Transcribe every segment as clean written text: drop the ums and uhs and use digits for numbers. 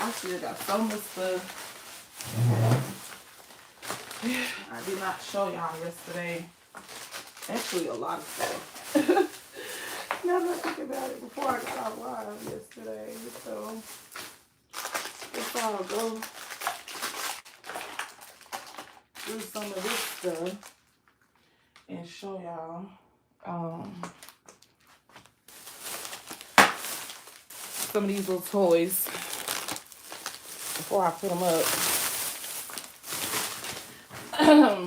I still got so much stuff. I did not show y'all yesterday. Actually, a lot of stuff. Now that I think about it, before I got out live yesterday, so let's all go do some of this stuff and show y'all some of these little toys before I put them up.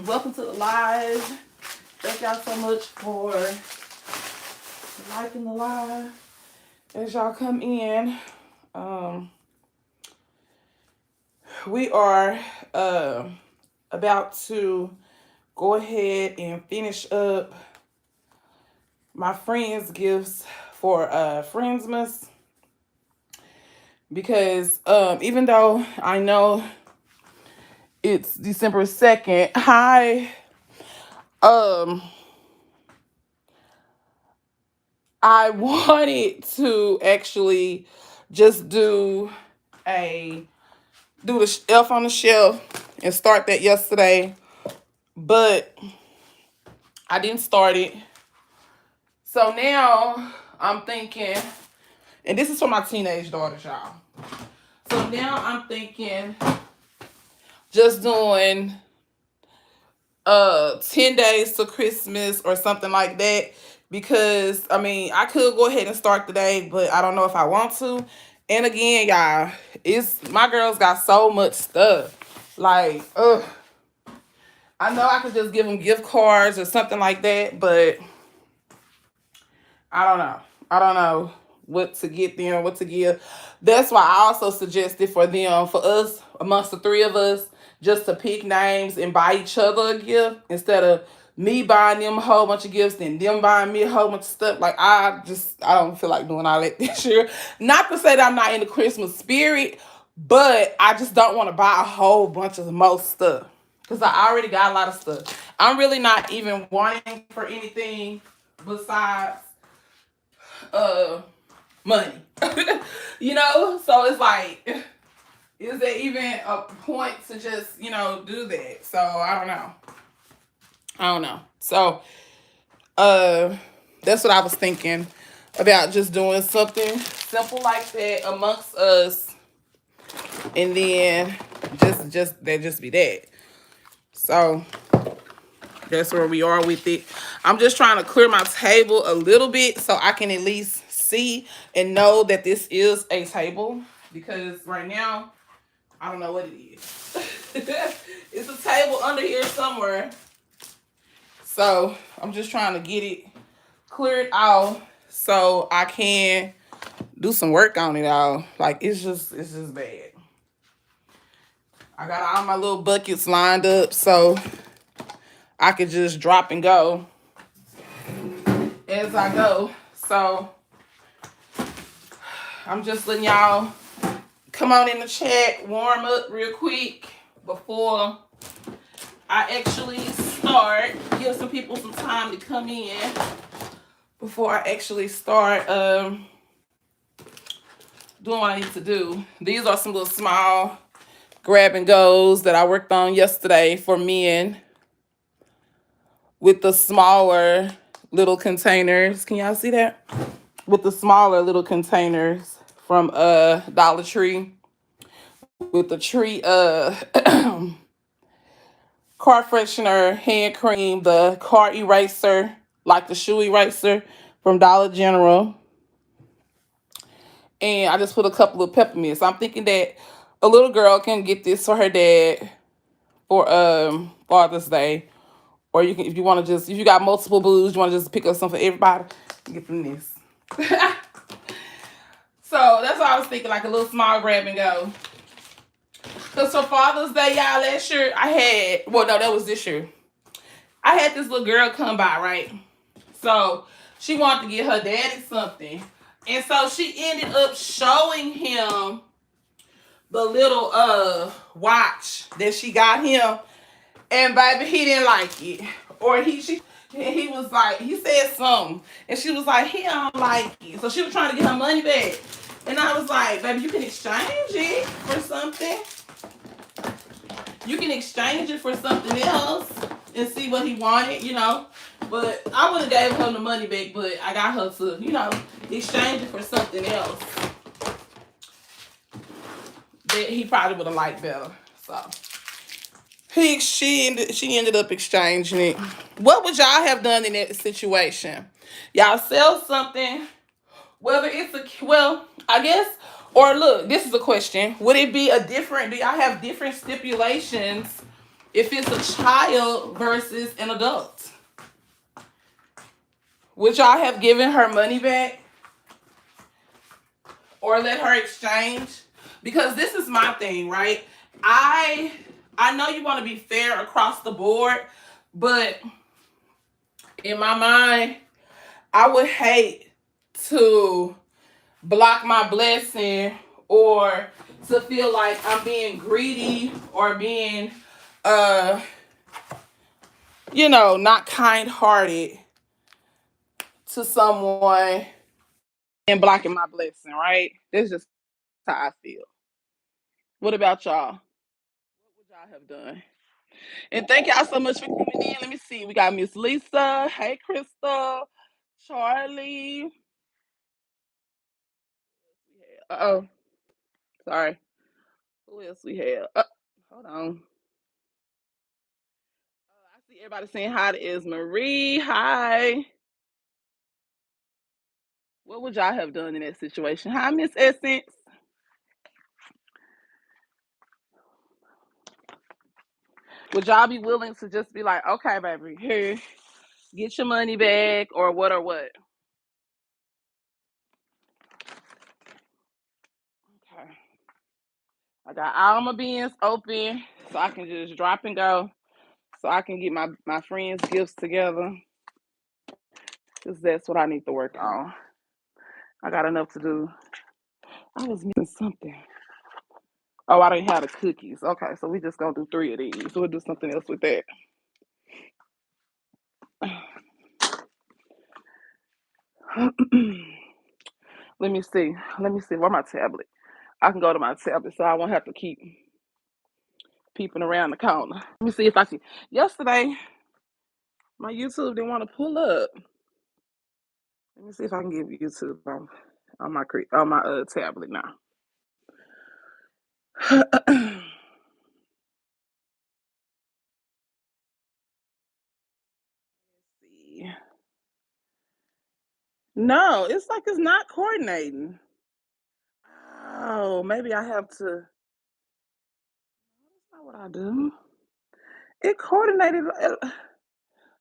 Welcome to the live. Thank y'all so much for liking the live as y'all come in. We are about to go ahead and finish up my friends' gifts for Friendsmas, because even though I know it's December 2nd, I wanted to actually just do the Elf on the Shelf and start that yesterday, but I didn't start it. So now I'm thinking, and this is for my teenage daughters, y'all. So now I'm thinking just doing 10 days to Christmas or something like that, because I mean I could go ahead and start today, but I don't know if I want to. And again, y'all, my girls got so much stuff. Like, I know I could just give them gift cards or something like that, but I don't know. I don't know what to get them, what to give. That's why I also suggested for us, amongst the three of us, just to pick names and buy each other a gift instead of me buying them a whole bunch of gifts and them buying me a whole bunch of stuff. Like, I don't feel like doing all that this year. Not to say that I'm not in the Christmas spirit, but I just don't want to buy a whole bunch of most stuff, because I already got a lot of stuff. I'm really not even wanting for anything besides money. You know? So it's like, is there even a point to just, do that? So I don't know. So that's what I was thinking about, just doing something simple like that amongst us, and then just be that. So that's where we are with it. I'm just trying to clear my table a little bit so I can at least see and know that this is a table, because right now I don't know what it is. It's a table under here somewhere. So I'm just trying to get it cleared out so I can do some work on it all. Like, it's just bad. I got all my little buckets lined up so I could just drop and go as I go. So I'm just letting y'all come on in the chat, warm up real quick before I actually start. Give some people some time to come in before I actually start doing what I need to do. These are some little small grab and goes that I worked on yesterday for men, with the smaller little containers. Can y'all see that? With the smaller little containers from Dollar Tree, with the tree car freshener, hand cream, the car eraser, like the shoe eraser from Dollar General. And I just put a couple of peppermints. I'm thinking that a little girl can get this for her dad for Father's Day. Or you can, if you got multiple booze, you want to just pick up something for everybody, get them this. So that's what I was thinking, like a little small grab and go. Because for Father's Day, y'all, last year that was this year. I had this little girl come by, right? So she wanted to get her daddy something. And so she ended up showing him the little watch that she got him. And baby, he didn't like it. Or he said something. And she was like, he don't like it. So she was trying to get her money back. And I was like, baby, you can exchange it for something. You can exchange it for something else and see what he wanted, you know. But I would have gave him the money back, but I got her to, you know, exchange it for something else that he probably would have liked better. So she ended up exchanging it. What would y'all have done in that situation? Y'all sell something, whether it's I guess, or look, this is a question. Would it be do y'all have different stipulations if it's a child versus an adult? Would y'all have given her money back or let her exchange? Because this is my thing, right? I know you want to be fair across the board, but in my mind, I would hate to block my blessing or to feel like I'm being greedy or being not kind-hearted to someone and blocking my blessing, right? That's just how I feel. What about y'all? What would y'all have done? And thank y'all so much for coming in. Let me see. We got Miss Lisa. Hey, Crystal. Charlie. Uh-oh. Sorry. Who else we have? Hold on. I see everybody saying hi to Is Marie. Hi. What would y'all have done in that situation? Hi, Miss Essence. Would y'all be willing to just be like, okay, baby, here, get your money back, or what, or what? Okay. I got all my bins open so I can just drop and go. So I can get my friends' gifts together. Because that's what I need to work on. I got enough to do. I was missing something. Oh, I didn't have the cookies. Okay, so we just gonna do 3 of these. We'll do something else with that. Let me see. Let me see. Where my tablet? I can go to my tablet so I won't have to keep peeping around the corner. Let me see if I can. Yesterday, my YouTube didn't want to pull up. Let me see if I can get YouTube on my tablet now. See. No, it's like it's not coordinating. Oh, maybe I have to. That's not what I do. It coordinated.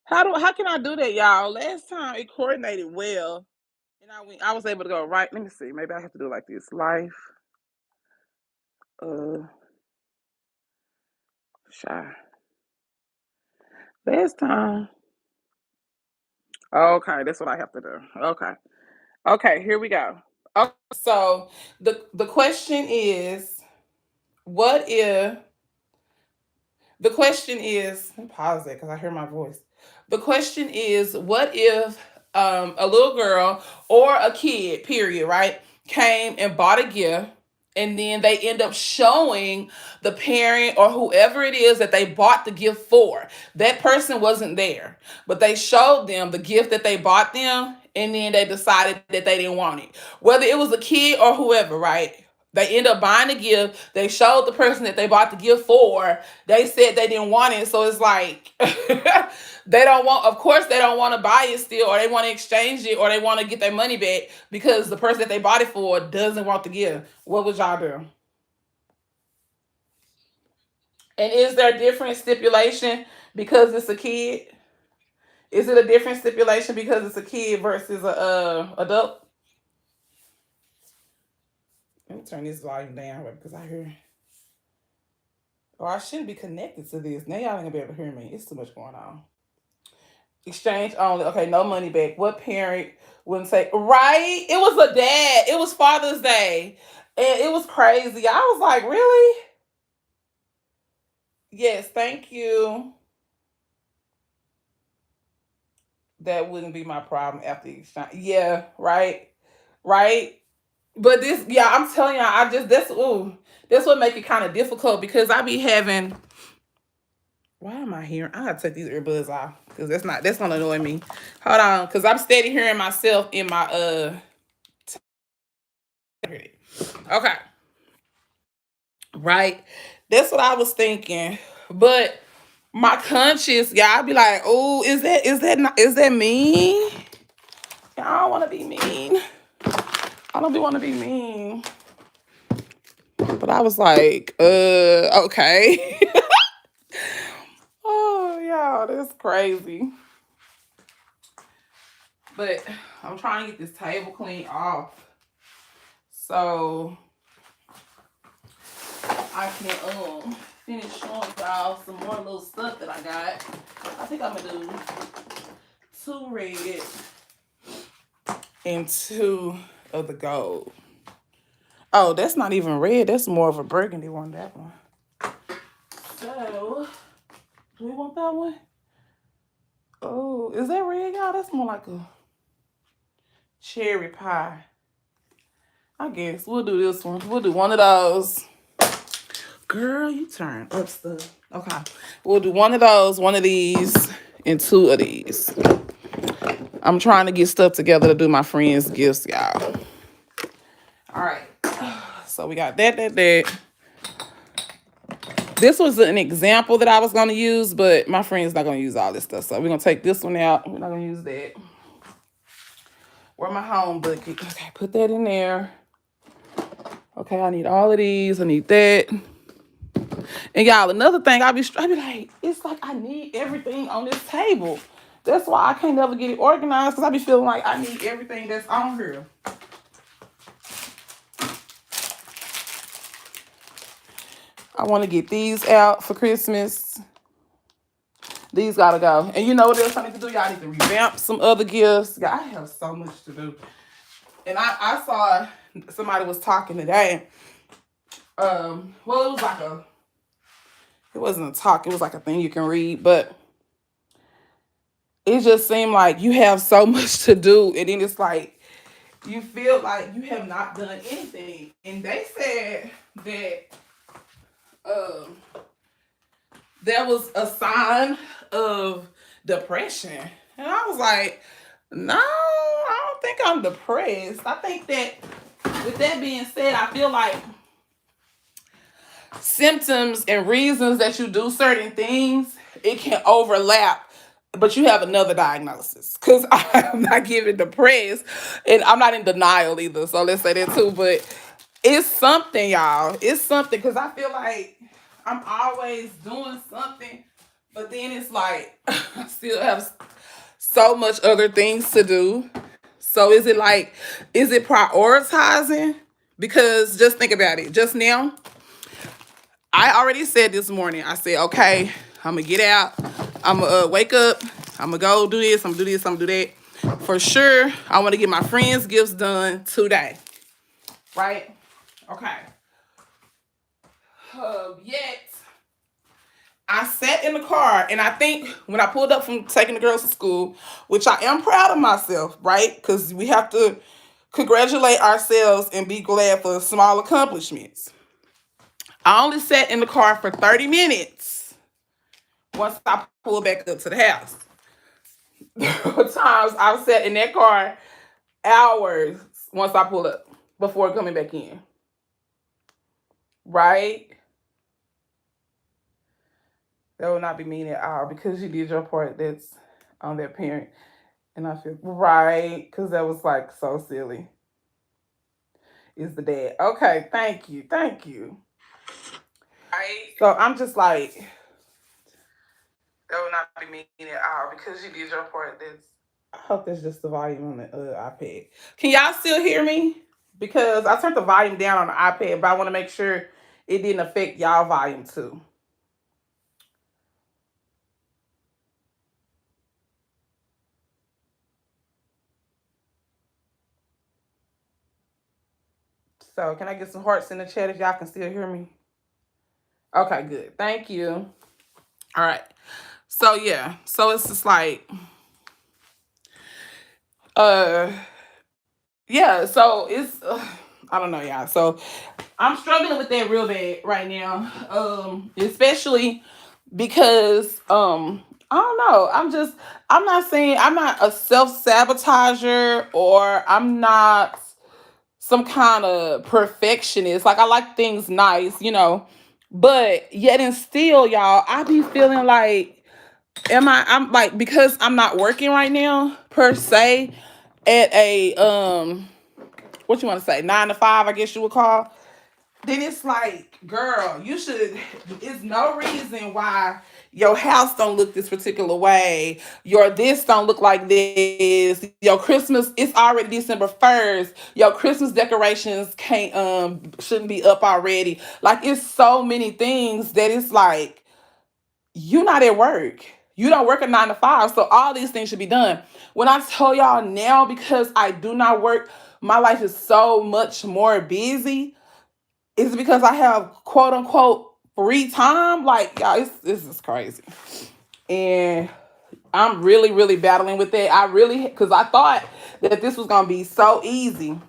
How can I do that, y'all? Last time it coordinated well, and I was able to go right. Let me see. Maybe I have to do it like this. Life, uh, shy. Last time. Okay, that's what I have to do. Okay. Okay, here we go. Okay, so the question is, what if the question is, let me pause it because I hear my voice. The question is, what if a little girl or a kid, period, right, came and bought a gift and then they end up showing the parent or whoever it is that they bought the gift for. That person wasn't there, but they showed them the gift that they bought them and then they decided that they didn't want it. Whether it was a kid or whoever, right? They end up buying the gift. They showed the person that they bought the gift for. They said they didn't want it. So it's like of course, they don't want to buy it still, or they want to exchange it, or they want to get their money back because the person that they bought it for doesn't want the gift. What would y'all do? And is there a different stipulation because it's a kid? Is it a different stipulation because it's a kid versus a adult? Let me turn this volume down because I hear. Or I shouldn't be connected to this. Now y'all ain't gonna be able to hear me. It's too much going on. Exchange only. Okay, no money back. What parent wouldn't say, right? It was a dad. It was Father's Day. And it was crazy. I was like, really? Yes, thank you. That wouldn't be my problem after the exchange. Yeah, right. Right. But this, yeah, I'm telling y'all, I just that's what make it kind of difficult because I be having. Why am I hearing? I gotta take these earbuds off because that's gonna annoy me. Hold on, because I'm steady hearing myself in my Okay, right. That's what I was thinking, but my conscience, yeah, I'd be like, oh, is that mean? I don't want to be mean. I don't want to be mean. But I was like, okay. Oh, y'all, that's crazy. But I'm trying to get this table clean off so I can finish showing y'all some more little stuff that I got. I think I'm gonna do 2 red and 2 of the gold. Oh, that's not even red. That's more of a burgundy one, that one. So, do we want that one? Oh, is that red, y'all? That's more like a cherry pie. I guess we'll do this one. We'll do one of those. Girl, you turn up stuff. Okay. We'll do one of those, one of these, and 2 of these. I'm trying to get stuff together to do my friends' gifts, y'all. All right. So we got that. This was an example that I was going to use, but my friend's not going to use all this stuff. So we're going to take this one out. We're not going to use that. Where my home bucket? Okay, put that in there. Okay, I need all of these. I need that. And y'all, another thing, I be like, it's like I need everything on this table. That's why I can't never get it organized, because I be feeling like I need everything that's on here. I want to get these out for Christmas. These gotta go. And you know what else I need to do? Y'all need to revamp some other gifts. I have so much to do. And I saw somebody was talking today. Well, it wasn't a talk, it was like a thing you can read, but it just seemed like you have so much to do, and then it's like you feel like you have not done anything. And they said that there was a sign of depression. And I was like, no, I don't think I'm depressed. I think that with that being said, I feel like symptoms and reasons that you do certain things, it can overlap, but you have another diagnosis. Because I'm not giving depressed, and I'm not in denial either. So let's say that too. But it's something, y'all. It's something, because I feel like I'm always doing something, but then it's like I still have so much other things to do. So is it prioritizing? Because just think about it. Just now, I already said this morning, I said, okay, I'm going to get out. I'm going to wake up. I'm going to go do this. I'm going to do this. I'm going to do that. For sure, I want to get my friends' gifts done today. Right? Okay. Yet, I sat in the car, and I think when I pulled up from taking the girls to school, which I am proud of myself, right? Because we have to congratulate ourselves and be glad for small accomplishments. I only sat in the car for 30 minutes once I pulled back up to the house. There were times I've sat in that car hours once I pulled up before coming back in. Right? That would not be mean at all, because you did your part that's on that parent. And I feel, right, because that was like so silly. Is the dad. Okay, thank you. Thank you. Right? So I'm just like, that would not be mean at all, because you did your part that's. I hope that's just the volume on the iPad. Can y'all still hear me? Because I turned the volume down on the iPad, but I want to make sure it didn't affect y'all volume too. So can I get some hearts in the chat if y'all can still hear me? Okay, good. Thank you. All right. So yeah. So it's just like, yeah. So it's I don't know, y'all. So I'm struggling with that real bad right now. Especially because I don't know. I'm not saying I'm not a self-sabotager, or I'm not some kind of perfectionist. Like, I like things nice, but yet and still, y'all, I be feeling like, I'm like, because I'm not working right now per se at a what you want to say, 9 to 5, I guess you would call. Then it's like, girl, you should. It's no reason why your house don't look this particular way. Your this don't look like this. Your Christmas, it's already December 1st. Your Christmas decorations can't shouldn't be up already. Like, it's so many things that it's like, you're not at work. You don't work a 9 to 5, so all these things should be done. When I tell y'all now, because I do not work, my life is so much more busy. It's because I have quote unquote free time. Like, y'all, this is crazy. And I'm really, really battling with that. Because I thought that this was going to be so easy.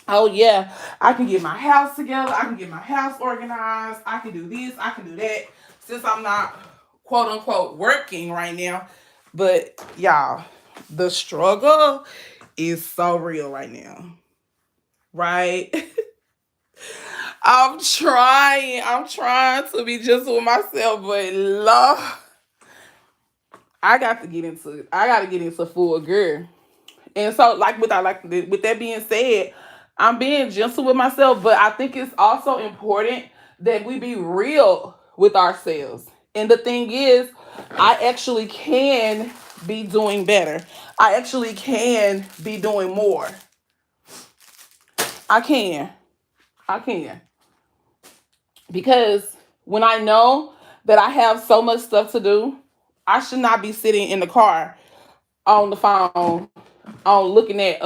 Oh, yeah, I can get my house together. I can get my house organized. I can do this. I can do that. Since I'm not quote unquote working right now. But y'all, the struggle is so real right now. Right? I'm trying to be just with myself, but Lord, I gotta get into full gear. And so, like, with that being said, I'm being gentle with myself, but I think it's also important that we be real with ourselves. And the thing is, I actually can be doing better. I actually can be doing more. I can. I can. Because when I know that I have so much stuff to do, I should not be sitting in the car on the phone on looking at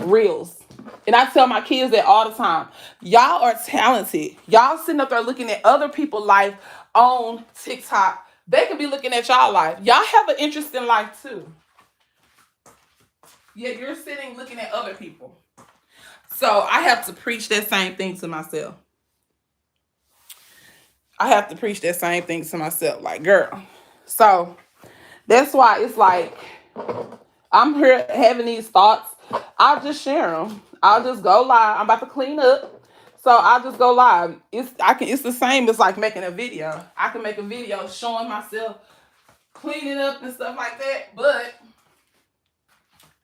reels. And I tell my kids that all the time. Y'all are talented. Y'all sitting up there looking at other people's life on TikTok. They could be looking at y'all life. Y'all have an interesting life too. Yet you're sitting looking at other people. So I have to preach that same thing to myself. I have to preach that same thing to myself. Like, girl. So that's why it's like, I'm here having these thoughts. I'll just share them. I'll just go live. I'm about to clean up, so I'll just go live. It's the same as like making a video. I can make a video showing myself cleaning up and stuff like that, but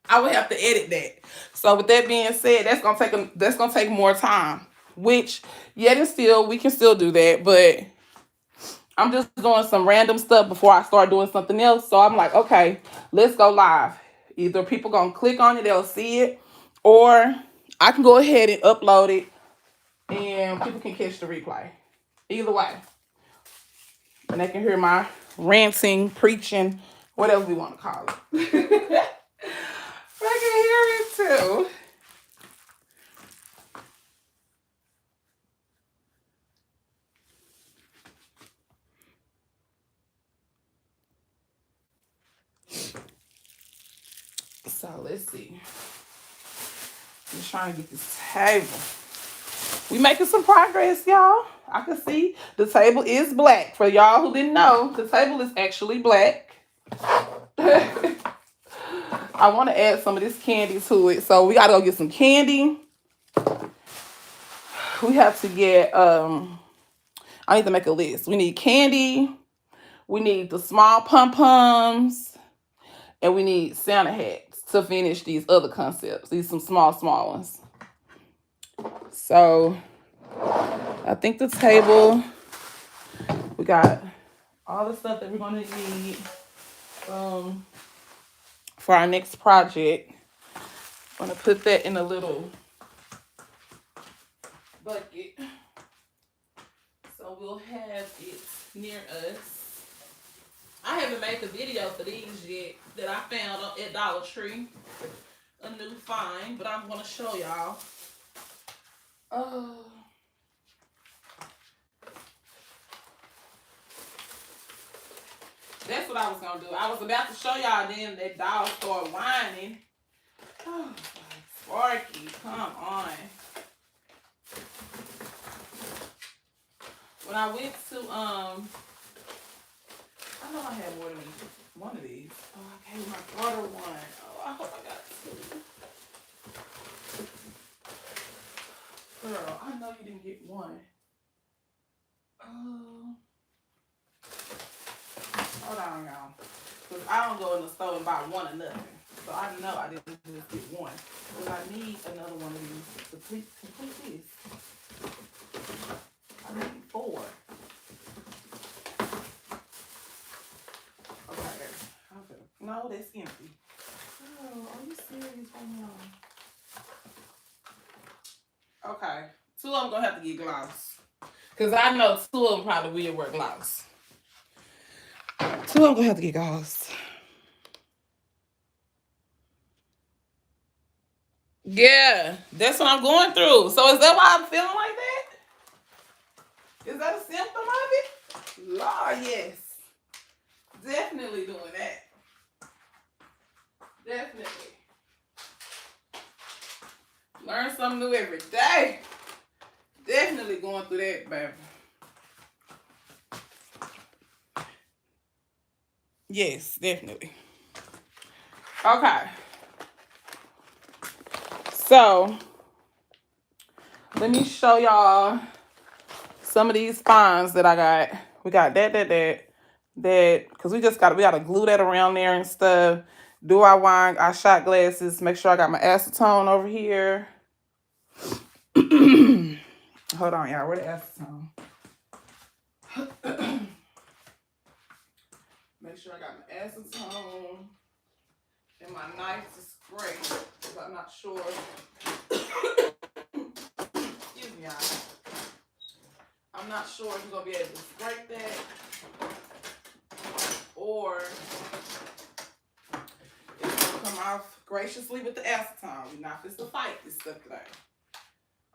I would have to edit that. So with that being said, that's gonna take more time. Which, yet and still, we can still do that, but I'm just doing some random stuff before I start doing something else. So I'm like, okay, let's go live. Either people gonna click on it, they'll see it, or I can go ahead and upload it and people can catch the replay. Either way. And they can hear my ranting, preaching, whatever we want to call it. I can hear it too. So let's see. I'm just trying to get this table. We making some progress, y'all. I can see the table is black. For y'all who didn't know, the table is actually black. I want to add some of this candy to it. So we got to go get some candy. We have to get, I need to make a list. We need candy. We need the small pom-poms. And we need Santa hats to finish these other concepts. These some small ones. So I think the table, we got all the stuff that we're going to need for our next project. I'm going to put that in a little bucket. So we'll have it near us. I haven't made the video for these yet that I found at Dollar Tree. A new find, but I'm going to show y'all. That's what I was going to do. I was about to show y'all, then that dog started whining. Oh, Sparky, come on. when I went to I know I had more than one of these. Oh, I gave my daughter one. Oh, I hope I got two. Girl, I know you didn't get one. Hold on, y'all. Because I don't go in the store and buy one or nothing. So I know I didn't just get one. Because I need another one of these to complete this. I need 4. Okay. No, that's empty. Oh, are you serious right now? Okay. 2 of them gonna have to get gloss. Because I know 2 of them probably will wear gloss. 2 of them gonna have to get gloss. Yeah, that's what I'm going through. So is that why I'm feeling like that? Is that a symptom of it? Lord, yes. Definitely doing that. Definitely. Learn something new every day. Definitely going through that, baby. Yes, definitely. Okay. So, let me show y'all some of these spines that I got. We got that, because we gotta glue that around there and stuff. Do our wine, our shot glasses. Make sure I got my acetone over here. Hold on, y'all. Where the acetone? Make sure I got my acetone. And my knife to scrape, because I'm not sure. Excuse me, y'all. I'm not sure if you're going to be able to scrape that or it's going to come off graciously with the acetone. We're not just to fight this stuff today.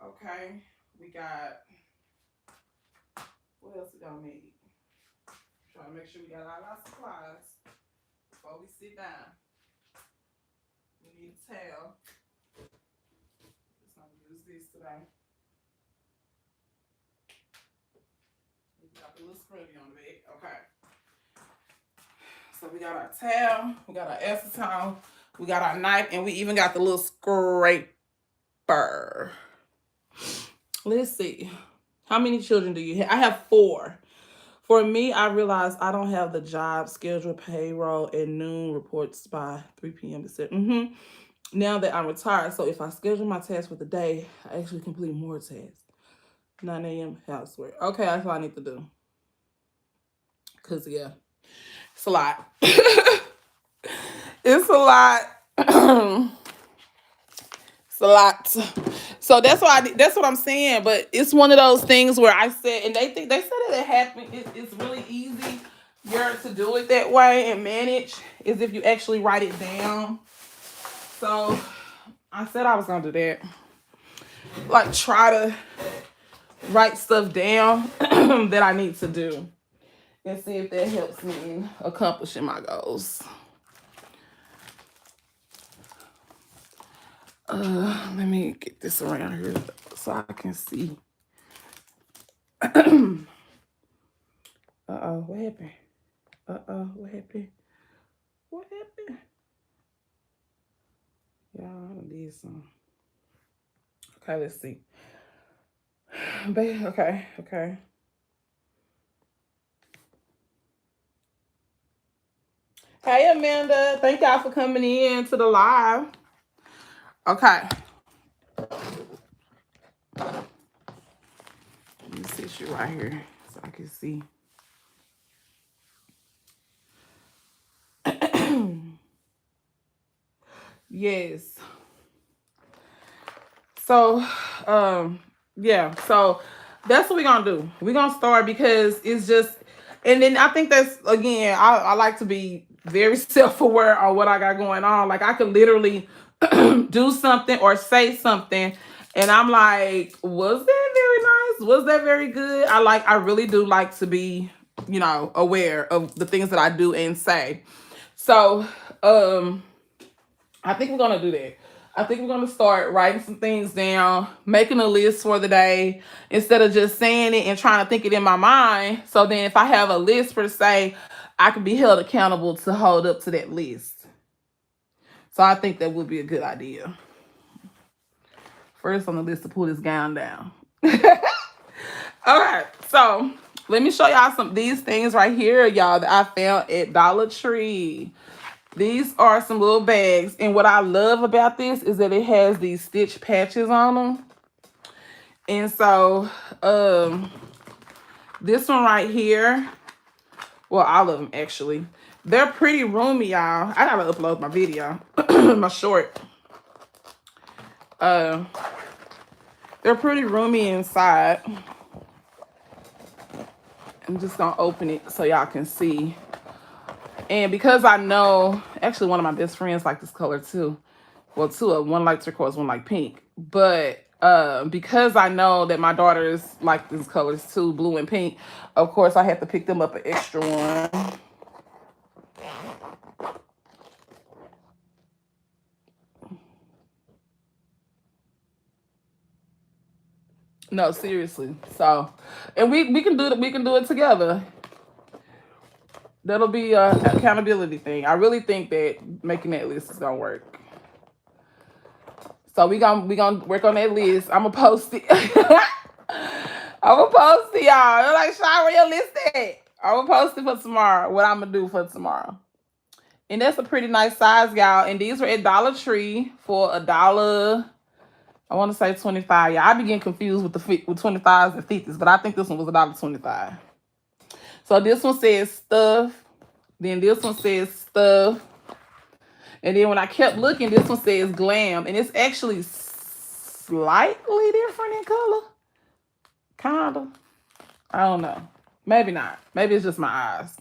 Okay, we got, what else we gonna need? Trying to make sure we got all our supplies before we sit down. We need a towel. Just gonna use this today. We got the little scrubby on the bed. Okay. So we got our towel, we got our acetone, we got our knife, and we even got the little scraper. Let's see. How many children do you have? I have 4. For me, I realized I don't have the job schedule, payroll, and noon reports by 3 p.m. to 7. Now that I'm retired, so if I schedule my tasks for the day, I actually complete more tasks. 9 a.m. housework. Okay, that's what I need to do. Because, yeah, it's a lot. It's a lot. It's a lot. So that's what I'm saying. But it's one of those things where I said, and they said that it happened. It's really easy to do it that way and manage is if you actually write it down. So I said I was gonna do that. Like try to write stuff down that I need to do and see if that helps me in accomplishing my goals. Let me get this around here so I can see. What happened? What happened? What happened? Y'all, I did some. Okay, let's see. Okay. Hey, Amanda. Thank y'all for coming in to the live. Okay. Let me sit you right here so I can see. Yes. So, yeah. So that's what we're gonna do. We're gonna start because it's just, and then I think that's again, I like to be very self-aware on what I got going on. Like I could literally do something or say something, and I'm like, was that very nice? Was that very good? I really do like to be, aware of the things that I do and say. So, I think we're gonna do that. I think we're gonna start writing some things down, making a list for the day instead of just saying it and trying to think it in my mind. So then if I have a list per se, I can be held accountable to hold up to that list. So I think that would be a good idea. First on the list to pull this gown down. Okay, so let me show y'all some these things right here, y'all, that I found at Dollar Tree. These are some little bags, and what I love about this is that it has these stitch patches on them. And so this one right here, well, all of them actually, they're pretty roomy, y'all. I gotta upload my video, my short. They're pretty roomy inside. I'm just gonna open it so y'all can see. And because I know, actually one of my best friends like this color too. Well, two of them, one like turquoise, one like pink. But because I know that my daughters like these colors too, blue and pink, of course I have to pick them up an extra one. No, seriously. So, and we can do it. We can do it together. That'll be a accountability thing. I really think that making that list is gonna work. So we gonna work on that list. I'm gonna post it. I'm gonna post it, y'all. They're like, Sean, where your list at? I'm gonna post it for tomorrow. What I'm gonna do for tomorrow. And that's a pretty nice size, y'all. And these were at Dollar Tree for $1. I want to say 25. Yeah, I be getting confused with the with 25s and 50s, but I think this one was $1.25. So this one says stuff. Then this one says stuff. And then when I kept looking, this one says glam. And it's actually slightly different in color. Kind of. I don't know. Maybe not. Maybe it's just my eyes.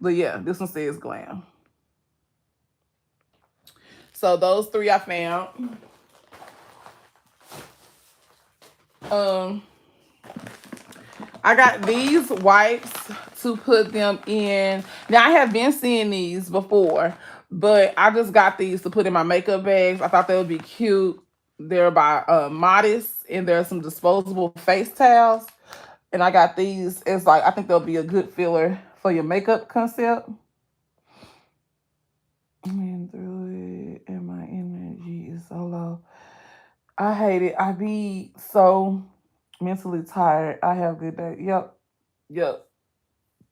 But yeah, this one says glam. So those three I found. I got these wipes to put them in. Now I have been seeing these before, but I just got these to put in my makeup bags. I thought they would be cute. They're by Modest, and there's some disposable face towels. And I got these. It's like, I think they'll be a good filler for your makeup concept. And through it, and my energy is so low. I hate it. I be so mentally tired. I have a good day. Yep.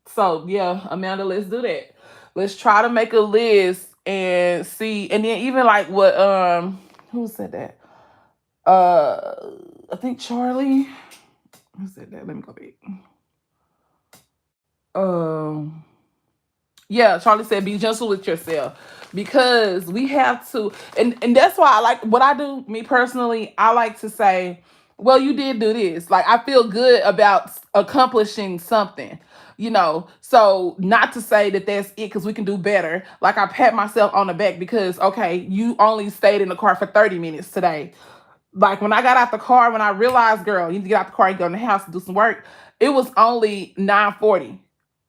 So yeah, Amanda, let's do that. Let's try to make a list and see. And then even like what who said that? I think Charlie. Who said that? Let me go back. Yeah, Charlie said be gentle with yourself, because we have to, and that's why I like what I do. Me personally, I like to say, well, you did do this. Like, I feel good about accomplishing something, so not to say that that's it, because we can do better. Like, I pat myself on the back because, okay, you only stayed in the car for 30 minutes today. Like, when I got out the car, when I realized, girl, you need to get out the car and go in the house and do some work, it was only 9:40.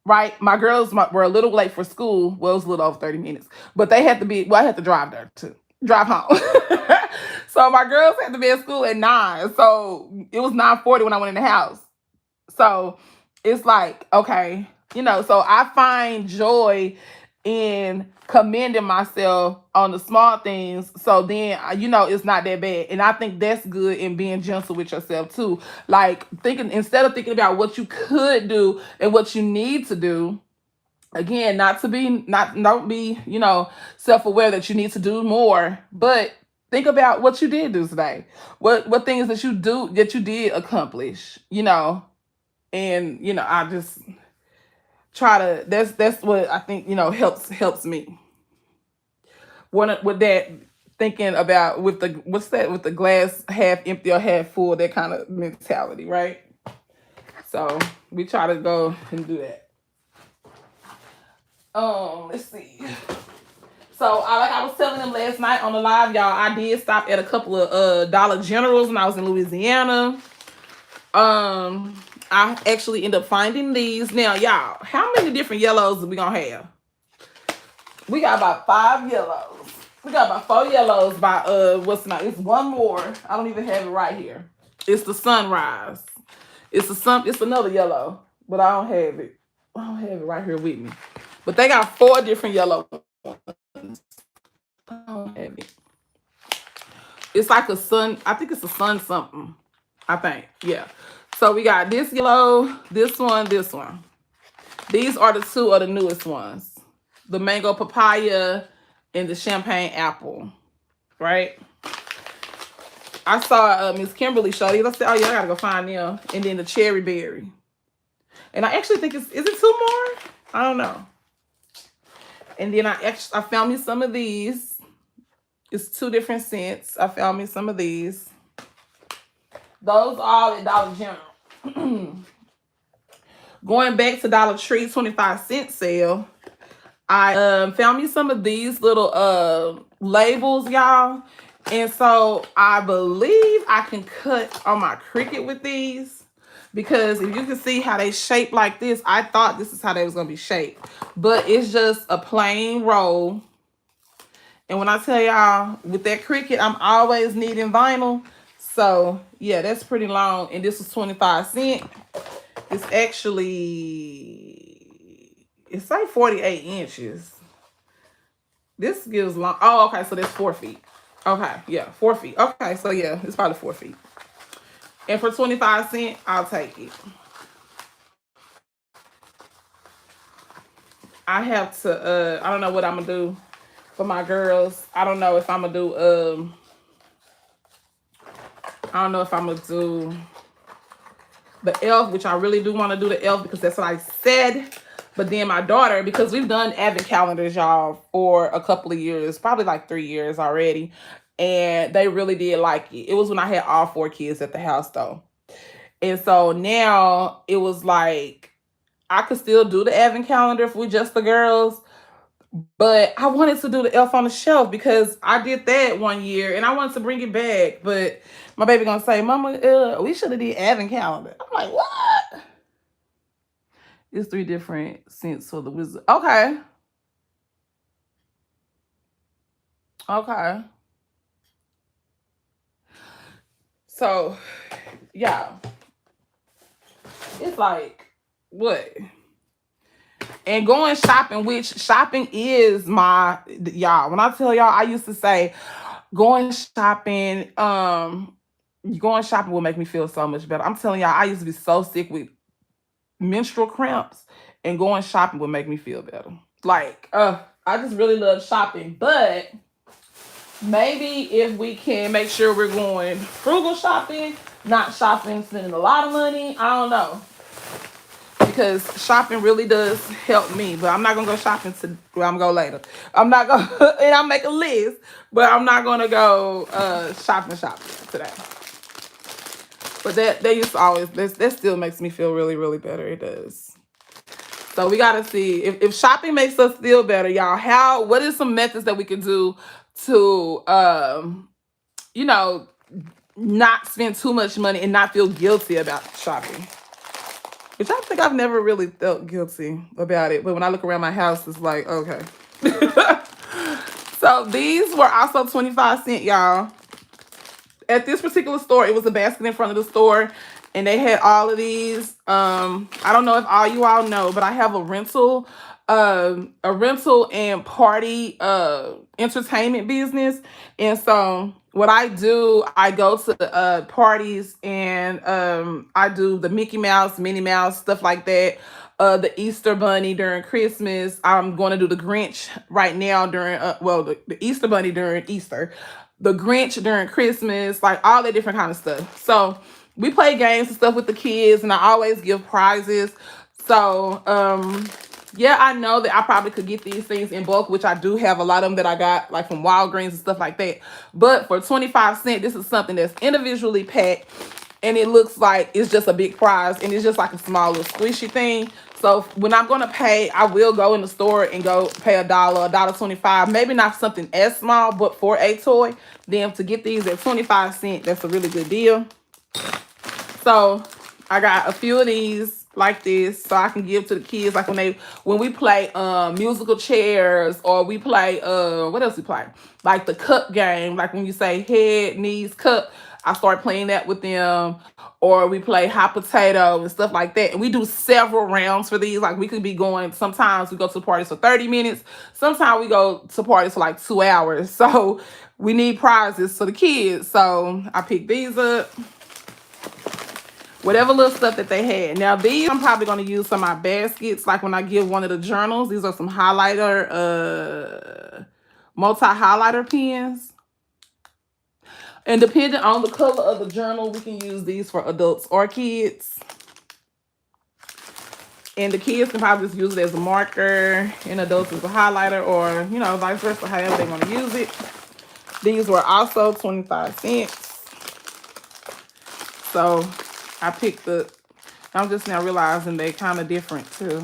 Right, my girls were a little late for school. Well, it was a little over 30 minutes, but they had to be. Well, I had to drive there to drive home. So my girls had to be at school at 9. So it was 9:40 when I went in the house. So it's like, okay, So I find joy in commending myself on the small things. So then, it's not that bad. And I think that's good in being gentle with yourself too. Like, instead of thinking about what you could do and what you need to do, again, don't be, self-aware that you need to do more, but think about what you did do today. What things that you did accomplish, and, I just try to, that's what I think, helps me. With that, thinking about with the glass half empty or half full, that kind of mentality, right? So we try to go and do that. Let's see. So like I was telling them last night on the live, y'all, I did stop at a couple of Dollar Generals when I was in Louisiana. I actually ended up finding these. Now, y'all, how many different yellows are we gonna have? We got about 5 yellows. We got about 4 yellows by what's not? It's one more. I don't even have it right here. It's the sunrise. It's another yellow, but I don't have it. I don't have it right here with me. But they got 4 different yellow ones. I don't have it. It's like a sun. I think it's a sun something. I think. Yeah. So we got this yellow, this one, this one. These are the 2 of the newest ones. The mango papaya and the champagne apple. Right? I saw Miss Kimberly show these. I said, oh yeah, I gotta go find them. And then the cherry berry. And I actually think is it 2 more? I don't know. And then I found me some of these. It's 2 different scents. I found me some of these. Those are all at Dollar General. Going back to Dollar Tree 25-cent sale, I found me some of these little labels, y'all. And so I believe I can cut on my Cricut with these. Because if you can see how they shape like this, I thought this is how they was going to be shaped. But it's just a plain roll. And when I tell y'all, with that Cricut, I'm always needing vinyl. So, yeah, that's pretty long. And this was 25 cents. It's actually, it's like 48 inches. This gives long. Oh, okay. So that's 4 feet. Okay. Yeah, 4 feet. Okay. So, yeah, it's probably 4 feet. And for 25 cents, I'll take it. I have to, I don't know what I'm going to do for my girls. I don't know if I'm going to do, I don't know if I'm going to do the elf, which I really do want to do the elf because that's what I said. But then my daughter, because we've done advent calendars, y'all, for a couple of years, probably like 3 years already. And they really did like it. It was when I had all 4 kids at the house, though. And so now it was like, I could still do the advent calendar with just the girls. But I wanted to do the elf on the shelf because I did that one year and I wanted to bring it back. But my baby gonna say, Mama, we should have did advent calendar. I'm like, what? It's 3 different scents for the wizard. Okay. Okay. So, yeah. It's like, what? And going shopping, which shopping is my, y'all. When I tell y'all, I used to say, going shopping will make me feel so much better. I'm telling y'all, I used to be so sick with menstrual cramps, and going shopping would make me feel better. Like, I just really love shopping. But maybe if we can make sure we're going frugal shopping, not shopping, spending a lot of money. I don't know. Because shopping really does help me. But I'm not going to go shopping to, well, I'm going to go later. I'm not going to, and I'll make a list. But I'm not going to go shopping today. But that used to always, that still makes me feel really, really better. It does. So we got to see if shopping makes us feel better, y'all. What is some methods that we can do to, you know, not spend too much money and not feel guilty about shopping? Which I think I've never really felt guilty about it. But when I look around my house, it's like, okay. So these were also 25 cents, y'all. At this particular store, it was a basket in front of the store. And they had all of these. I don't know if all you all know, but I have a rental and party entertainment business. And so what I do, I go to parties and I do the Mickey Mouse, Minnie Mouse, stuff like that. The Easter Bunny during Christmas. I'm going to do the Grinch right now during, the Easter Bunny during Easter. The Grinch during Christmas, like all that different kind of stuff. So we play games and stuff with the kids, and I always give prizes. So, yeah, I know that I probably could get these things in bulk, which I do have a lot of them that I got like from Walgreens and stuff like that. But for 25 cents, this is something that's individually packed, and it looks like it's just a big prize, and it's just like a small little squishy thing. So when I'm going to pay, I will go in the store and go pay $1.25. Maybe not something as small, but for a toy. Then to get these at 25 cents, that's a really good deal. So I got a few of these. like this, so I can give to the kids. Like when we play musical chairs, or we play what else we play? Like the cup game. Like when you say head, knees, cup, I start playing that with them. Or we play hot potato and stuff like that. And we do several rounds for these. Like we could be going, sometimes we go to parties for 30 minutes. Sometimes we go to parties for like 2 hours. So we need prizes for the kids. So I picked these up. Whatever little stuff that they had. Now these I'm probably going to use some of my baskets. Like when I give one of the journals. These are some highlighter, multi-highlighter pens. And depending on the color of the journal, we can use these for adults or kids. And the kids can probably just use it as a marker, and adults as a highlighter, or, you know, vice versa, however they want to use it. These were also 25 cents. So I picked the, I'm just now realizing they kind of different too.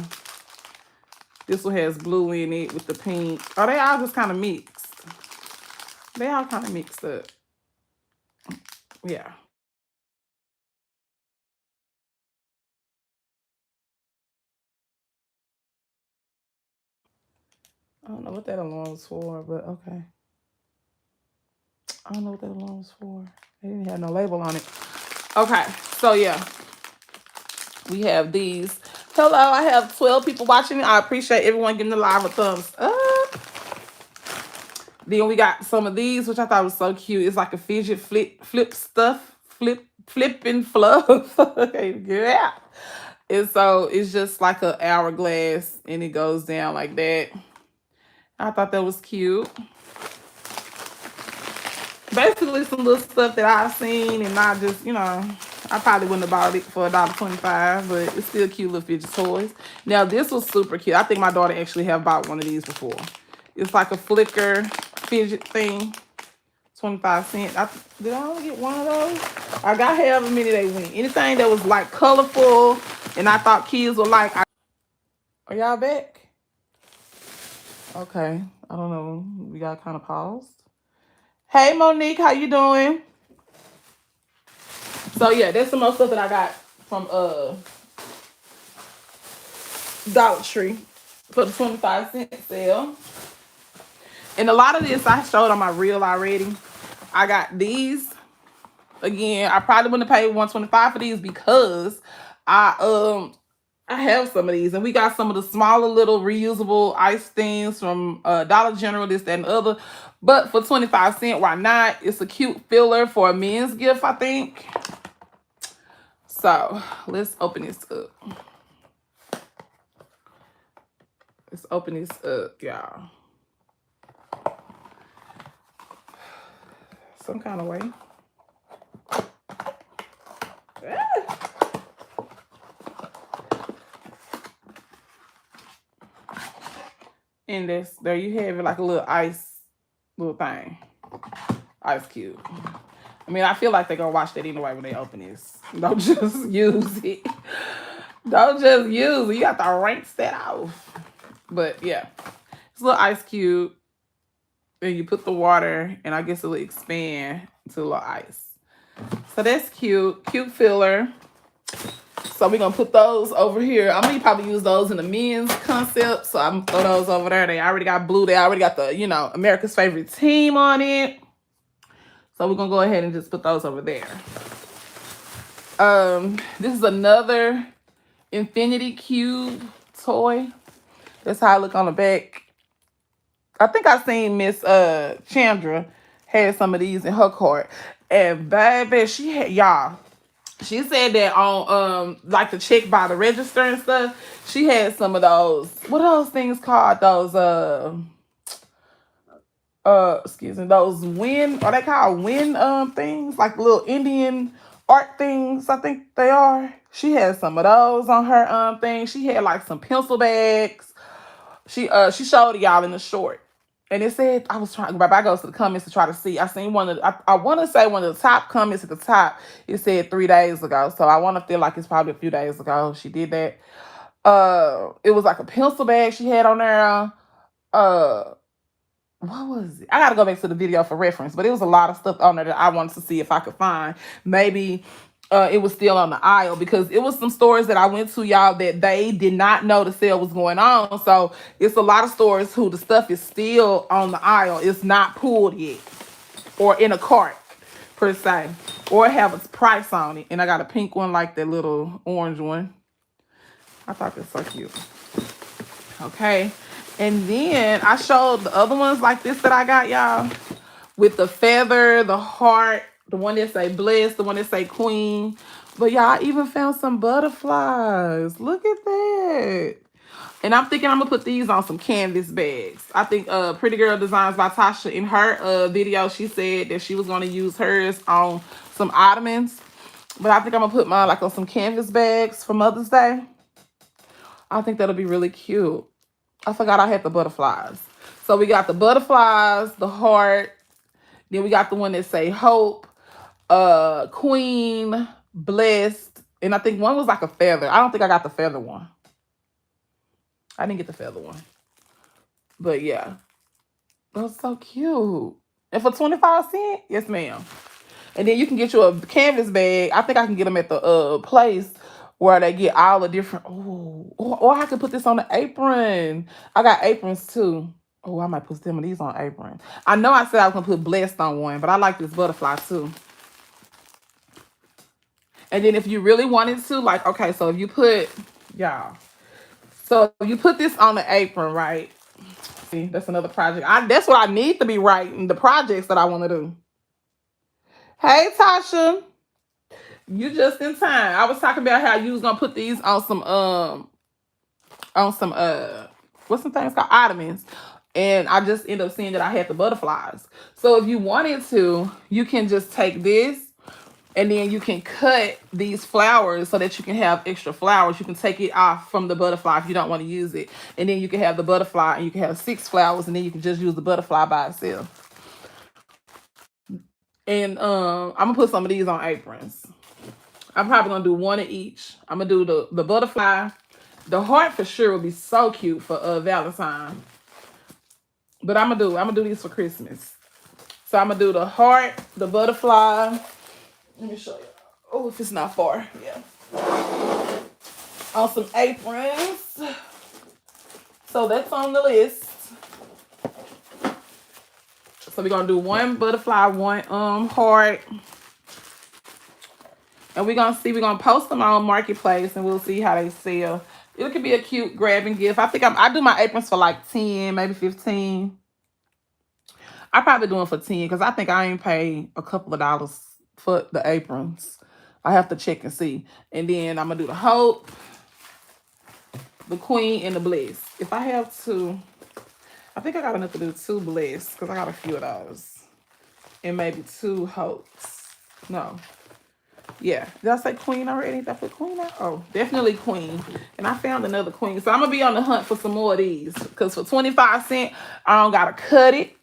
This one has blue in it with the pink. Oh, they all just kind of mixed. They all kind of mixed up. Yeah. I don't know what that alarm's for, but okay. I don't know what that alarm's for. They didn't have no label on it. Okay, so yeah. We have these. Hello, I have 12 people watching. I appreciate everyone giving the live a thumbs up. Then we got some of these, which I thought was so cute. It's like a fidget flip stuff. Flip and fluff. Yeah. And so it's just like an hourglass, and it goes down like that. I thought that was cute. Basically some little stuff that I've seen, and I just, you know, I probably wouldn't have bought it for $1.25, but it's still cute little fidget toys. Now this was super cute. I think my daughter actually have bought one of these before. It's like a flicker fidget thing. 25 cents. Did I only get one of those? I got however many they went. Anything that was like colorful and I thought kids would like. Are y'all back? Okay. I don't know. We got kind of paused. Hey Monique, how you doing? So yeah, that's some more stuff that I got from Dollar Tree for the 25-cent sale. And a lot of this I showed on my reel already. I got these. Again, I probably wouldn't have paid $125 for these because I have some of these, and we got some of the smaller little reusable ice things from Dollar General, this, that, and the other. But for 25 cents, why not? It's a cute filler for a men's gift, I think. So let's open this up. Let's open this up, y'all. Some kind of way. And this, there you have it, like a little ice, little thing. Ice cube. I mean, I feel like they're going to watch that anyway when they open this. Don't just use it. Don't just use it. You have to rinse that off. But yeah, it's a little ice cube. And you put the water, and I guess it'll expand to a little ice. So that's cute. Cute filler. So we're going to put those over here. I'm going to probably use those in the men's concept. So I'm going to throw those over there. They already got blue. They already got the, you know, America's Favorite Team on it. So we're going to go ahead and just put those over there. This is another Infinity Cube toy. That's how I look on the back. I think I seen Miss Chandra had some of these in her cart. And baby, she had, y'all, she said that on like the check by the register and stuff, she had some of those. What are those things called? Those excuse me, those wind, are they called wind things? Like little Indian art things, I think they are. She had some of those on her thing. She had like some pencil bags. She showed y'all in the short. And it said, I was trying, but I go to the comments to try to see. I seen one of, I want to say one of the top comments at the top. It said 3 days ago. So I want to feel like it's probably a few days ago she did that. It was like a pencil bag she had on there. What was it? I got to go back to the video for reference. But it was a lot of stuff on there that I wanted to see if I could find. Maybe it was still on the aisle, because it was some stores that I went to, y'all, that they did not know the sale was going on. So it's a lot of stores who the stuff is still on the aisle. It's not pulled yet or in a cart per se, or have a price on it. And I got a pink one like that little orange one. I thought that's so cute. Okay. And then I showed the other ones like this that I got, y'all, with the feather, the heart, the one that say blessed, the one that say queen. But y'all, I even found some butterflies. Look at that. And I'm thinking I'm gonna put these on some canvas bags. I think Pretty Girl Designs by Tasha, in her video, she said that she was gonna use hers on some ottomans. But I think I'm gonna put mine like on some canvas bags for Mother's Day. I think that'll be really cute. I forgot I had the butterflies. So we got the butterflies, the heart, then we got the one that say hope, queen, blessed, and I think one was like a feather. I don't think I got the feather one. I didn't get the feather one. But yeah, that's so cute. And for 25 cents, yes ma'am. And then you can get you a canvas bag. I think I can get them at the place where they get all the different. Oh, or I could put this on the apron. I got aprons too. Oh, I might put some of these on apron. I know I said I was gonna put blessed on one, but I like this butterfly too. And then if you really wanted to, like, okay, so if you put, y'all, so if you put this on the apron, right? See, that's another project. That's what I need to be writing, the projects that I want to do. Hey, Tasha, you just in time. I was talking about how you was gonna put these on some what's some things called ottomans, and I just ended up seeing that I had the butterflies. So if you wanted to, you can just take this and then you can cut these flowers so that you can have extra flowers. You can take it off from the butterfly if you don't want to use it, and then you can have the butterfly and you can have 6 flowers, and then you can just use the butterfly by itself. And I'm gonna put some of these on aprons. I'm probably gonna do one of each. I'm gonna do the butterfly. The heart for sure will be so cute for Valentine. But I'm gonna do these for Christmas. So I'm gonna do the heart, the butterfly. Let me show you. Oh, if it's not far, yeah. On some aprons. So that's on the list. So we're gonna do one butterfly, one heart. And we're gonna post them on Marketplace, and we'll see how they sell. It could be a cute grabbing gift. I think I do my aprons for like 10, maybe 15. I probably do them for 10 because I think I ain't pay a couple of dollars for the aprons. I have to check and see. And then I'm gonna do the hope, the queen, and the bliss. If I have to, I think I got enough to do 2 bliss because I got a few of those. And maybe 2 hopes. No. Yeah. Did I say queen already? Did I put queen out? Oh, definitely queen. And I found another queen. So I'm going to be on the hunt for some more of these. Because for 25 cents, I don't got to cut it.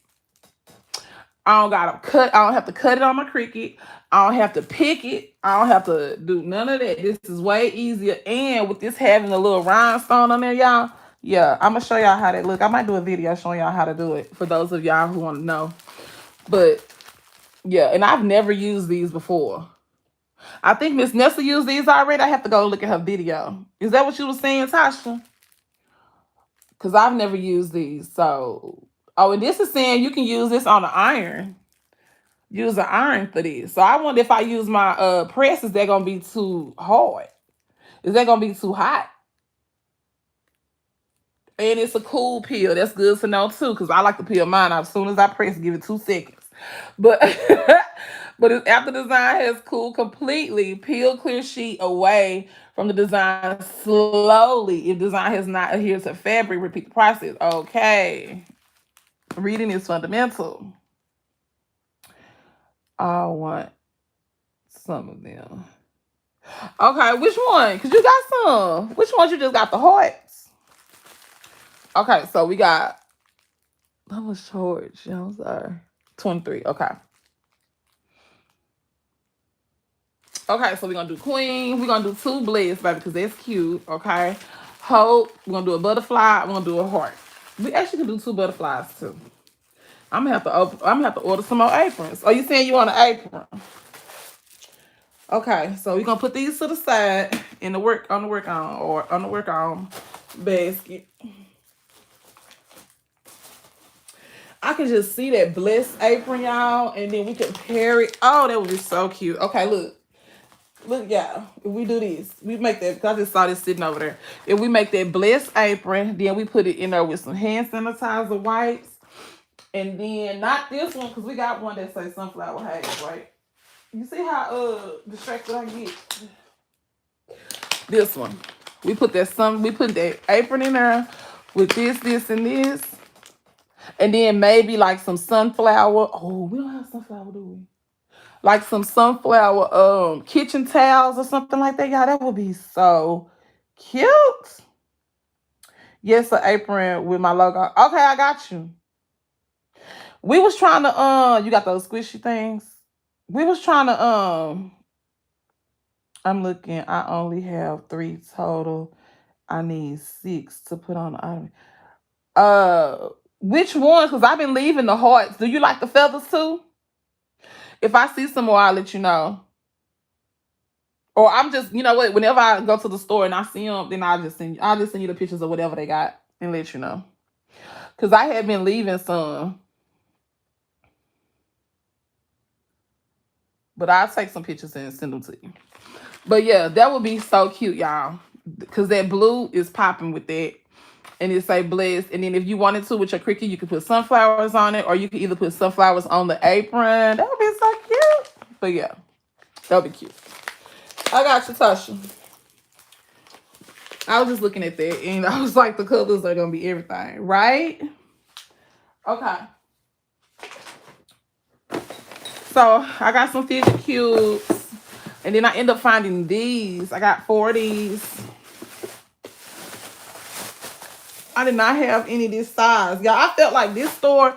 I don't have to cut it on my Cricut. I don't have to pick it. I don't have to do none of that. This is way easier. And with this having a little rhinestone on there, y'all. Yeah, I'm going to show y'all how that look. I might do a video showing y'all how to do it for those of y'all who want to know. But yeah, and I've never used these before. I think Miss Nessa used these already. I have to go look at her video. Is that what you were saying, Tasha? Because I've never used these. So, oh, and this is saying you can use this on the iron. Use an iron for this. So I wonder if I use my press, is that going to be too hard? Is that going to be too hot? And it's a cool peel. That's good to know too, because I like to peel mine out as soon as I press, give it 2 seconds. But but after design has cooled completely, peel clear sheet away from the design slowly. If design has not adhered to fabric, repeat the process. Okay. Reading is fundamental. I want some of them. Okay, which one? Because you got some. Which ones you just got? The hearts. Okay, so we got, how much charge? I'm sorry. 23. Okay. Okay, so we're going to do queen. We're going to do 2 bliss, baby, because that's cute. Okay. Hope. We're going to do a butterfly. We're going to do a heart. We actually can do 2 butterflies, too. I'm going to have to order some more aprons. Oh, you saying you want an apron? Okay, so we're gonna put these to the side in the work on the work on or on the work on basket. I can just see that blessed apron, y'all, and then we can pair it. Oh, that would be so cute. Okay, look, y'all. If we do this, we make that. Cause I just saw this sitting over there. If we make that blessed apron, then we put it in there with some hand sanitizer wipes, and then not this one, cause we got one that says sunflower haze, right? You see how distracted I get? This one. We put that apron in there with this, and this. And then maybe like some sunflower. Oh, we don't have sunflower, do we? Like some sunflower kitchen towels or something like that. Y'all, that would be so cute. Yes, an apron with my logo. Okay, I got you. We was trying to you got those squishy things? We was trying to I'm looking, I only have 3 total. I need 6 to put on the item. Which ones? Because I've been leaving the hearts. Do you like the feathers too? If I see some more, I'll let you know. Or I'm just, you know what? Whenever I go to the store and I see them, then I'll just send you the pictures of whatever they got and let you know. Cause I have been leaving some, but I'll take some pictures and send them to you. But yeah, that would be so cute, y'all. Cause that blue is popping with that. And it say blessed. And then if you wanted to with your Cricut, you could put sunflowers on it, or you could either put sunflowers on the apron. That would be so cute. But yeah, that would be cute. I got you, Tasha. I was just looking at that and I was like, the colors are gonna be everything, right? Okay. So I got some fidget cubes, and then I end up finding these. I got 4 of these. I did not have any of this size. Y'all, I felt like this store,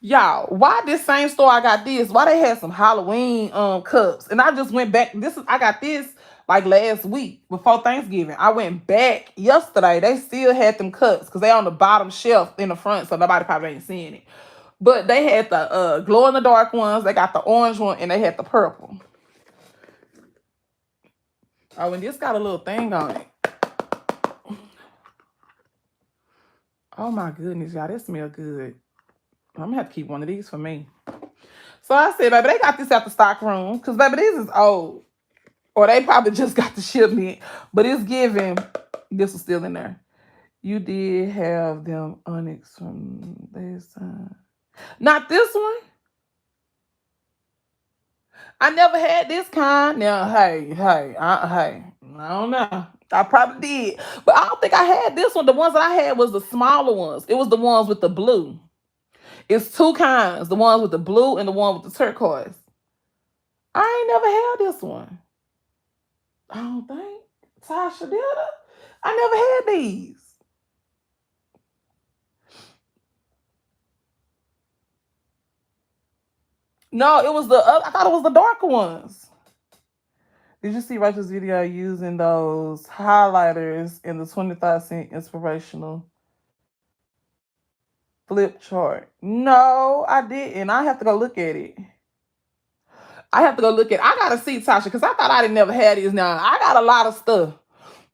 y'all, why this same store I got this? Why they had some Halloween cups? And I just went back. I got this like last week before Thanksgiving. I went back yesterday. They still had them cups because they on the bottom shelf in the front, so nobody probably ain't seeing it. But they had the glow in the dark ones, they got the orange one, and they had the purple. Oh, and this got a little thing on it. Oh my goodness, y'all, this smell good. I'm gonna have to keep one of these for me. So I said, baby, they got this at the stock room. Because, baby, this is old. Or they probably just got the shipment. But it's giving. This was still in there. You did have them onyx from this time. Not this one. I never had this kind. Now, hey, I don't know. I probably did. But I don't think I had this one. The ones that I had was the smaller ones. It was the ones with the blue. It's 2 kinds. The ones with the blue and the one with the turquoise. I ain't never had this one. I don't think. Tasha did it. I never had these. No, it was the I thought it was the darker ones. Did you see Rachel's video using those highlighters in the 25-cent inspirational flip chart? No, I didn't. I have to go look at it. I gotta see, Tasha, because I thought I didn't never had these. Now I got a lot of stuff.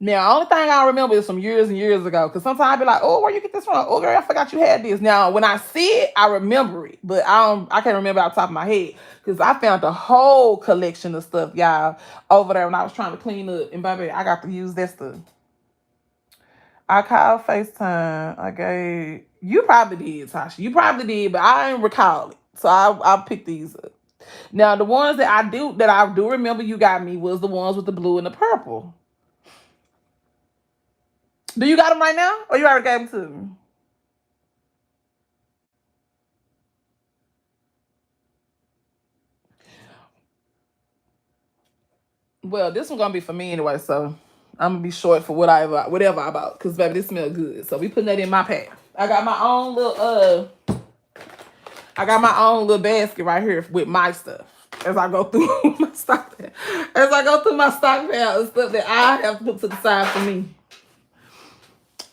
Now, only thing I remember is from years and years ago. Because sometimes I be like, oh, where you get this from? Oh, girl, I forgot you had this. Now, when I see it, I remember it. But I can't remember off the top of my head. Because I found a whole collection of stuff, y'all, over there when I was trying to clean up. And, baby, I got to use that stuff. I called FaceTime. You probably did, Tasha. You probably did, but I didn't recall it. So I'll pick these up. Now, the ones that I do remember you got me was the ones with the blue and the purple. Do you got them right now? Or you already gave them to me? Well, this one gonna be for me anyway, so I'm gonna be short for whatever I bought. Cause baby, this smells good. So we putting that in my pack. I got my own little basket right here with my stuff. As I go through my stock pack. As I go through my stock pack and stuff that I have to put to the side for me.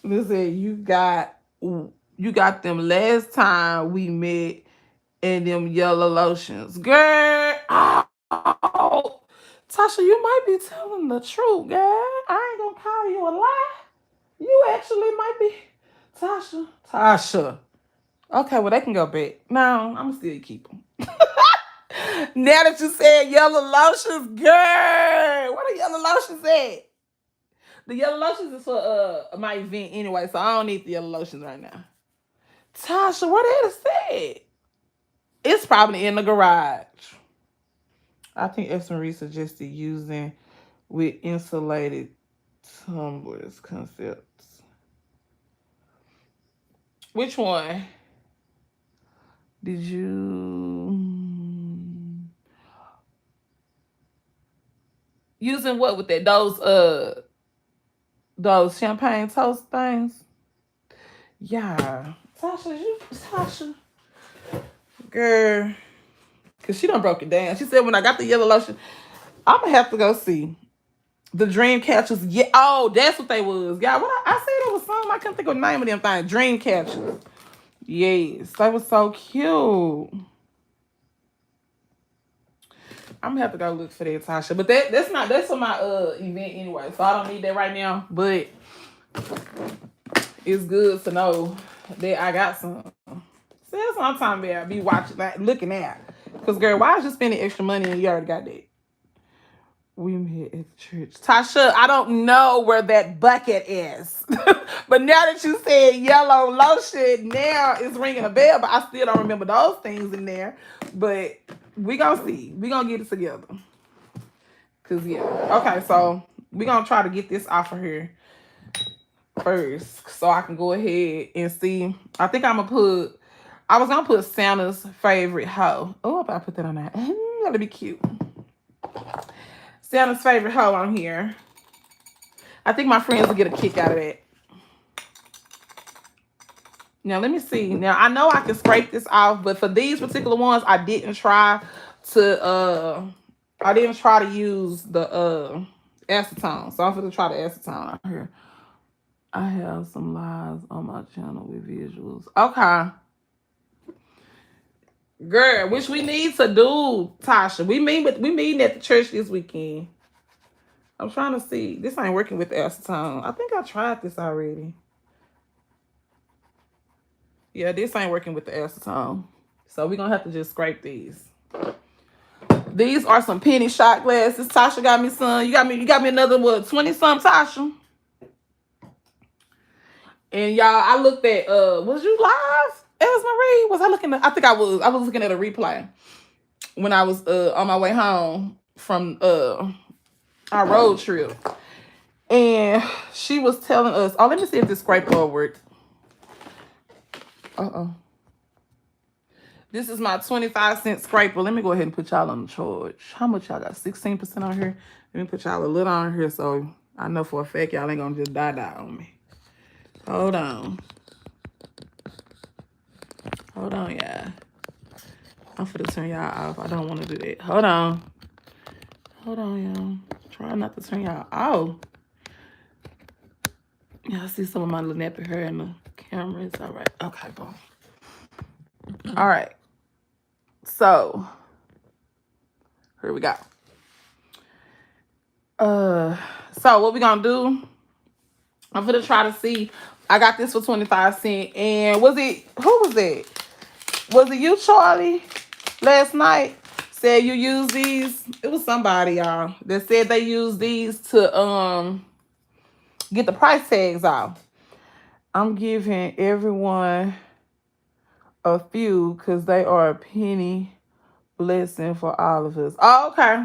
Listen, you got them last time we met and them yellow lotions. Girl, oh, Tasha, you might be telling the truth, girl. I ain't gonna call you a lie. You actually might be. Tasha. Tasha. Okay, well, they can go back. No, I'm still keep them. Now that you said yellow lotions, girl, what are yellow lotions at? The yellow lotions is for my event anyway, so I don't need the yellow lotions right now. Tasha, what did it say? It's probably in the garage. I think F. Marie suggested using with insulated tumblers concepts. Which one? Did you using what with that? Those champagne toast things? Yeah. Tasha. Girl. Cause she done broke it down. She said when I got the yellow lotion, I'ma have to go see. The dream catchers. Yeah. Oh, that's what they was. Yeah, what I said it was something. I couldn't think of the name of them things. Dream catchers. Yes. They was so cute. I'm gonna have to go look for that, Tasha. But that's for my event anyway. So I don't need that right now. But it's good to know that I got some. See, that's what I'm talking about. Be watching, like, looking at. Because, girl, why is you spending extra money and you already got that? We met at the church. Tasha, I don't know where that bucket is. But now that you said yellow lotion, now it's ringing a bell. But I still don't remember those things in there. But we gonna see. We gonna get it together. Because, yeah. Okay, so we gonna try to get this off of here first. So I can go ahead and see. I think I'm gonna I was gonna put Santa's favorite hoe. Oh, if I put that on there. That'll be cute. Santa's favorite hoe on here. I think my friends will get a kick out of that. Now, let me see. Now, I know I can scrape this off, but for these particular ones, I didn't try to use the acetone. So I'm going to try the acetone out here. I have some lives on my channel with visuals. Okay. Girl, which we need to do, Tasha. We meeting at the church this weekend. I'm trying to see. This ain't working with the acetone. I think I tried this already. Yeah, this ain't working with the acetone. So we're going to have to just scrape these. These are some penny shot glasses. Tasha got me some. You got me another, what, 20-something, Tasha? And y'all, I looked at, was you live, Marie? Was I looking at, I think I was looking at a replay when I was on my way home from our road trip. And she was telling us, oh, let me see if this scraper worked. This is my 25-cent scraper. Let me go ahead and put y'all on the charge. How much y'all got? 16% on here? Let me put y'all a little on here so I know for a fact y'all ain't gonna just die on me. Hold on. Hold on, y'all. I'm finna turn y'all off. I don't want to do that. Hold on. Hold on, y'all. Try not to turn y'all off. Y'all see some of my little nappy hair in the camera. It's all right. Okay, boom. All right. So, here we go. So what we gonna do? I'm gonna try to see. I got this for 25 cents. And who was that? Was it you, Charlie, last night? Said you use these. It was somebody, y'all, that said they use these to get the price tags off. I'm giving everyone a few because they are a penny blessing for all of us. Oh, okay.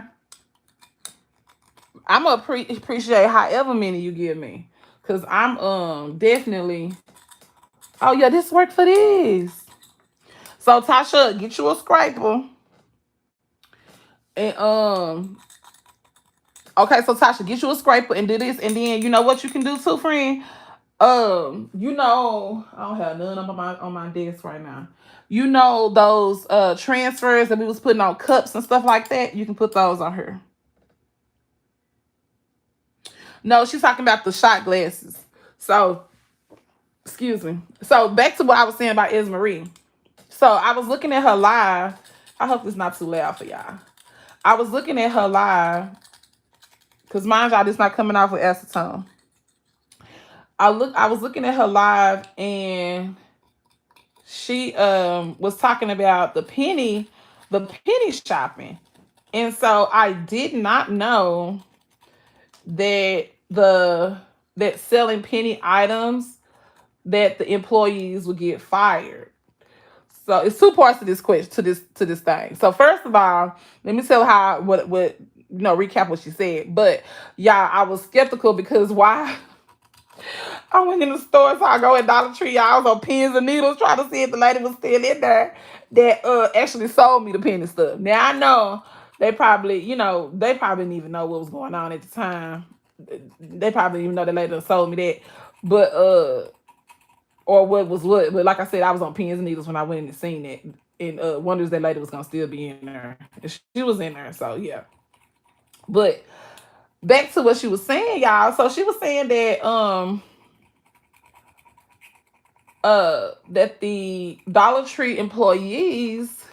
I'm gonna appreciate however many you give me. Cause I'm definitely. Oh yeah, this worked for this. So Tasha, get you a scraper. And okay, so Tasha, get you a scraper and do this, and then you know what you can do too, friend. You know, I don't have none on my desk right now. You know those transfers that we was putting on cups and stuff like that. You can put those on her. No, she's talking about the shot glasses. So, excuse me. So back to what I was saying about Marie. So I was looking at her live. I hope it's not too loud for y'all. I was looking at her live Because mind y'all, this not coming off with acetone. I was looking at her live, and she was talking about the penny shopping. And so I did not know that that selling penny items, that the employees would get fired. So it's two parts to this question, to this thing. So first of all, let me tell how what recap what she said. But yeah, I was skeptical because why? I went in the store, so I go at Dollar Tree. I was on pins and needles trying to see if the lady was still in there that actually sold me the penny stuff. Now I know they probably, they probably didn't even know what was going on at the time. They probably didn't even know the lady that sold me that. But or what was what. But like I said, I was on pins and needles when I went in and seen it. And wonders that lady was gonna still be in there. And she was in there, so yeah. But back to what she was saying, y'all. So she was saying that that the Dollar Tree employees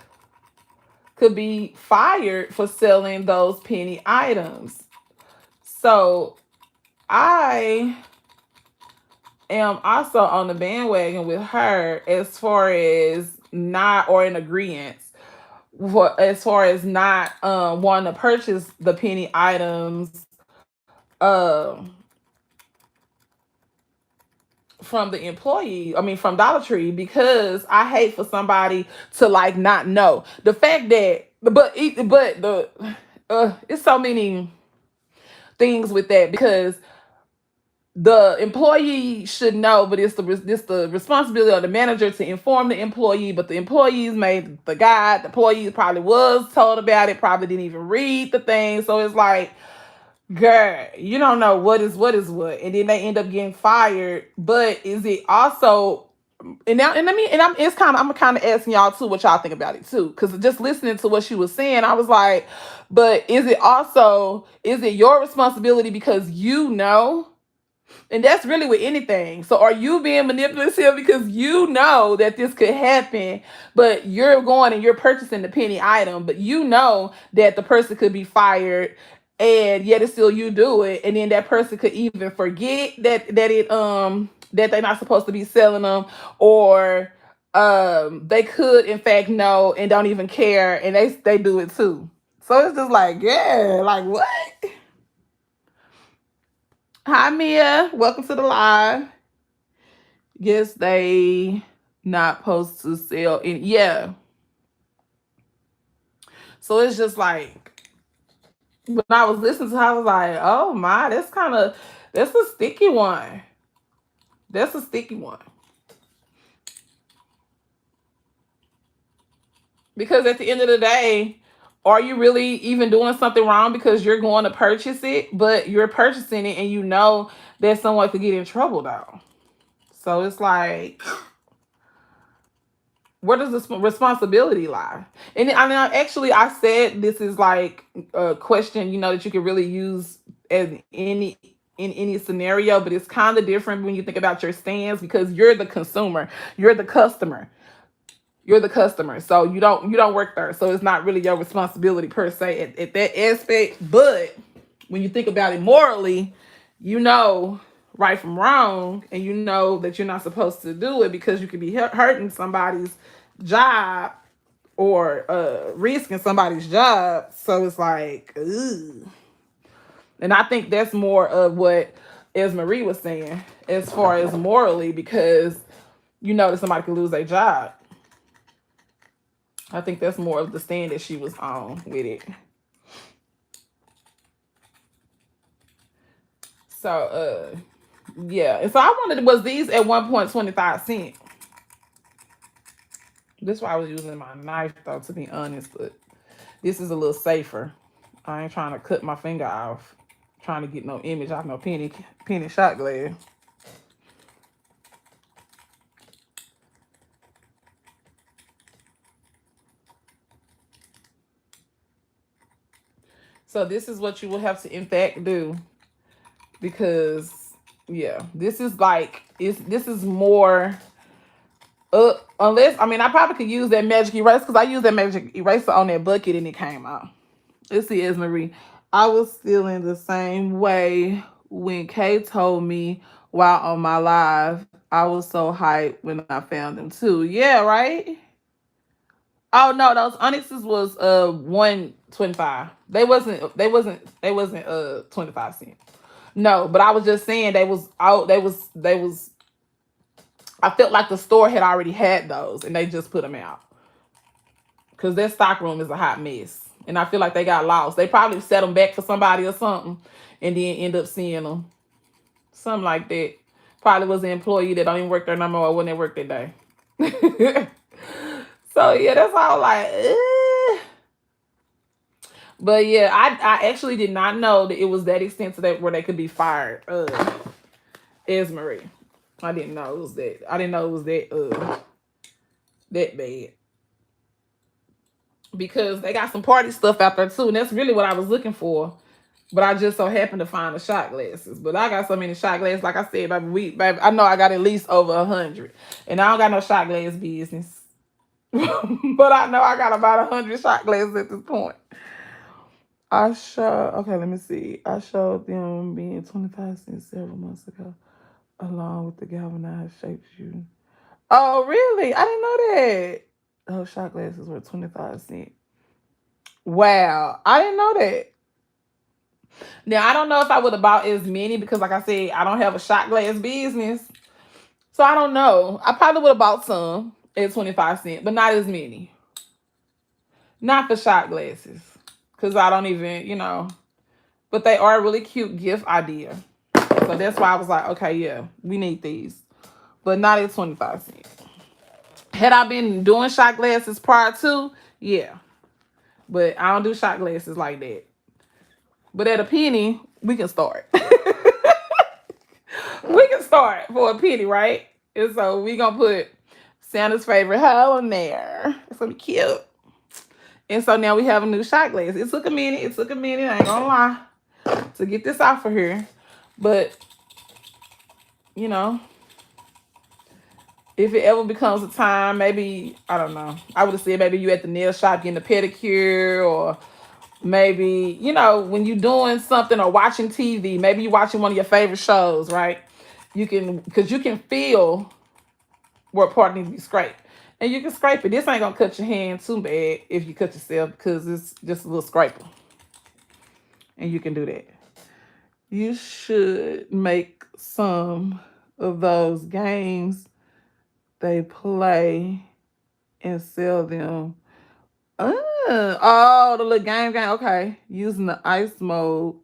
could be fired for selling those penny items. So I am also on the bandwagon with her as far as not, or in agreement, as far as not wanting to purchase the penny items from the employee, from Dollar Tree, because I hate for somebody to like not know the fact that, but it's so many things with that, because the employee should know, but it's the responsibility of the manager to inform the employee. But the employees made the guide. The employee probably was told about it, probably didn't even read the thing. So it's like, girl, you don't know what is what, and then they end up getting fired. But is it also, and I'm kind of asking y'all too what y'all think about it too, because just listening to what she was saying, I was like, but is it your responsibility because you know? And that's really with anything. So are you being manipulative because you know that this could happen, but you're going and you're purchasing the penny item, but you know that the person could be fired, and yet it's still you do it, and then that person could even forget that they're not supposed to be selling them, or they could in fact know and don't even care, and they do it too. So it's just like, yeah, like what? Hi, Mia. Welcome to the live. Yes, they not supposed to sell any. Yeah. So it's just like, when I was listening to her, I was like, oh my, that's a sticky one. That's a sticky one. Because at the end of the day, are you really even doing something wrong because you're going to purchase it, but you're purchasing it and you know that someone could get in trouble though? So it's like, where does this responsibility lie? And I said this is like a question, that you can really use in any scenario, but it's kind of different when you think about your stance, because you're the consumer, you're the customer. So you don't work there. So it's not really your responsibility per se at that aspect. But when you think about it morally, right from wrong, and you know that you're not supposed to do it because you could be hurting somebody's job, or risking somebody's job. So it's like, ugh. And I think that's more of what Marie was saying as far as morally, because that somebody could lose their job. I think that's more of the stand that she was on with it. So yeah. And so I wondered, was these at 1.25 cents? This is why I was using my knife though, to be honest, but this is a little safer. I ain't trying to cut my finger off, trying to get no image off no penny shot glass. So this is what you will have to in fact do, because yeah, this is more unless, I probably could use that magic eraser, because I used that magic eraser on that bucket and it came out. Let's see, Marie. I was feeling the same way when Kay told me while on my live. I was so hyped when I found them too. Yeah, right? Oh no, those onyxes was 125. They wasn't 25 cents. No, but I was just saying they was out they was I felt like the store had already had those and they just put them out. Cause their stock room is a hot mess. And I feel like they got lost. They probably set them back for somebody or something and then end up seeing them. Something like that. Probably was an employee that don't even work there no more when they work that day. So yeah, that's all like, But yeah, I actually did not know that it was that extensive that where they could be fired. Esmery. I didn't know it was that. I didn't know it was that bad. Because they got some party stuff out there too, and that's really what I was looking for. But I just so happened to find the shot glasses. But I got so many shot glasses, like I said, baby, I know I got at least over 100, and I don't got no shot glass business. But I know I got about 100 shot glasses at this point. Okay, let me see. I showed them being 25 cents several months ago, along with the galvanized shapes you. Oh, really? I didn't know that. Those shot glasses were 25 cents. Wow, I didn't know that. Now, I don't know if I would have bought as many because, like I said, I don't have a shot glass business. So I don't know. I probably would have bought some at 25 cents, but not as many. Not for shot glasses. Because I don't even. But they are a really cute gift idea. So that's why I was like, okay, yeah, we need these. But not at 25 cents. Had I been doing shot glasses prior to, yeah. But I don't do shot glasses like that. But at a penny, we can start. We can start for a penny, right? And so we gonna put Santa's favorite hole in there. It's gonna be cute. And so now we have a new shot glass. It took a minute. I ain't gonna lie, to get this off of here. But if it ever becomes a time, maybe I don't know. I would have said maybe you at the nail shop getting a pedicure, or maybe when you doing something or watching TV. Maybe you watching one of your favorite shows, right? Because you can feel where part needs to be scraped. And you can scrape it. This ain't going to cut your hand too bad if you cut yourself because it's just a little scraper. And you can do that. You should make some of those games they play and sell them. Oh, the little game. Okay. Using the ice mode.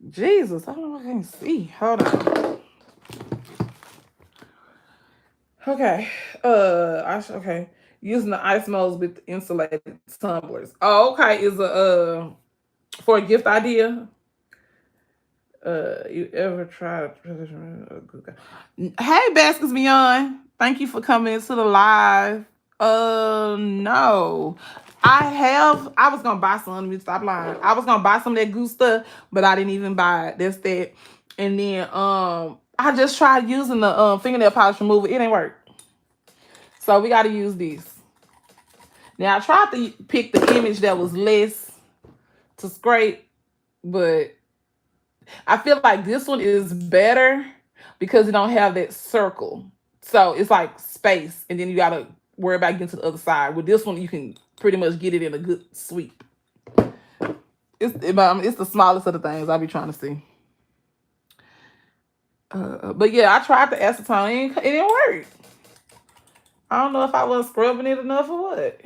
Jesus, I don't know if I can see. Hold on. Okay. Okay. Using the ice modes with insulated tumblers. Oh, okay. Is for a gift idea. You ever tried? Hey, Baskets Beyond. Thank you for coming into the live. No. I was gonna buy some. Let me stop lying. I was gonna buy some of that goose stuff, but I didn't even buy it. That's that. And then I just tried using the fingernail polish remover. It ain't work. So we gotta use this. Now I tried to pick the image that was less to scrape, but I feel like this one is better because it don't have that circle. So it's like space, and then you gotta worry about getting to the other side. With this one, you can pretty much get it in a good sweep. It's the smallest of the things I be trying to see. But yeah, I tried the acetone. It didn't work. I don't know if I wasn't scrubbing it enough or what.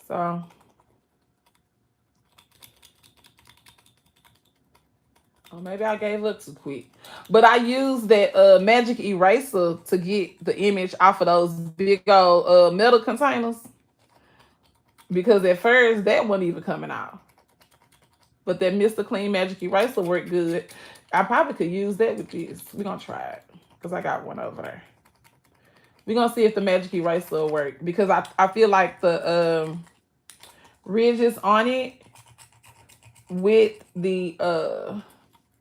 So. Or maybe I gave up too quick. But I used that magic eraser to get the image off of those big old metal containers. Because at first, that wasn't even coming out. But that Mr. Clean Magic Eraser worked good. I probably could use that with this. We're going to try it. Because I got one over there. We're going to see if the Magic Eraser will work. Because I feel like the ridges on it with the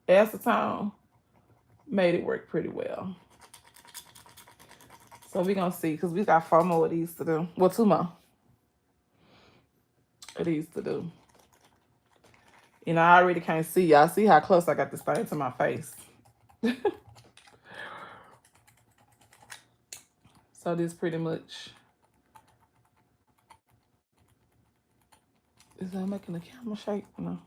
acetone made it work pretty well. So we're going to see. Because we got 4 more of these to do. Well, 2 more of these to do. And I already can't see. Y'all see how close I got this thing to my face. So this pretty much. Is that making the camera shake? No.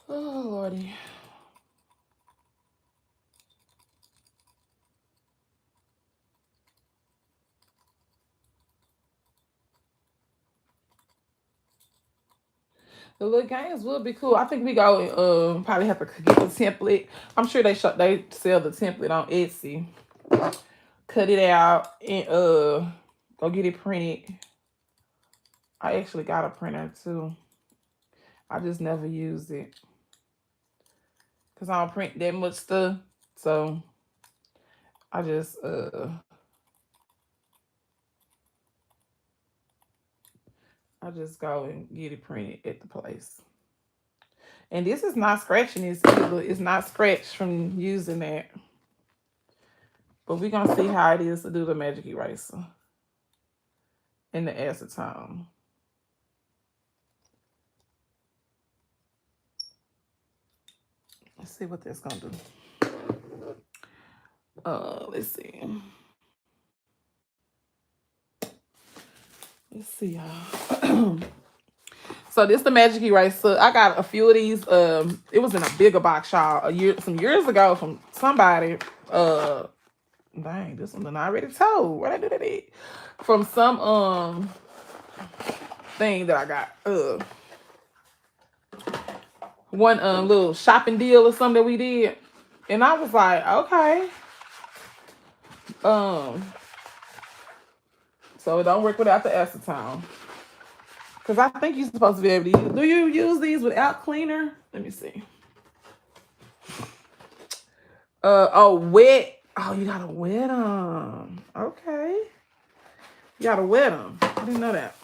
Oh, Lordy. The little games would be cool. I think we go probably have to get the template. I'm sure they sell the template on Etsy. Cut it out and go get it printed. I actually got a printer too. I just never used it. Cause I don't print that much stuff. So I just go and get it printed at the place. And this is not scratching this either. It's not scratched from using that. But we're gonna see how it is to do the magic eraser and the acetone. Let's see what that's gonna do. Let's see. Let's see, y'all. So this the magic eraser. I got a few of these. It was in a bigger box, y'all, some years ago from somebody. Dang, this one I already told. What I do that? From some thing that I got. One little shopping deal or something that we did, and I was like, okay. So it don't work without the acetone. Because I think you're supposed to be able to use. Do you use these without cleaner? Let me see. Wet. Oh, you gotta wet them. Okay. You gotta wet them. I didn't know that.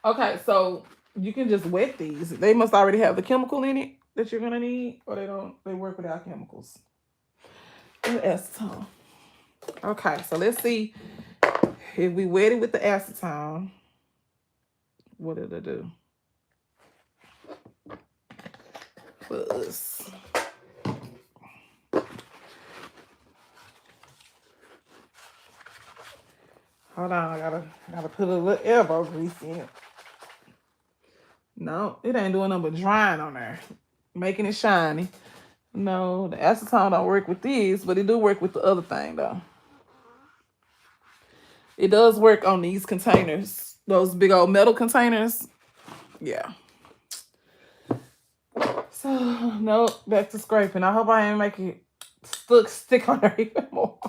Okay, so you can just wet these. They must already have the chemical in it that you're gonna need, or they don't. They work without chemicals. Acetone. Okay, so let's see if we wet it with the acetone. What did it do? Plus. Hold on, I gotta put a little elbow grease in it. No, it ain't doing nothing but drying on there, making it shiny. No, the acetone don't work with these, but it do work with the other thing though. It does work on these containers, those big old metal containers. Yeah. So no, back to scraping. I hope I ain't make it stick on there even more.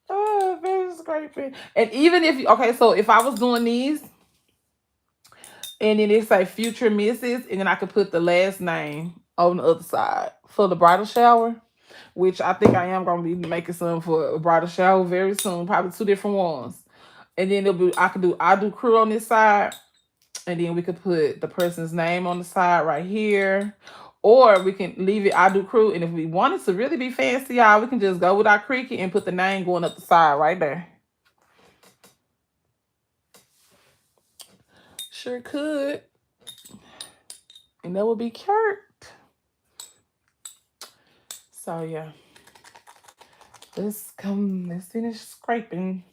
Oh, very scraping. And even if so if I was doing these and then it say future misses, and then I could put the last name on the other side for the bridal shower, which I think I am gonna be making some for a bridal shower very soon, probably 2 different ones. And then I do crew on this side, and then we could put the person's name on the side right here. Or we can leave it I do crew, and if we wanted to really be fancy, y'all, we can just go with our Cricut and put the name going up the side right there. Sure could. And that would be cute. So yeah. Let's finish scraping.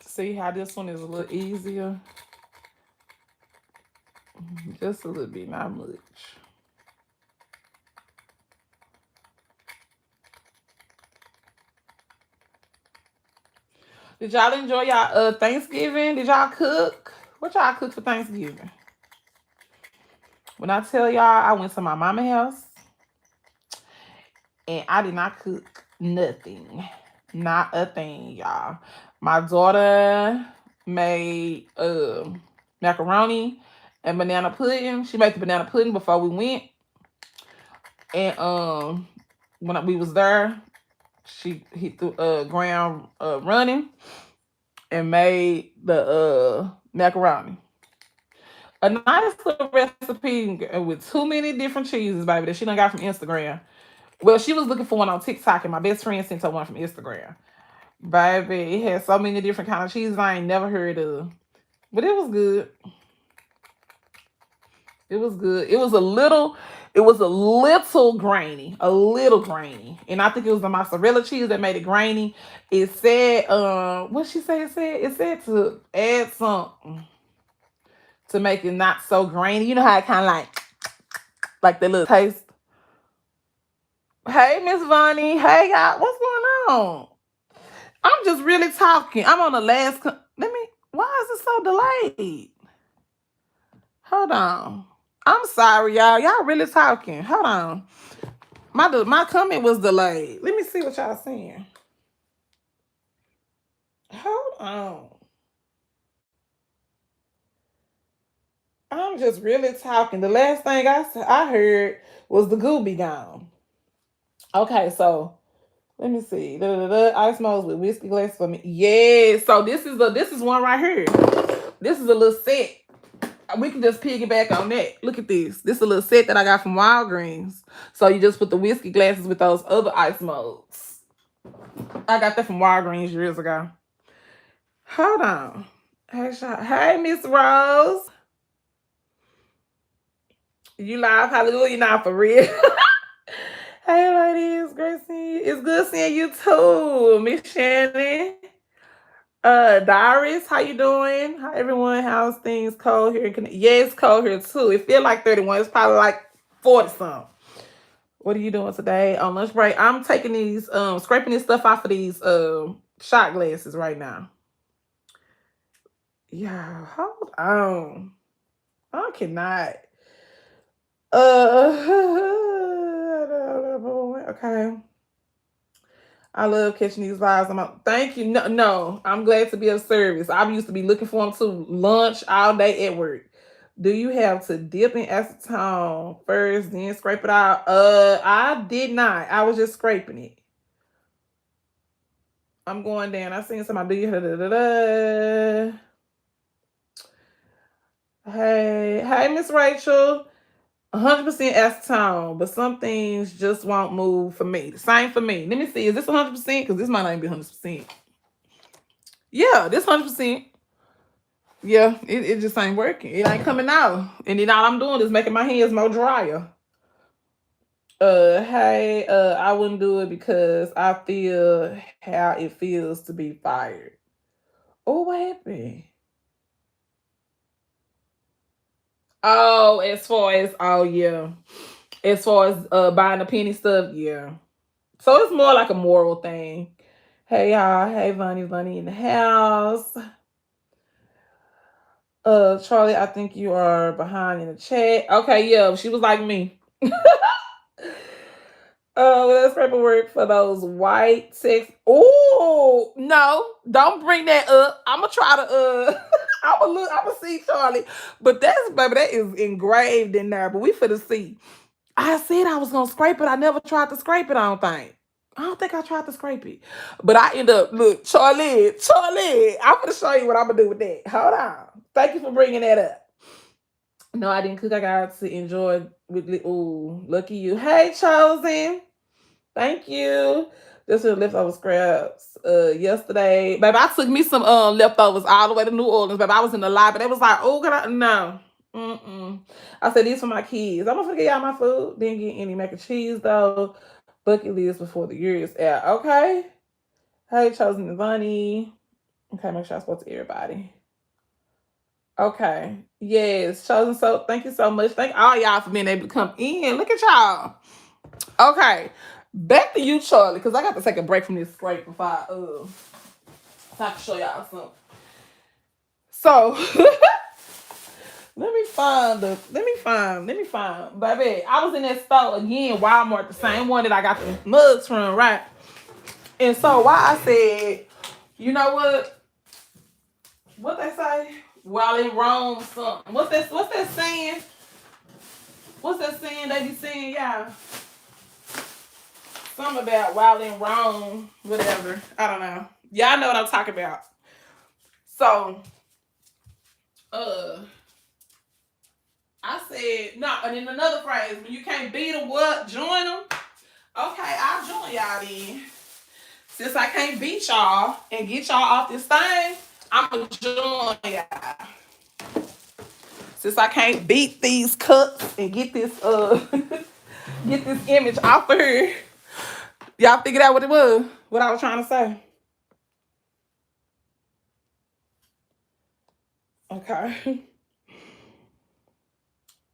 See how this one is a little easier? Just a little bit, not much. Did y'all enjoy y'all Thanksgiving? Did y'all cook? What y'all cook for Thanksgiving? When I tell y'all, I went to my mama's house and I did not cook nothing. Not a thing, y'all. My daughter made macaroni and banana pudding. She made the banana pudding before we went. And when we was there, she hit the ground running and made the macaroni. A nice little recipe with too many different cheeses, baby, that she done got from Instagram. Well, she was looking for one on TikTok, and my best friend sent her one from Instagram. Baby, it had so many different kind of cheeses I ain't never heard of. But it was good. It was good. It was a little grainy. A little grainy. And I think it was the mozzarella cheese that made it grainy. It said, what she say it said? It said to add something to make it not so grainy. You know how it kind of like the little taste. Hey, Miss Vonnie. Hey, y'all. What's going on? I'm just really talking. I'm on the last. Why is it so delayed? Hold on. I'm sorry, y'all. Y'all really talking. Hold on. My comment was delayed. Let me see what y'all saying. Hold on. I'm just really talking. The last thing I heard was the goo be gone. Okay, so let me see. Ice moles with whiskey glass for me. Yeah. So this is one right here. This is a little set. We can just piggyback on that. Look at this. This is a little set that I got from Walgreens. So you just put the whiskey glasses with those other ice molds. I got that from Walgreens years ago. Hold on. Hey, Miss Rose. You live, hallelujah, now for real. Hey, ladies, great seeing you. It's good seeing you too, Miss Shannon. Doris, how you doing? How everyone? How's things? Cold here? Yeah, it's cold here too. It feel like 31. It's probably like 40 something. What are you doing today on lunch break? I'm taking these, scraping this stuff off of these shot glasses right now. Yeah, hold on. I cannot. Okay. I love catching these vibes. Thank you. No, I'm glad to be of service. I used to be looking for them to lunch all day at work. Do you have to dip in acetone first, then scrape it out? I did not. I was just scraping it. I'm going down. I seen somebody do Hey, Miss Rachel. 100% acetone, but some things just won't move for me. The same for me. Let me see. Is this 100%? Because this might not be 100%. Yeah, this 100%. Yeah, it just ain't working. It ain't coming out. And then all I'm doing is making my hands more drier. I wouldn't do it because I feel how it feels to be fired. Oh, what happened? Oh, yeah. As far as buying the penny stuff, yeah. So it's more like a moral thing. Hey y'all, hey Vonnie in the house. Charlie, I think you are behind in the chat. Okay, yeah, she was like me. That's paperwork for those white text. Oh no, don't bring that up. I'ma try to I'ma see Charlie. But that is engraved in there. But we finna see. I said I was gonna scrape it. I never tried to scrape it, I don't think I tried to scrape it. But I end up, look, Charlie, I'm gonna show you what I'm gonna do with that. Hold on. Thank you for bringing that up. No, I didn't cook. I got to enjoy with ooh, lucky you. Hey, Chosen. Thank you. This was leftover scraps yesterday. Baby, I took me some leftovers all the way to New Orleans. Baby, I was in the lobby. They was like, oh, no. I said, these for my kids. I'm gonna forget y'all my food. Didn't get any mac and cheese though. Bucket list before the year is out. Okay. Hey, Chosen and Bunny. Okay, make sure I spoke to everybody. Okay. Yes, Chosen. So thank you so much. Thank all y'all for being able to come in. Look at y'all. Okay. Back to you, Charlie, because I got to take a break from this scrape before I can show y'all something. So let me find. Baby, I was in that store again, Walmart, the same one that I got the mugs from, right? And so why I said You know what? What they say? While in Rome, something. What's that saying? What's that saying they be saying, y'all? Something about while in Rome, whatever. I don't know. Y'all know what I'm talking about. So, I said, no, and then another phrase, when you can't beat them, what? Join them? Okay, I'll join y'all then. Since I can't beat y'all and get y'all off this thing, I'm going to join y'all. Since I can't beat these cups and get this get this image off of here. Y'all figured out what it was? What I was trying to say? Okay.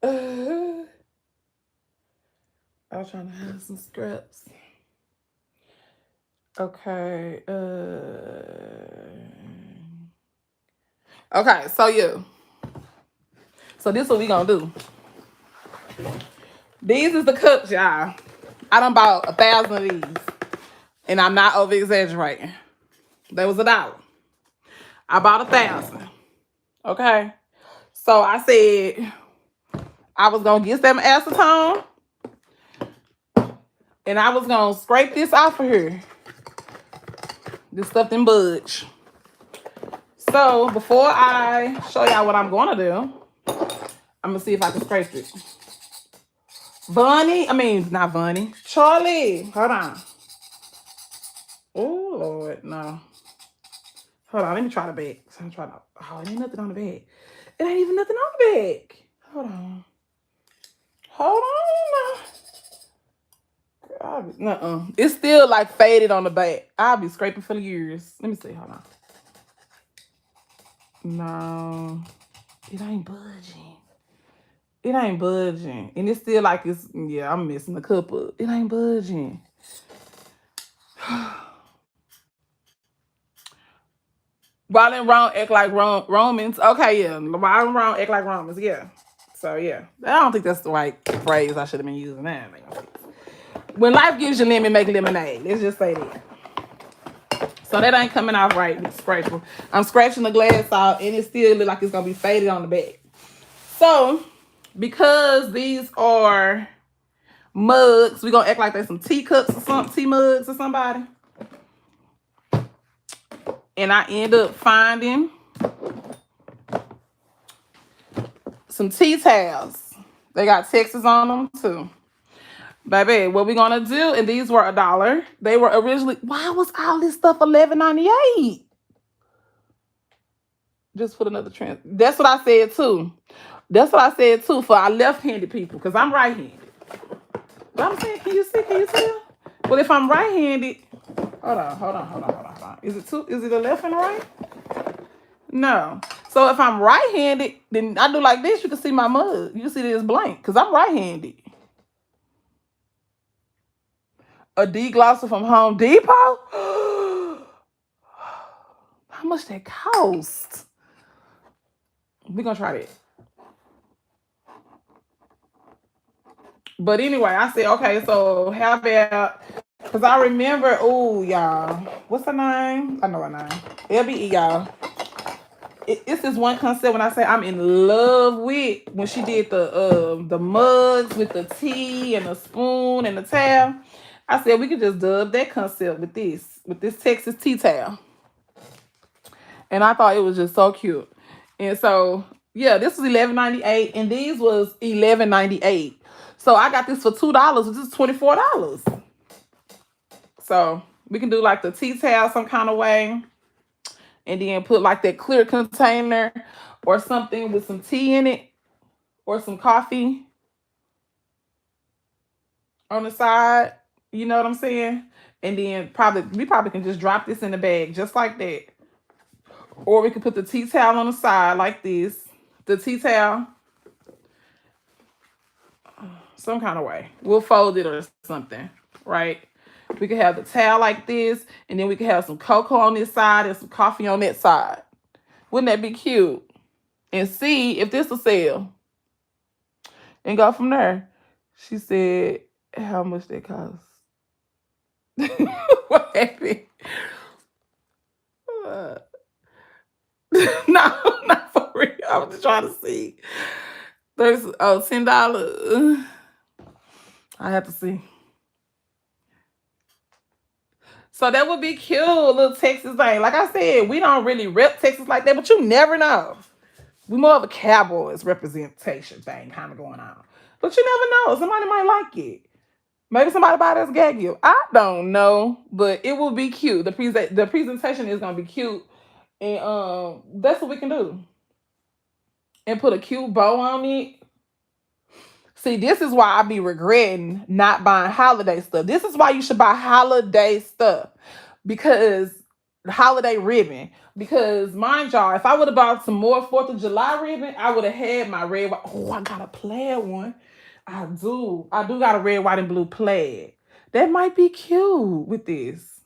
I was trying to have some scraps. Okay. Okay, so yeah. So this is what we gonna do. These is the cups, y'all. I done bought 1,000 of these. And I'm not over exaggerating. That was $1. I bought 1,000. Okay. So I said I was gonna get some acetone. And I was gonna scrape this off of here. This stuff didn't budge. So before I show y'all what I'm gonna do, I'm gonna see if I can scrape it. Not Bunny. Charlie. Hold on. Oh Lord, no. Hold on, let me try the bag. So I'm trying to. Oh, it ain't nothing on the bag. It ain't even nothing on the bag. Hold on. Hold on. Nuh-uh. It's still like faded on the back. I'll be scraping for years. Let me see. Hold on. No, it ain't budging. It ain't budging. And it's still like it's, yeah, I'm missing a couple. It ain't budging. While in Rome, act like Romans. Okay, yeah. While in Rome, act like Romans. Yeah. So, yeah. I don't think that's the right phrase I should have been using. That ain't making sense. When life gives you lemon, make lemonade. Let's just say that. So that ain't coming off right with the scraper. I'm scratching the glass off, and it still look like it's going to be faded on the back. So, because these are mugs, we're going to act like there's some teacups or something, tea mugs or somebody. And I end up finding some tea towels. They got Texas on them too. Baby, what we gonna do? And these were $1. They were originally, why was all this stuff $11.98? Just put another trend. That's what I said too. That's what I said too for our left-handed people, because I'm right-handed. But I'm saying, can you see? Can you tell? Well, if I'm right-handed, hold on. Is it a left and a right? No. So if I'm right-handed, then I do like this. You can see my mug. You can see that it's blank because I'm right-handed. A deglosser from Home Depot? How much that cost? We're going to try that. But anyway, I said, okay, so how about, because I remember, oh, y'all, what's her name? I know her name. LBE, y'all. It's this one concept when I say I'm in love with, when she did the mugs with the tea and the spoon and the towel. I said we could just dub that concept with this Texas tea towel. And I thought it was just so cute. And so, yeah, this was $11.98 and these was $11.98. So I got this for $2, which is $24. So we can do like the tea towel some kind of way. And then put like that clear container or something with some tea in it or some coffee on the side. You know what I'm saying? And then we probably can just drop this in the bag just like that. Or we could put the tea towel on the side like this. The tea towel. Some kind of way. We'll fold it or something, right? We could have the towel like this. And then we could have some cocoa on this side and some coffee on that side. Wouldn't that be cute? And see if this will sell. And go from there. She said, how much that cost? What happened? No, not for real. I was just trying to see. There's $10. I have to see. So that would be cute, little Texas thing. Like I said, we don't really rep Texas like that, but you never know. We more of a Cowboys representation thing kind of going on. But you never know. Somebody might like it. Maybe somebody buy this gag you. I don't know, but it will be cute. The presentation is gonna be cute, and that's what we can do. And put a cute bow on it. See, this is why I be regretting not buying holiday stuff. This is why you should buy holiday stuff. Because holiday ribbon. Because mind y'all, if I would have bought some more 4th of July ribbon, I would have had my red, white. Oh, I got a plaid one. I do. I do got a red, white, and blue plaid. That might be cute with this.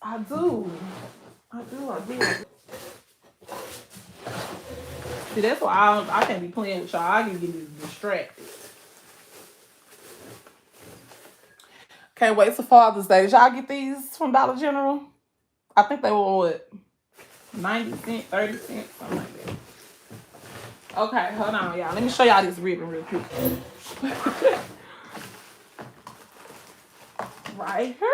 I do. I do. See, that's why I can't be playing with y'all. I can get distracted. Can't wait for Father's Day. Did y'all get these from Dollar General? I think they were what? 90 cents, 30 cents, something like that. Okay, hold on, y'all. Let me show y'all this ribbon real quick. Right here.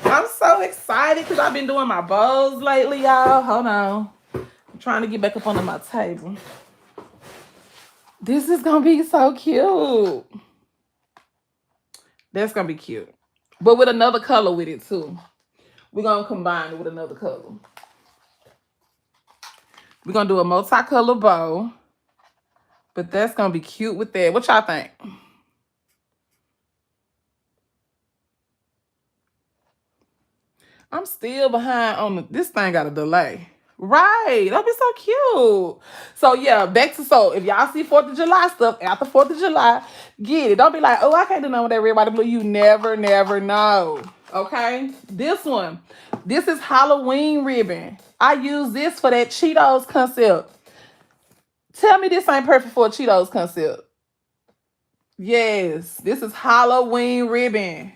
I'm so excited because I've been doing my bows lately, y'all. Hold on. I'm trying to get back up under my table. This is going to be so cute. That's going to be cute. But with another color with it, too. We're going to combine it with another color. We're going to do a multicolor bow. But that's going to be cute with that. What y'all think? I'm still behind on this thing got a delay. Right. That'd be so cute. So, yeah, if y'all see 4th of July stuff after 4th of July, get it. Don't be like, oh, I can't do nothing with that red, white, and blue. You never know. Okay? This one. This is Halloween ribbon. I use this for that Cheetos concept. Tell me this ain't perfect for a Cheetos concept. Yes. This is Halloween ribbon.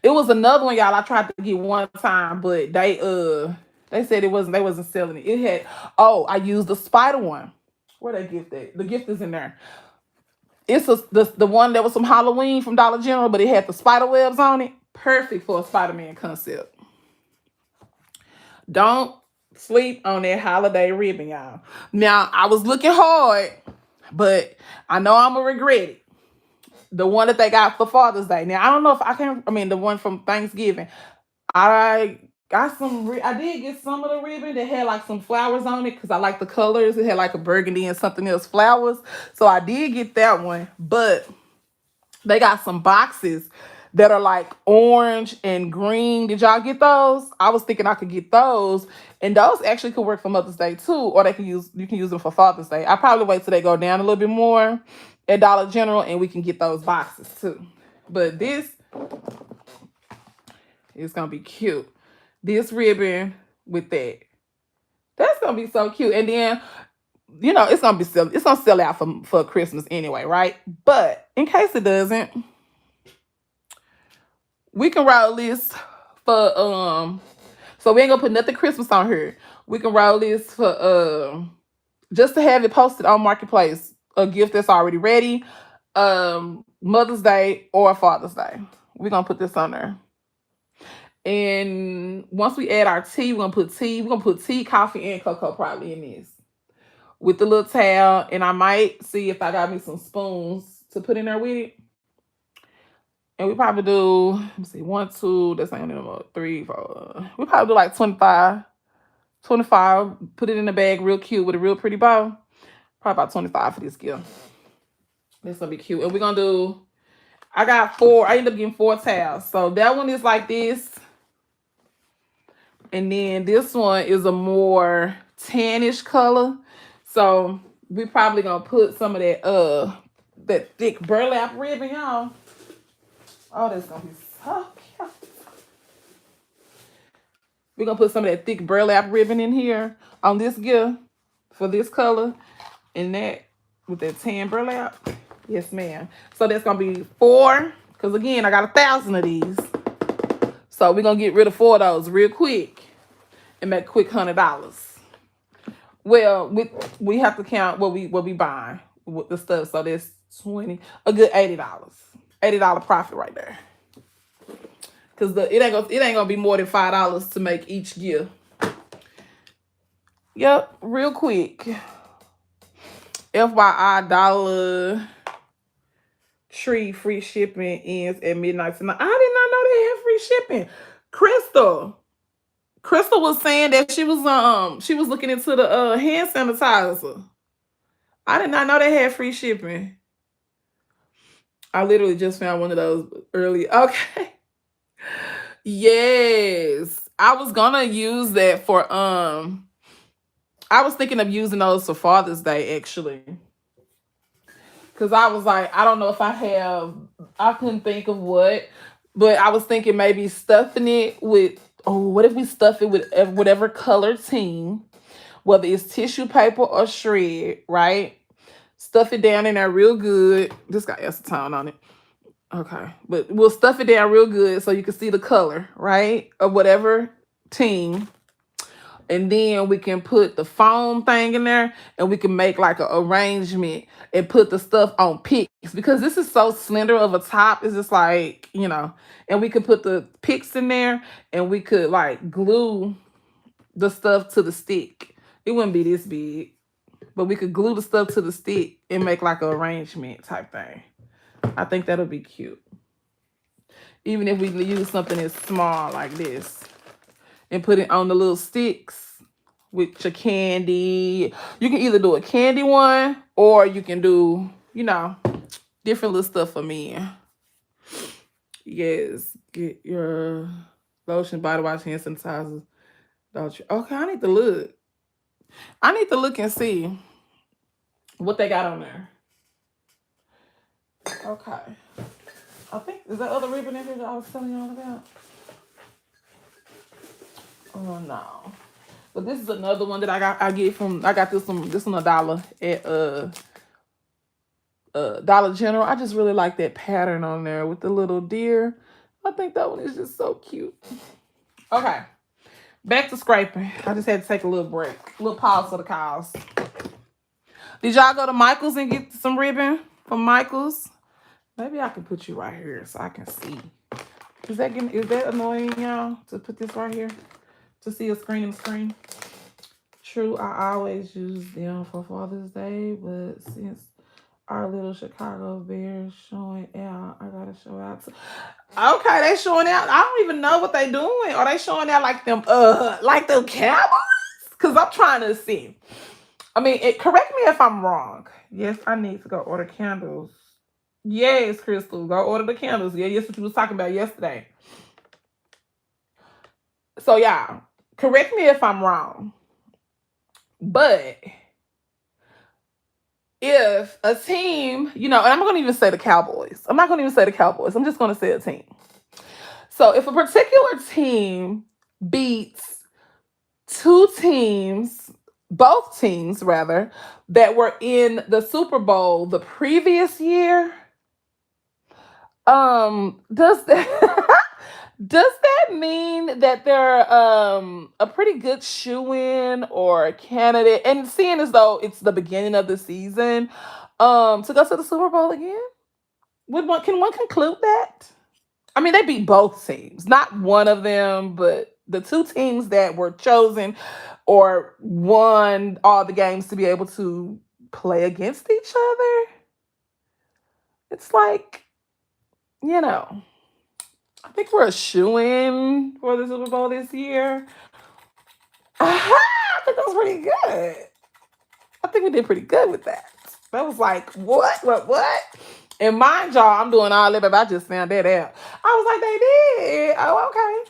It was another one, y'all. I tried to get one time, but they said they wasn't selling it. It had I used the spider one. Where that gift at? The gift is in there. It's the one that was some Halloween from Dollar General, but it had the spider webs on it. Perfect for a Spider-Man concept. Don't sleep on that holiday ribbon, y'all. Now, I was looking hard, but I know I'm gonna regret it. The one that they got for Father's Day. Now, I don't know if the one from Thanksgiving. I did get some of the ribbon that had like some flowers on it because I like the colors. It had like a burgundy and something else flowers. So I did get that one. But they got some boxes that are like orange and green. Did y'all get those? I was thinking I could get those. And those actually could work for Mother's Day too. Or you can use them for Father's Day. I probably wait till they go down a little bit more at Dollar General and we can get those boxes too. But this is gonna be cute. This ribbon with that. That's gonna be so cute. And then, it's gonna sell out for Christmas anyway, right? But in case it doesn't, we can roll this for so we ain't gonna put nothing Christmas on here. We can roll this for just to have it posted on Marketplace, a gift that's already ready, Mother's Day or Father's Day. We're gonna put this on there. And once we add our tea, we're gonna put tea, coffee, and cocoa probably in this. With the little towel. And I might see if I got me some spoons to put in there with it. And we probably do, let me see, 1, 2, that's not anymore, 3, 4. We probably do like 25. Put it in the bag real cute with a real pretty bow. Probably about 25 for this gift. This gonna be cute. And we're gonna do, I ended up getting 4 towels. So that one is like this. And then this one is a more tannish color. So we probably gonna put some of that thick burlap ribbon, y'all. Oh, that's gonna be so cute. We're gonna put some of that thick burlap ribbon in here on this gift for this color and that with that tan burlap. Yes, ma'am. So that's gonna be 4, because again, I got 1,000 of these. So we're gonna get rid of 4 of those real quick and make a quick $100. Well, we have to count what we buying with the stuff. So that's 20, a good $80. $80 profit right there. Cause it ain't gonna be more than $5 to make each gift. Yep, real quick. FYI, Dollar Tree free shipping ends at midnight tonight. I did not know they had free shipping. Crystal was saying that she was looking into the hand sanitizer. I did not know they had free shipping. I literally just found one of those early. Okay. Yes. I was gonna use that for I was thinking of using those for Father's Day actually. Cause I was like, I don't know if I couldn't think of what, but I was thinking maybe stuffing it with, what if we stuff it with whatever color team, whether it's tissue paper or shred, right? Stuff it down in there real good. This got acetone on it. Okay, but we'll stuff it down real good so you can see the color, right? Of whatever team. And then we can put the foam thing in there and we can make like an arrangement and put the stuff on picks because this is so slender of a top. It's just like, and we could put the picks in there and we could like glue the stuff to the stick. It wouldn't be this big, but we could glue the stuff to the stick and make like an arrangement type thing. I think that'll be cute. Even if we use something that's small like this. And put it on the little sticks with your candy. You can either do a candy one or you can do, different little stuff for men. Yes, get your lotion, body wash, hand sanitizer. Okay, I need to look. I need to look and see what they got on there. Okay. I think, is that other ribbon in here that I was telling you all about? Oh no. But this is another one that I got this one $1 at Dollar General. I just really like that pattern on there with the little deer. I think that one is just so cute. Okay. Back to scraping. I just had to take a little break. A little pause for the cows. Did y'all go to Michael's and get some ribbon from Michael's? Maybe I can put you right here so I can see. Is that annoying, y'all, to put this right here? To see a screen? True, I always use them for Father's Day, but since our little Chicago Bears showing out, I gotta show out. Okay, they showing out. I don't even know what they doing. Are they showing out like them Cowboys? Because I'm trying to see. I mean, correct me if I'm wrong. Yes, I need to go order candles. Yes, Crystal, go order the candles. Yeah, that's what you was talking about yesterday. So, yeah, correct me if I'm wrong. But if a team, and I'm not going to even say the Cowboys. I'm just going to say a team. So if a particular team beats both teams rather, that were in the Super Bowl the previous year, does that mean that they're a pretty good shoo-in or candidate? And seeing as though it's the beginning of the season, to go to the Super Bowl again? Can one conclude that? I mean, they beat both teams. Not one of them, but the two teams that were chosen or won all the games to be able to play against each other. It's like, I think we're a shoo-in for the Super Bowl this year. I think that was pretty good. I think we did pretty good with that. That was like, what? And mind y'all, I'm doing all that, but I just found that out. I was like, they did. Oh, okay.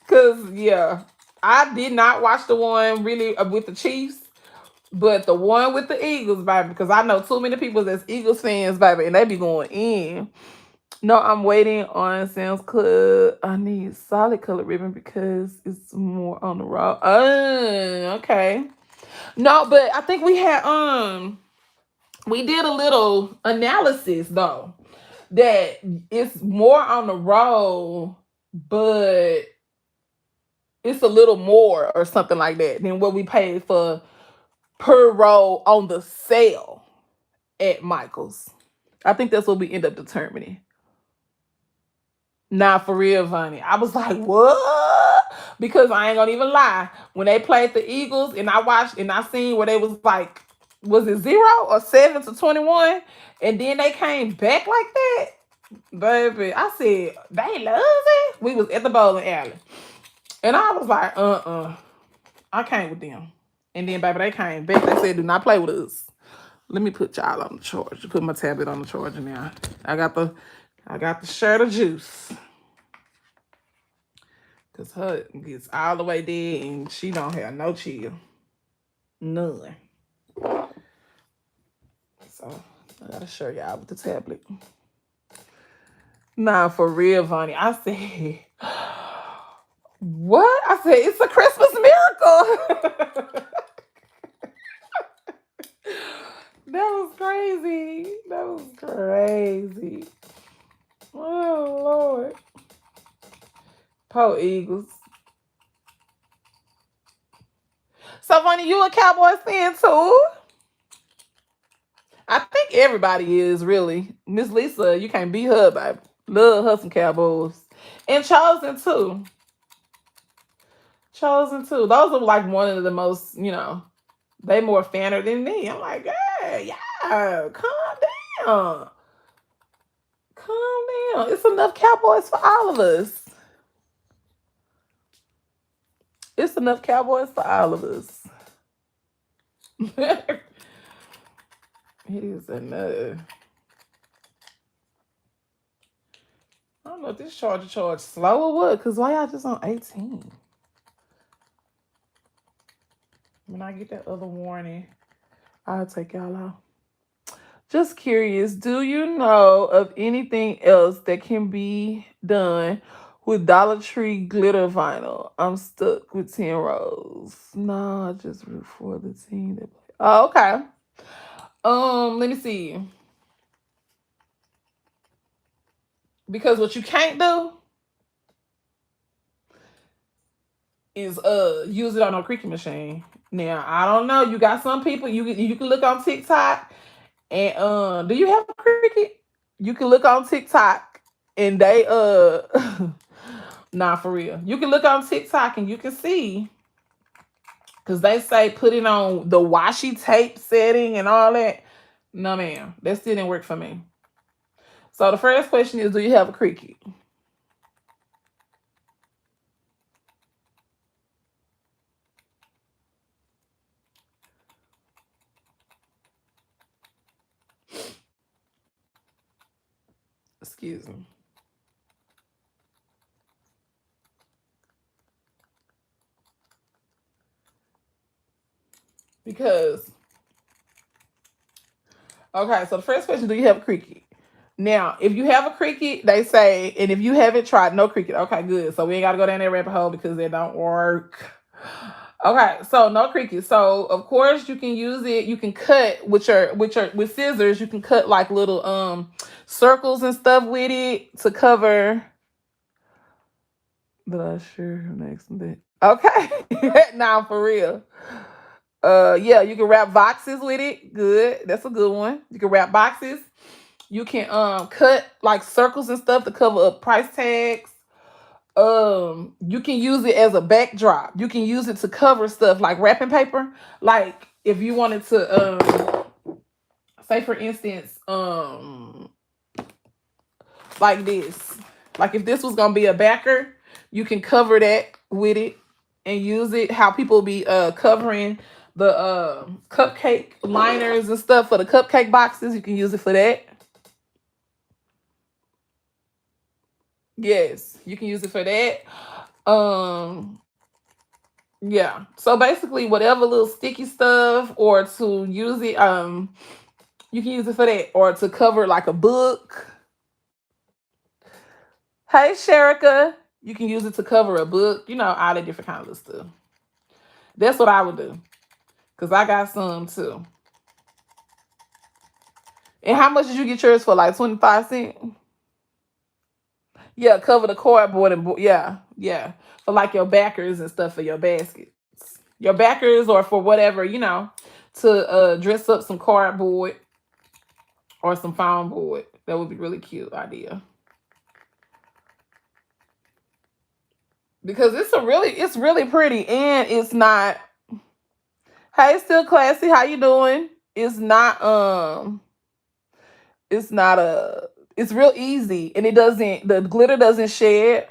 Because, yeah, I did not watch the one really with the Chiefs, but the one with the Eagles, baby, because I know too many people that's Eagles fans, baby, and they be going in. No, I'm waiting on Sam's Club. I need solid color ribbon because it's more on the raw. Okay. No, but I think we did a little analysis though. that it's more on the roll, but it's a little more or something like that than what we paid for per roll on the sale at Michael's. I think that's what we end up determining. Nah, for real, Vonnie. I was like, what? Because I ain't gonna even lie. When they played the Eagles and I watched and I seen where they was like, was it 0 or 7-21? And then they came back like that. Baby, I said, they love it. We was at the bowling alley. And I was like, I came with them. And then, baby, they came back. They said, do not play with us. Let me put y'all on the charger. Put my tablet on the charger now. I got the shirt of juice. Because her gets all the way there and she don't have no chill. None. So, I got to show y'all with the tablet. Nah, for real, Vonnie. I said, what? I said, it's a Christmas miracle. That was crazy. That was crazy. Oh, Lord. Poor Eagles. So, Vonnie, you a Cowboys fan too? I think everybody is, really. Miss Lisa, you can't beat her, baby. Love her some Cowboys. And Chosen too. Chosen too. Those are like one of the most, they more fanner than me. I'm like, yeah, calm down. Calm down. It's enough Cowboys for all of us. It's enough Cowboys for all of us. It is enough. I don't know if this charge slow or what, because why y'all just on 18? When I get that other warning, I'll take y'all out. Just curious, do you know of anything else that can be done with Dollar Tree glitter vinyl? I'm stuck with 10 rows. No, I just root for the team that play. Oh, okay. Let me see. Because what you can't do is use it on a Cricut machine. Now, I don't know. You got some people you can look on TikTok and do you have a Cricut? You can look on TikTok and they nah, for real. You can look on TikTok and you can see, because they say put it on the washi tape setting and all that. No, ma'am. That still didn't work for me. So the first question is, do you have a Cricut? Excuse me. Because, okay, so the first question, do you have a Cricut? Now, if you have a Cricut, they say, and if you haven't tried no Cricut, okay, good. So we ain't got to go down that rabbit hole because it don't work. Okay, so no Cricut. So of course you can use it. You can cut with scissors. You can cut like little circles and stuff with it to cover. Did I share next bit? Okay, now for real. Yeah, you can wrap boxes with it. Good, that's a good one. You can wrap boxes. You can cut like circles and stuff to cover up price tags. You can use it as a backdrop. You can use it to cover stuff like wrapping paper. Like if you wanted to say for instance, like this. Like if this was gonna be a backer, you can cover that with it and use it how people be covering the cupcake liners and stuff for the cupcake boxes. You can use it for that. Yes, you can use it for that. Yeah. So basically whatever little sticky stuff or to use it, you can use it for that or to cover like a book. Hey Sherika, you can use it to cover a book, all the different kinds of stuff. That's what I would do. Cause I got some too. And how much did you get yours for? Like 25 cents? Yeah, cover the cardboard and yeah, yeah, for like your backers and stuff for your baskets, your backers, or for whatever, to dress up some cardboard or some foam board. That would be really cute idea because it's really pretty and it's not. Hey, still classy. How you doing? It's not it's not a it's real easy and the glitter doesn't shed.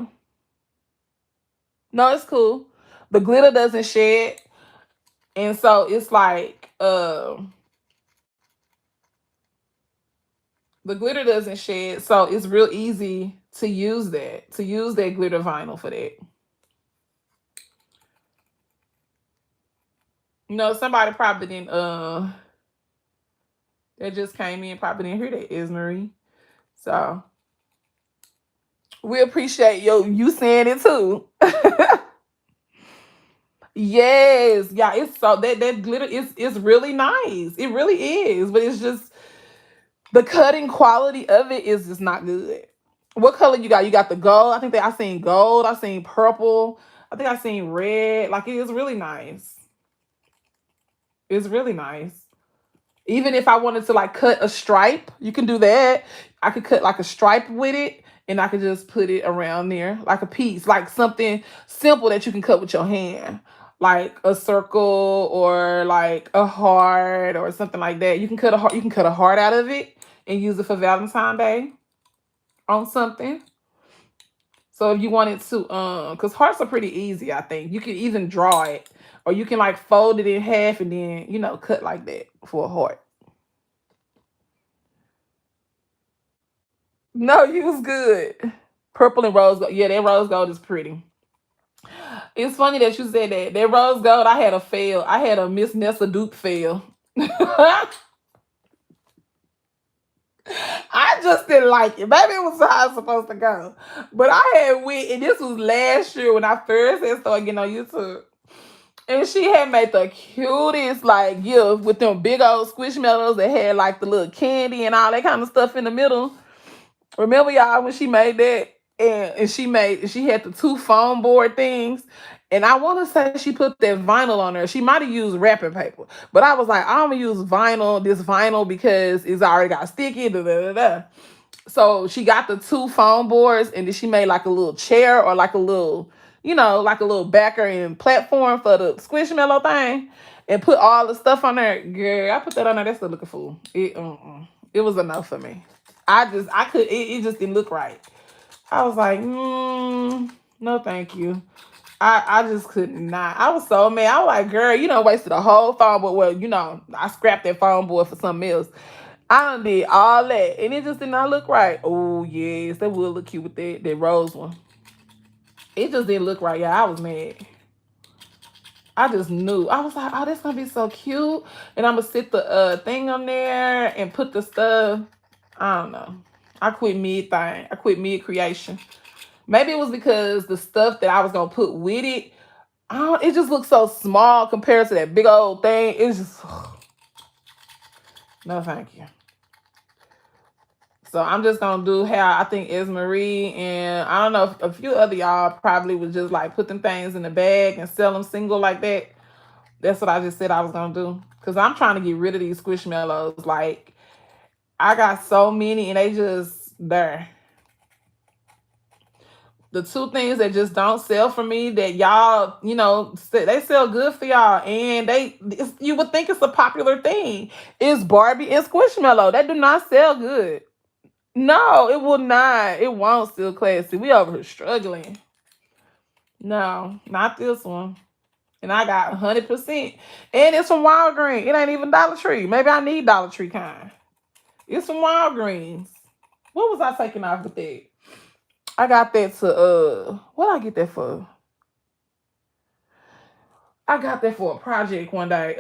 No, it's cool. The glitter doesn't shed. And so it's like the glitter doesn't shed. So it's real easy to use that glitter vinyl for that. Somebody probably didn't that just came in probably didn't hear that, is Marie. So we appreciate you saying it too. Yes, yeah, it's so that glitter is really nice. It really is, but it's just the cutting quality of it is just not good. What color you got? You got the gold. I think that I seen gold. I seen purple. I think I seen red. Like it is really nice. It's really nice. Even if I wanted to like cut a stripe, you can do that. I could cut like a stripe with it and I could just put it around there like a piece, like something simple that you can cut with your hand. Like a circle or like a heart or something like that. You can cut a heart out of it and use it for Valentine's Day on something. So if you wanted to, because hearts are pretty easy, I think. You can even draw it. Or you can like fold it in half and then, cut like that for a heart. No, you was good. Purple and rose gold. Yeah, that rose gold is pretty. It's funny that you said that. That rose gold, I had a fail. I had a Miss Nessa Duke fail. I just didn't like it. Maybe it was how it's supposed to go. But I had went, and this was last year when I first had started getting on YouTube. And she had made the cutest like gift with them big old squishmallows that had like the little candy and all that kind of stuff in the middle. Remember y'all when she made that? And she had the two foam board things. And I want to say she put that vinyl on there. She might have used wrapping paper. But I was like, I'm gonna use this vinyl because it's already got sticky. Da, da, da, da. So she got the two foam boards and then she made like a little chair or like a little, like a little backer and platform for the squishmallow thing and put all the stuff on there. Girl, I put that on there. That's still looking fool. It was enough for me. It just didn't look right. I was like, no, thank you. I just could not. I was so mad. I was like, girl, wasted a whole phone board. Well, I scrapped that phone board for something else. I done did all that, and it just did not look right. Oh, yes, that would look cute with that rose one. It just didn't look right, yeah. I was mad. I just knew. I was like, oh, that's gonna be so cute. And I'm gonna sit the thing on there and put the stuff. I don't know. I quit mid thing. I quit mid creation. Maybe it was because the stuff that I was gonna put with it, it just looks so small compared to that big old thing. It's just no, thank you. So I'm just gonna do how I think is Marie, and I don't know if a few other y'all probably would just like put them things in the bag and sell them single like that. That's what I just said I was gonna do. Cause I'm trying to get rid of these squishmallows. Like I got so many and they just there. The two things that just don't sell for me that y'all, they sell good for y'all, and you would think it's a popular thing. Is Barbie and Squishmallow. They do not sell good. No, it will not. It won't. Still classy. We over here struggling. No, not this one. And I got 100%. And it's from Walgreens. It ain't even Dollar Tree. Maybe I need Dollar Tree kind. It's from Walgreens. What was I taking off with that? I got that to what did I get that for? I got that for a project one day.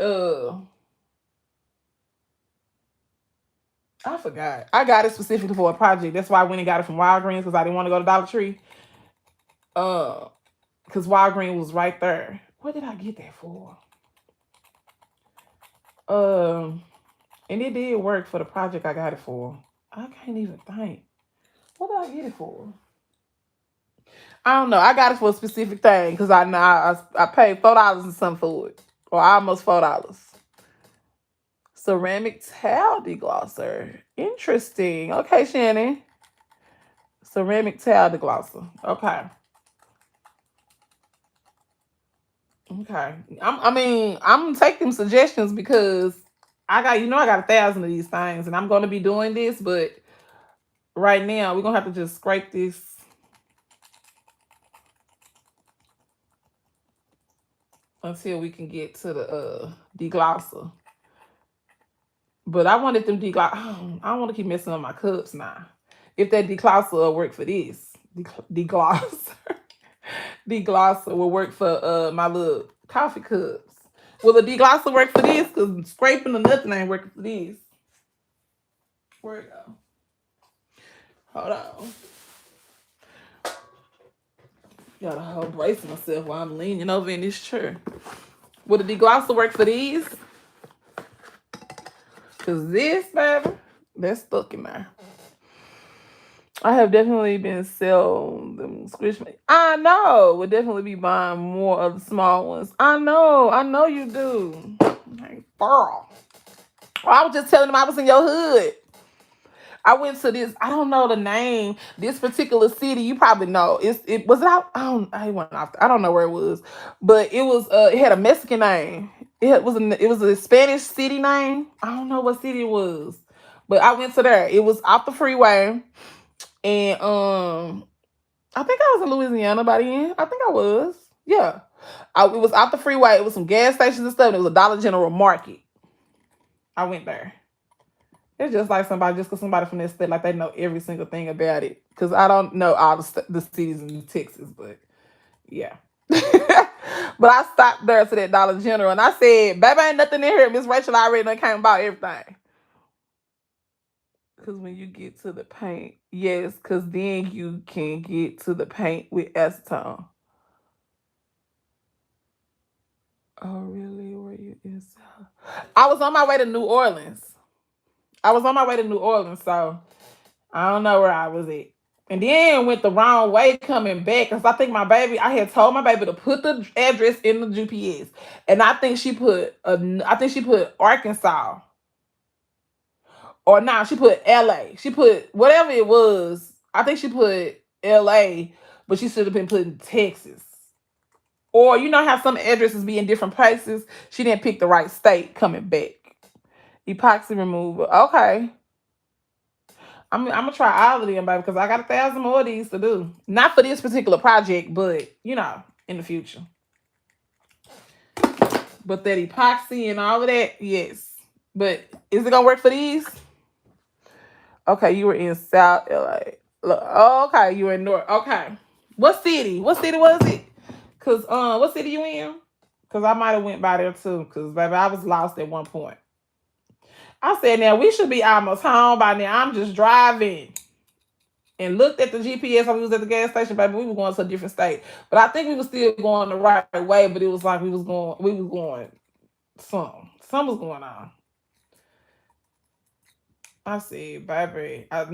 I forgot. I got it specifically for a project. That's why I went and got it from Walgreens because I didn't want to go to Dollar Tree. Because Walgreens was right there. What did I get that for? And it did work for the project I got it for. I can't even think. What did I get it for? I don't know. I got it for a specific thing because I know I paid $4 and something for it, or almost $4. Ceramic towel deglosser. Interesting. Okay, Shannon. Ceramic towel deglosser. Okay. Okay. I'm taking suggestions because I got 1,000 of these things and I'm gonna be doing this, but right now we're gonna have to just scrape this until we can get to the deglosser. But I wanted them degloss. I don't want to keep messing up my cups now. If that deglosser will work for this, deglosser, deglosser will work for my little coffee cups. Will the deglosser work for this? Cause scraping or nothing ain't working for this. Where it go? Hold on. Got a whole brace myself while I'm leaning over in this chair. Will the deglosser work for these? Cause this, baby, that's stuck in there. I have definitely been selling them squishmallows. I know. Would definitely be buying more of the small ones. I know you do. Hey, girl. I was just telling them I was in your hood. I went to this. I don't know the name. This particular city, you probably know. It was out. I went off. I don't know where it was, but it was. It had a Mexican name. It was a Spanish city name. I don't know what city it was, but I went to there. It was off the freeway, and I think I was in Louisiana by the end. I think I was. Yeah, it was off the freeway. It was some gas stations and stuff. And it was a Dollar General market. I went there. It's just like just because somebody from that state, like they know every single thing about it. Because I don't know all the cities in Texas, but yeah. But I stopped there to that Dollar General and I said, baby, ain't nothing in here. Miss Rachel already done came about everything. Because when you get to the paint, yes, because then you can get to the paint with acetone. Oh, really? Were you inside? I was on my way to New Orleans. So I don't know where I was at. And then went the wrong way coming back because I think I had told my baby to put the address in the GPS. And I think she put Arkansas. Or nah, she put LA. She put whatever it was. I think she put LA, but she should have been putting Texas. Or you know how some addresses be in different places? She didn't pick the right state coming back. Epoxy remover. Okay. I'm gonna try all of them, baby, because I got 1,000 more of these to do. Not for this particular project, but in the future. But that epoxy and all of that, yes. But is it gonna work for these? Okay, you were in South LA. Look, okay, you were in North. Okay, what city? What city was it? Cause what city you in? Cause I might have went by there too. Cause baby, I was lost at one point. I said, now we should be almost home by now. I'm just driving. And looked at the GPS when we was at the gas station, baby. We were going to a different state. But I think we were still going the right way, but it was like we was going something. Something was going on. I said, baby. I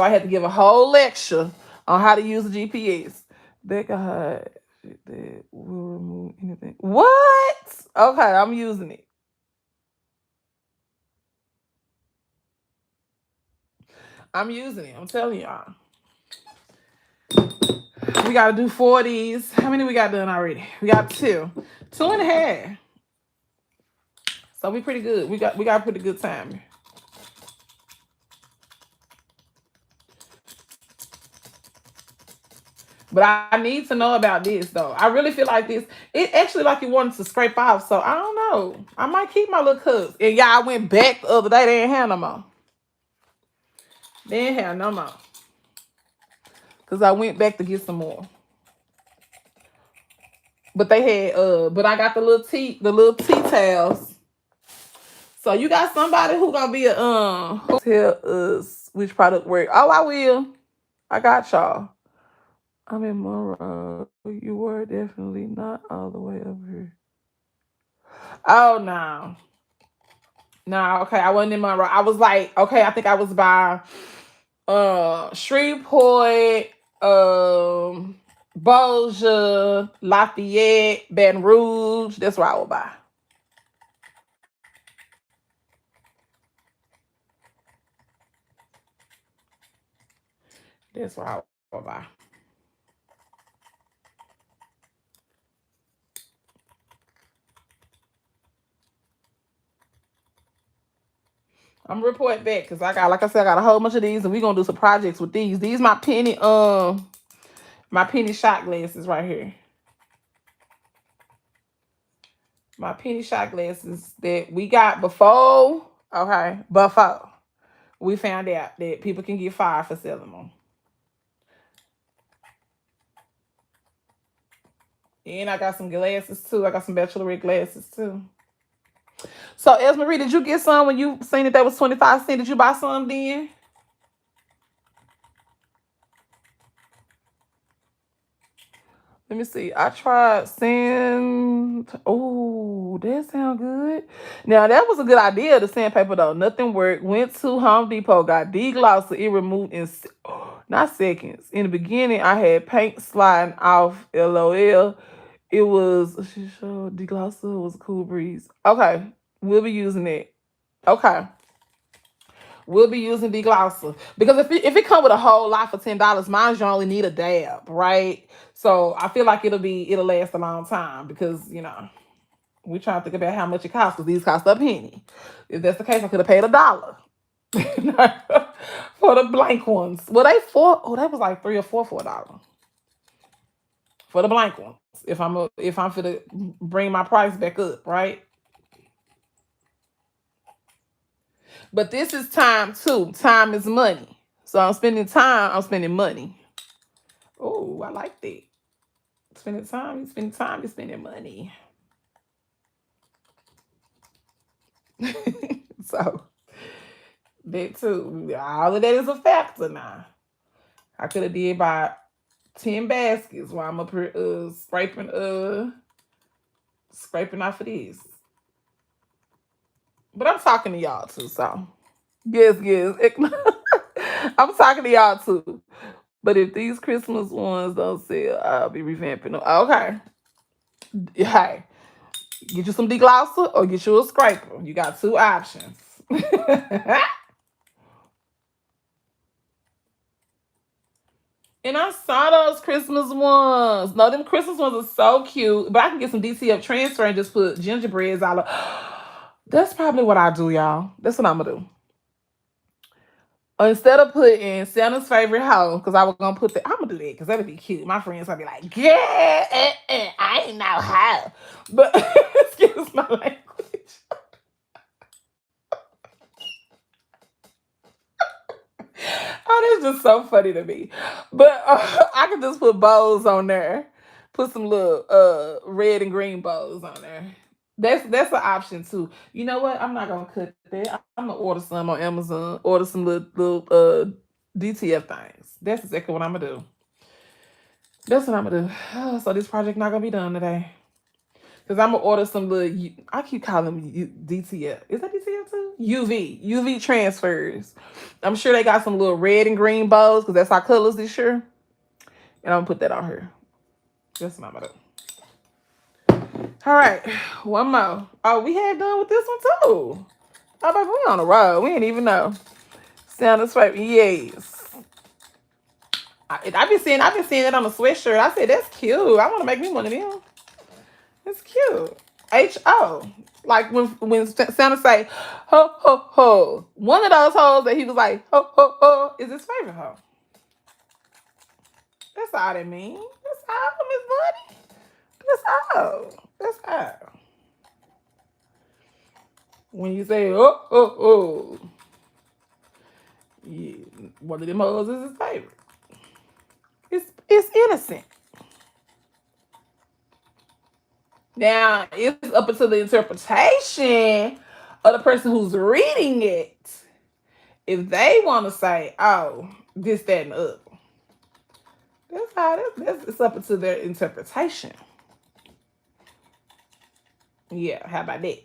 had to give a whole lecture on how to use the GPS. That guy that will remove anything. What? Okay, I'm using it. I'm telling y'all. We gotta do 4 of these. How many we got done already? We got 2. 2.5. So we pretty good. We got a pretty good time. But I need to know about this though. I really feel like this. It actually like it wanted to scrape off. So I don't know. I might keep my little cups. And yeah, I went back the other day. They didn't have no more. Cause I went back to get some more. But they had but I got the little tea towels. So you got somebody who gonna be who tell us which product work. Oh, I will. I got y'all. I'm in Monroe. You were definitely not all the way over here. Oh no. No, okay. I wasn't in Monroe. I was like, okay, I think I was by Shreveport, Bossier, Lafayette, Baton Rouge. That's where I would buy. That's where I would buy. I'm gonna report back because I got, like I said, I got a whole bunch of these, and we're gonna do some projects with these. These my penny shot glasses right here. My penny shot glasses that we got before. Okay, before we found out that people can get fired for selling them. And I got some glasses too. I got some bachelorette glasses too. So, Esmarie, did you get some when you seen that was 25 cents? Did you buy some then? Let me see. I tried sand. Oh, that sound good. Now, that was a good idea, the sandpaper, though. Nothing worked. Went to Home Depot, got deglosser. It removed in, not seconds. In the beginning, I had paint sliding off. LOL. It was, she showed deglosser. It was a cool breeze. Okay. We'll be using it. Okay. We'll be using deglosser because if it come with a whole lot for $10, mine you only need a dab, right? So I feel like it'll last a long time because we're trying to think about how much it costs because these cost a penny. If that's the case, I could have paid $1 for the blank ones. Well, they four. Oh, that was like $3 or $4 for $1 for the blank ones. If I'm finna bring my price back up, right? But this is time too. Time is money. So I'm spending time, I'm spending money. Oh, I like that. Spending time, you're spending money. So that too. All of that is a factor now. I could have did about 10 baskets while I'm up here scraping off of these. But I'm talking to y'all too, so yes. I'm talking to y'all too. But if these Christmas ones don't sell, I'll be revamping them. Okay. Hey, get you some deglosser or get you a scraper. You got two options. And I saw those Christmas ones. No, them Christmas ones are so cute. But I can get some DTF transfer and just put gingerbreads all over. That's probably what I do, y'all. That's what I'm going to do. Instead of putting Santa's favorite hoe, because I was going to put I'm going to do that because that'd be cute. My friends would be like, yeah, I ain't know how. But excuse my language. Oh, that's just so funny to me. But I can just put bows on there. Put some little red and green bows on there. That's an option too. You know what? I'm not gonna cut that. I'm gonna order some on Amazon. Order some little DTF things. That's exactly what I'm gonna do. That's what I'm gonna do. So this project not gonna be done today. Because I'm gonna order some little. I keep calling them DTF. Is that DTF too? UV transfers. I'm sure they got some little red and green bows because that's our colors this year. And I'm gonna put that on here. That's what I'm gonna do. All right, one more. Oh, we had done with this one too. Oh, baby, we on the road. We ain't even know. Santa's favorite. Yes. I've been seeing it on a sweatshirt. I said that's cute. I want to make me one of them. It's cute. H-O. Like when Santa say, ho, ho, ho. One of those hoes that he was like, ho, ho, ho, is his favorite hoe. That's all that means. That's all, Miss Buddy. That's all. That's all. When you say, oh, oh, oh. Yeah, one of them hoes is his favorite. It's innocent. Now, it's up to the interpretation of the person who's reading it. If they want to say, oh, this, that, and the other. That's how it's up to their interpretation. Yeah, how about that?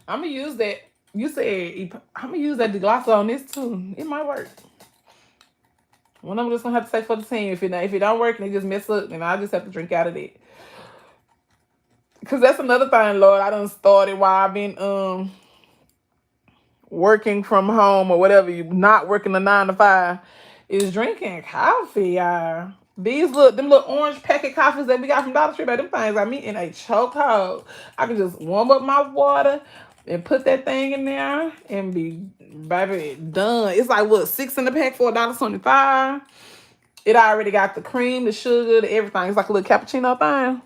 I'm gonna use that. You said I'm gonna use that degloss on this too. It might work. One I'm just gonna have to say for the team. If it don't work and it just mess up, then I just have to drink out of it. Cause that's another thing, Lord. I done started while I've been working from home or whatever. You not working the 9 to 5 is drinking coffee, y'all. Them little orange packet coffees that we got from Dollar Tree, but them things got me in a chokehold. I can just warm up my water and put that thing in there and be baby done. It's like what, 6 in the pack for $1.25. It already got the cream, the sugar, the everything. It's like a little cappuccino thing.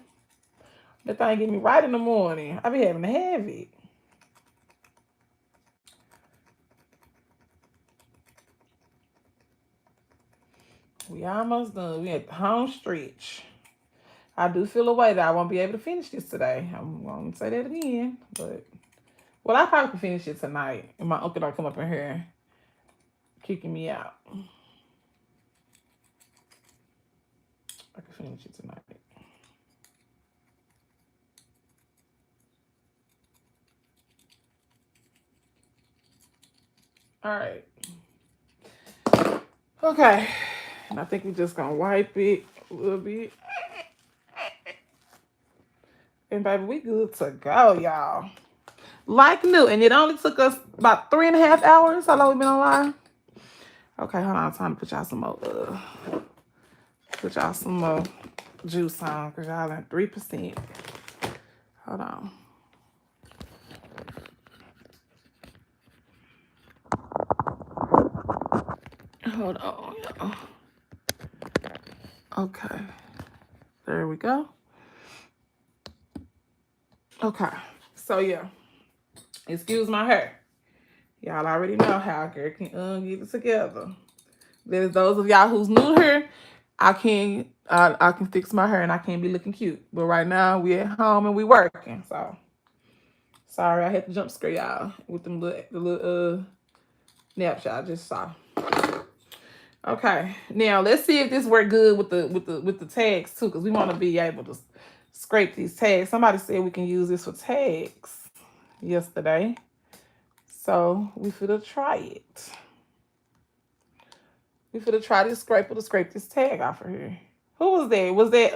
That thing get me right in the morning. I be having to have it. We almost done. We at the home stretch. I do feel a way that I won't be able to finish this today. I'm going to say that again. But, well, I probably can finish it tonight. And my uncle don't come up in here kicking me out. I can finish it tonight. All right. Okay. And I think we're just going to wipe it a little bit. And, baby, we good to go, y'all. Like new. And it only took us about 3.5 hours. How long we been online? Okay, hold on. Time to put y'all some more juice on because y'all at 3%. Hold on. Hold on, y'all. Okay. There we go. Okay. So, yeah. Excuse my hair. Y'all already know how girl can get it together. There's those of y'all who's new here. I can fix my hair and I can't be looking cute. But right now we at home and we working. So sorry I had to jump scare y'all with the little naps y'all just saw. Okay, now let's see if this worked good with the tags too, because we want to be able to scrape these tags. Somebody said we can use this for tags yesterday, so we finna try it. We finna try this scraper to scrape this tag off of here. Who was that? Was that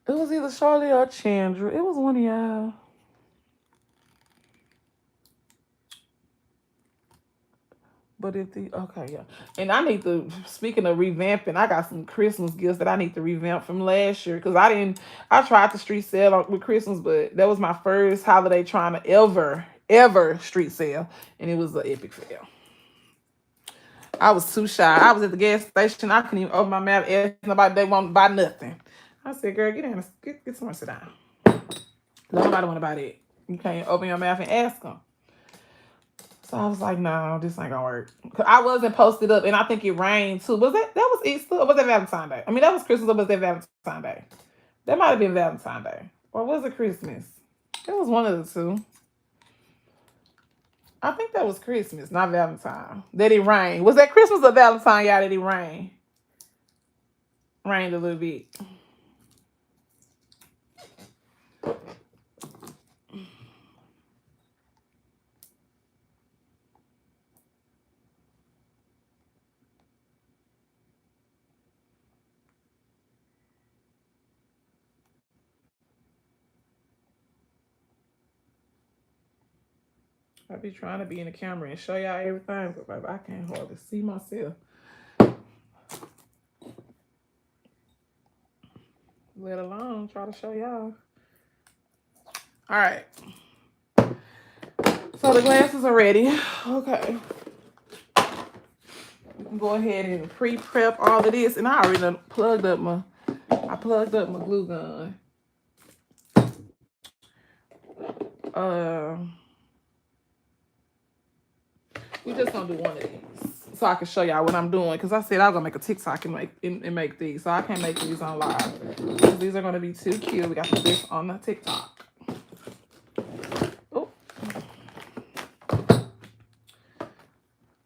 it was either Charlie or Chandra. It was one of y'all. But okay, yeah. And I need to, speaking of revamping, I got some Christmas gifts that I need to revamp from last year. Because I tried the street sale with Christmas, but that was my first holiday trying to ever street sale. And it was an epic fail. I was too shy. I was at the gas station. I couldn't even open my mouth, ask nobody they want to buy nothing. I said, girl, get in, get somewhere, sit down. Nobody want to buy that. You can't open your mouth and ask them. So I was like, no, this ain't gonna work. Cause I wasn't posted up, and I think it rained too. That was Easter or was that Valentine's Day? I mean, that was Christmas or was that Valentine's Day? That might have been Valentine's Day. Or was it Christmas? It was one of the two. I think that was Christmas, not Valentine. That it rained. Was that Christmas or Valentine, y'all, that it rained? Rained a little bit. I be trying to be in the camera and show y'all everything, but baby, I can't hardly see myself. Let alone try to show y'all. All right. So the glasses are ready. Okay. We can go ahead and pre-prep all of this. And I already plugged up my glue gun. We just gonna do one of these so I can show y'all what I'm doing. Because I said I was gonna make a TikTok and make these. So I can't make these on live. These are gonna be too cute. We got to put this on the TikTok. Oh.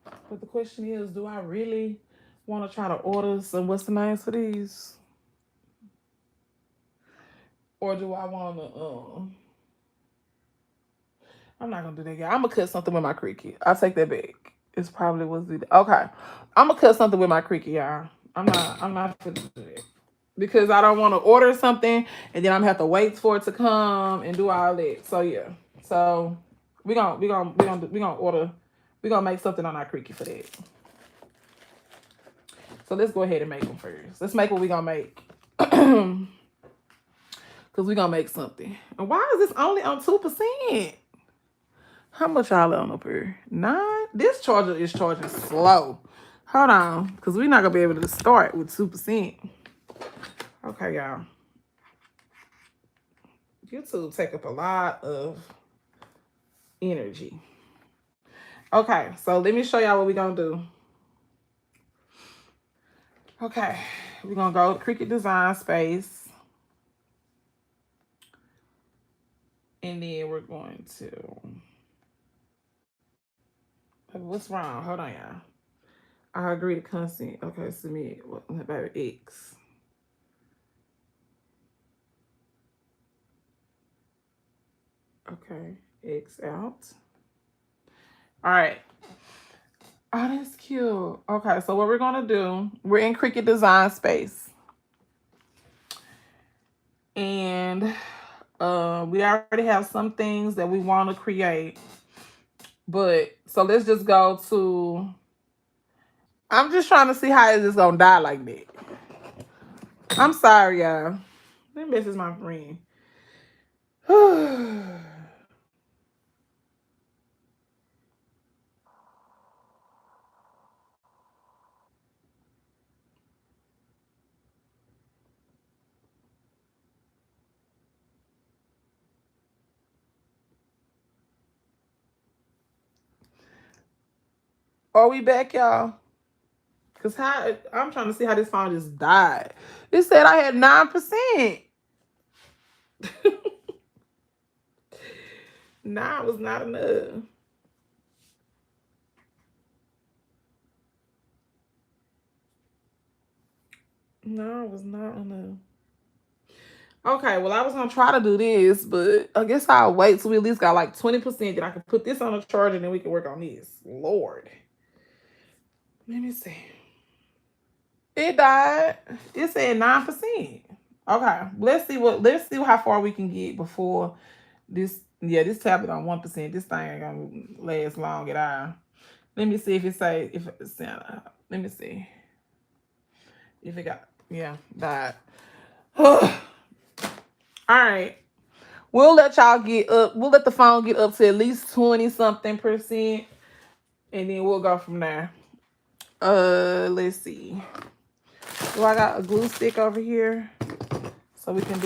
But the question is, do I really want to try to order some what's the names for these? Or do I want to I'm not gonna do that, y'all. I'm gonna cut something with my Cricut. I'll take that back. It's probably was the okay. I'm gonna cut something with my Cricut, y'all. I'm not gonna do that because I don't want to order something and then I'm gonna have to wait for it to come and do all that. So yeah. So we gonna make something on our Cricut for that. So let's go ahead and make them first. Let's make what we gonna make. Cause we gonna make something. And why is this only on 2%? How much y'all on up here? 9? This charger is charging slow. Hold on, because we're not going to be able to start with 2%. Okay, y'all. YouTube take up a lot of energy. Okay, so let me show y'all what we're going to do. Okay, we're going to go to Cricut Design Space. And then we're going to... What's wrong? Hold on, y'all. I agree to consent. Okay, submit. What about X? Okay, X out. All right. Oh, that's cute. Okay, so what we're going to do, we're in Cricut Design Space. And we already have some things that we want to create. But, so let's just go to... I'm just trying to see how is this going to die like that. I'm sorry, y'all. This is my friend. Are we back, y'all? Because I'm trying to see how this phone just died. It said I had 9%. 9 was not enough. No, it was not enough. Okay, well, I was going to try to do this, but I guess I'll wait till we at least got like 20%. Then I can put this on a charger and then we can work on this. Lord. Let me see. It died. It said 9%. Okay, let's see how far we can get before this. Yeah, this tablet on 1%. This thing ain't gonna last long at all. Let me see if it say if it's let me see if it got died. All right, we'll let y'all get up. We'll let the phone get up to at least 20-something%, and then we'll go from there. Let's see. So I got a glue stick over here. So we can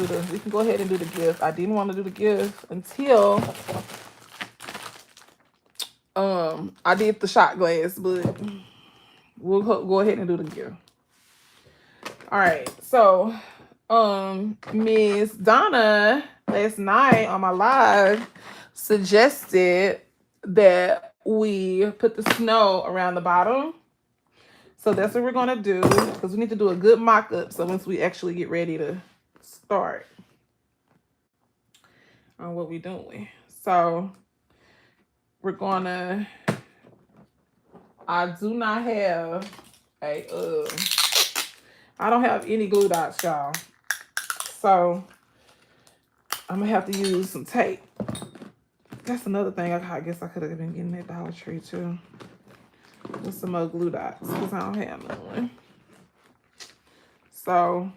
go ahead and do the gift. I didn't want to do the gift until I did the shot glass, but we'll go ahead and do the gift. All right. So Miss Donna last night on my live suggested that we put the snow around the bottom. So that's what we're gonna do, because we need to do a good mock-up so once we actually get ready to start on what we're doing. So we're gonna, I do not have a I don't have any glue dots, y'all. So I'm gonna have to use some tape. That's another thing I guess I could have been getting at Dollar Tree too. With some more glue dots, because I don't have no one. So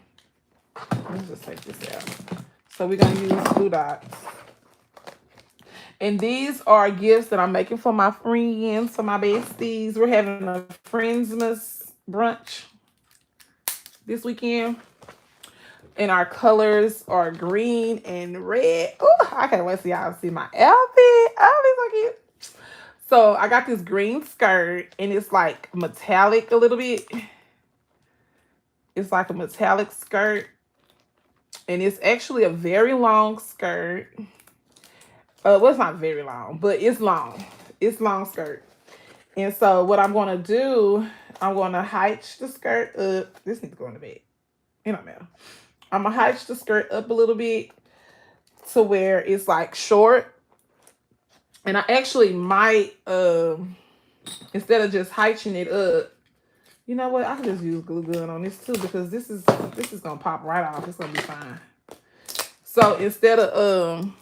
let's just take this out. So we're gonna use glue dots. And these are gifts that I'm making for my friends, for my besties. We're having a Friendsmas brunch this weekend. And our colors are green and red. Oh, I can't wait to y'all see my outfit. Oh, it's so cute. So I got this green skirt, and it's like metallic a little bit. It's like a metallic skirt. And it's actually a very long skirt. Well, it's not very long, but it's long. It's long skirt. And so what I'm going to do, I'm going to hitch the skirt up. This needs to go in the bag. It don't matter. I'm going to hitch the skirt up a little bit to where it's like short. And I actually might, instead of just heighting it up, you know what? I can just use glue gun on this too, because this is gonna pop right off. It's gonna be fine. So instead of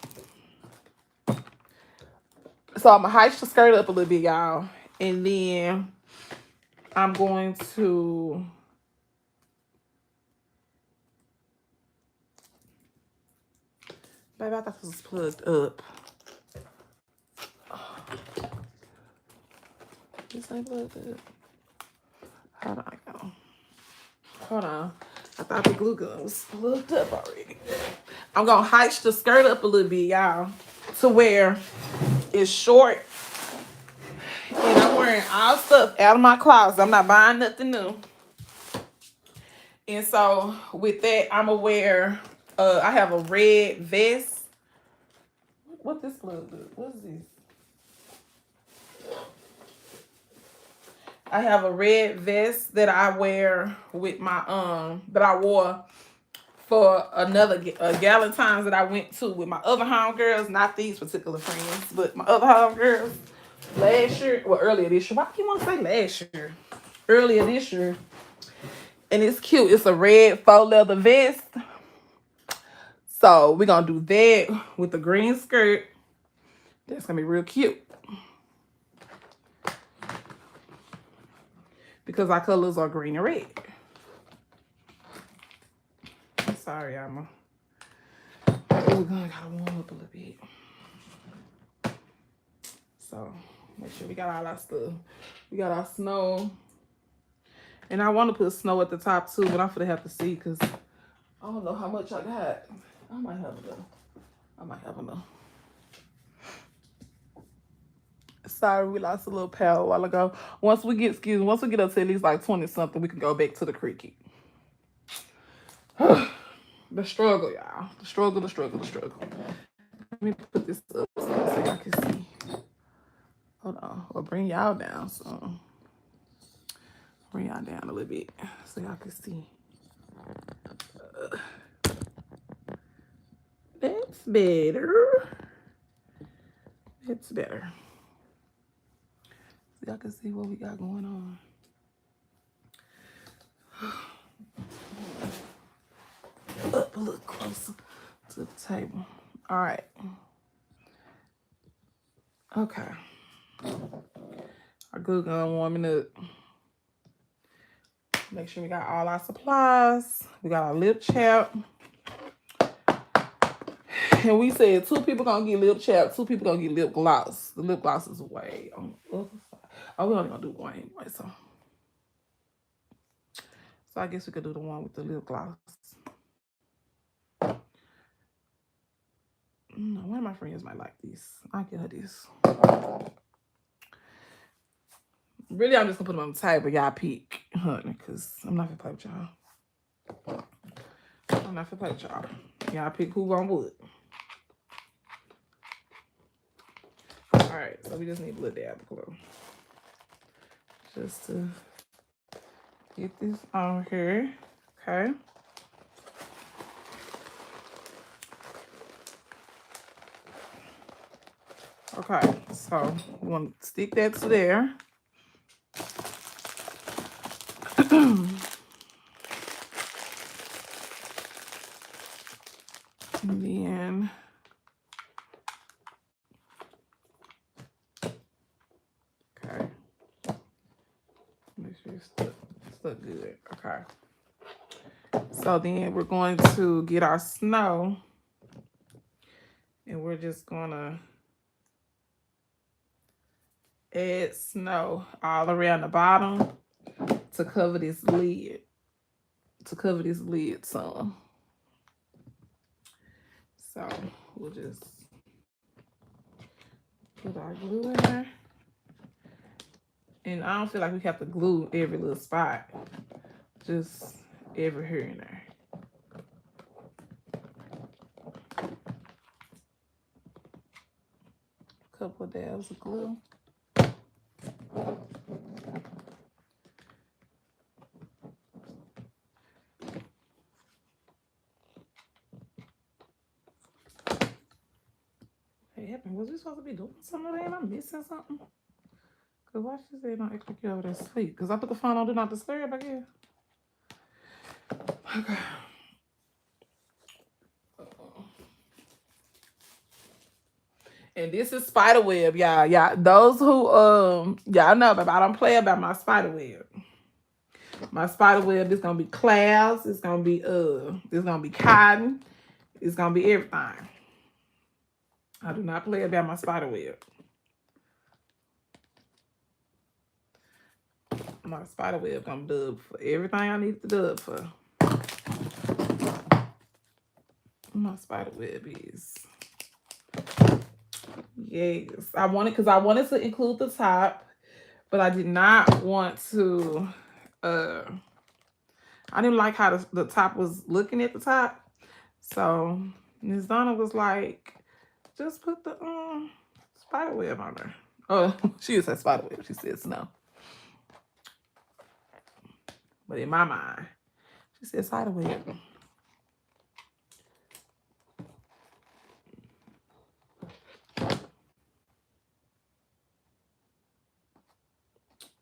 so I'm gonna height the skirt up a little bit, y'all, and then I'm going to, baby, I thought this was plugged up. This ain't plugged up. Hold on, y'all. Hold on. I thought the glue gun was plugged up already. I'm gonna height the skirt up a little bit, y'all, to where it's short. And I'm wearing all stuff out of my closet. I'm not buying nothing new. And so with that, I'm gonna wear, I have a red vest. What this plug do? What's this? I have a red vest that I wear with my, that I wore for another Galentine's that I went to with my other homegirls, not these particular friends, but my other homegirls last year, well, earlier this year. Why do you want to say last year? Earlier this year. And it's cute. It's a red faux leather vest. So we're going to do that with the green skirt. That's going to be real cute. Because our colors are green and red. I'm sorry, Emma. We're going to warm up a little bit. So make sure we got all our stuff. We got our snow. And I want to put snow at the top too, but I'm gonna have to see because I don't know how much I got. I might have enough. Sorry, we lost a little power a while ago. Once we get up to at least like 20 something, we can go back to the Cricut. The struggle, y'all. The struggle. Let me put this up so y'all can see. Hold on. Or bring y'all down some. Bring y'all down a little bit so y'all can see. That's better. It's better. So y'all can see what we got going on. Up a little closer to the table. All right. Okay. Our glue gun warming up. Make sure we got all our supplies. We got our lip chap. And we said 2 people gonna get lip chap, 2 people gonna get lip gloss. The lip gloss is way on the other side. Oh, we're only gonna do one anyway, so I guess we could do the one with the lip gloss. No, one of my friends might like this. I'll get her this. Really, I'm just gonna put them on the table. Y'all pick, honey, because I'm not gonna play with y'all. Y'all pick who on what. All right, so we just need a little dab of glue. Just to get this on here, okay? Okay, so we want to stick that to there. And then okay, make sure it's stuck good. Okay, so then we're going to get our snow, and we're just gonna add snow all around the bottom to cover this lid. Some. So we'll just put our glue in there. And I don't feel like we have to glue every little spot. Just every here and there. Couple of dabs of glue. What happened? Was this supposed to be doing something today and I'm missing something? Because why she say don't act like you over there asleep? Because I put the phone on Do Not Disturb, I guess. Okay. And this is spider web, y'all. Y'all, those who y'all know, but I don't play about my spider web. My spider web is gonna be clouds. It's gonna be cotton. It's gonna be everything. I do not play about my spider web. My spider web gonna dub for everything I need to dub for. My spider web is. Yes, I wanted to include the top, but I did not want to. I didn't like how the top was looking at the top, so Ms. Donna was like, "Just put the spider web on there." Oh, she said spider web. She said snow, but in my mind, she said spider web.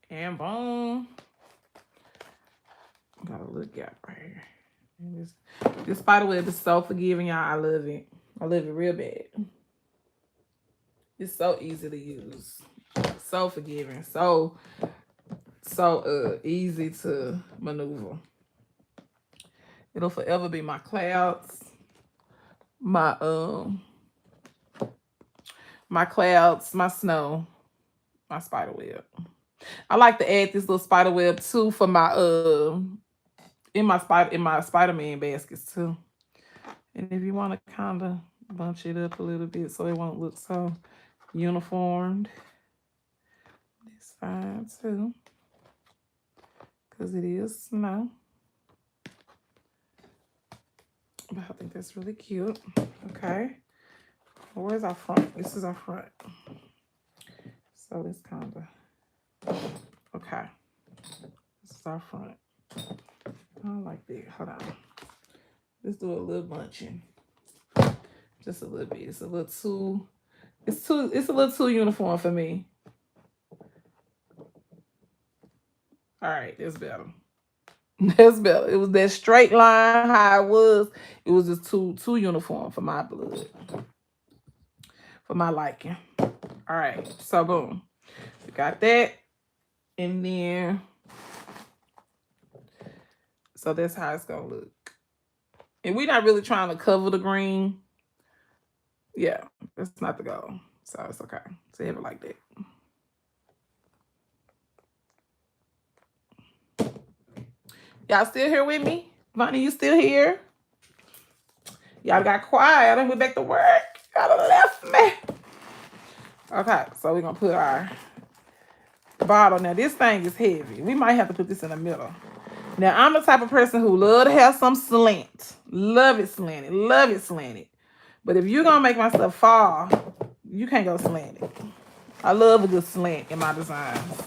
And boom. Got a little gap right here. And this spider web is so forgiving, y'all. I love it. I love it real bad. It's so easy to use. So forgiving. So easy to maneuver. It'll forever be my clouds. My clouds, my snow, my spider web. I like to add this little spider web too for my in my Spider-Man baskets too. And if you want to kind of bunch it up a little bit so it won't look so uniformed, it's fine too, because it is snow. But I think that's really cute. Okay, where's our front? This is our front. So it's kind of okay. This is our front. I don't like that. Hold on. Let's do a little bunching. Just a little bit. It's a little too uniform for me. All right, that's better. That's better. It was that straight line how it was. It was just too uniform for my blood. For my liking. All right. So boom. We got that. And then so that's how it's gonna look. And we're not really trying to cover the green. Yeah, that's not the goal. So it's okay. So have it like that. Y'all still here with me? Vonnie, you still here? Y'all got quiet. I went back to work. Y'all left me. Okay, so we're gonna put our bottle. Now this thing is heavy. We might have to put this in the middle. Now I'm the type of person who love to have some slant. Love it slanted. Love it slanted. But if you're gonna make my stuff fall, you can't go slanted. I love a good slant in my designs.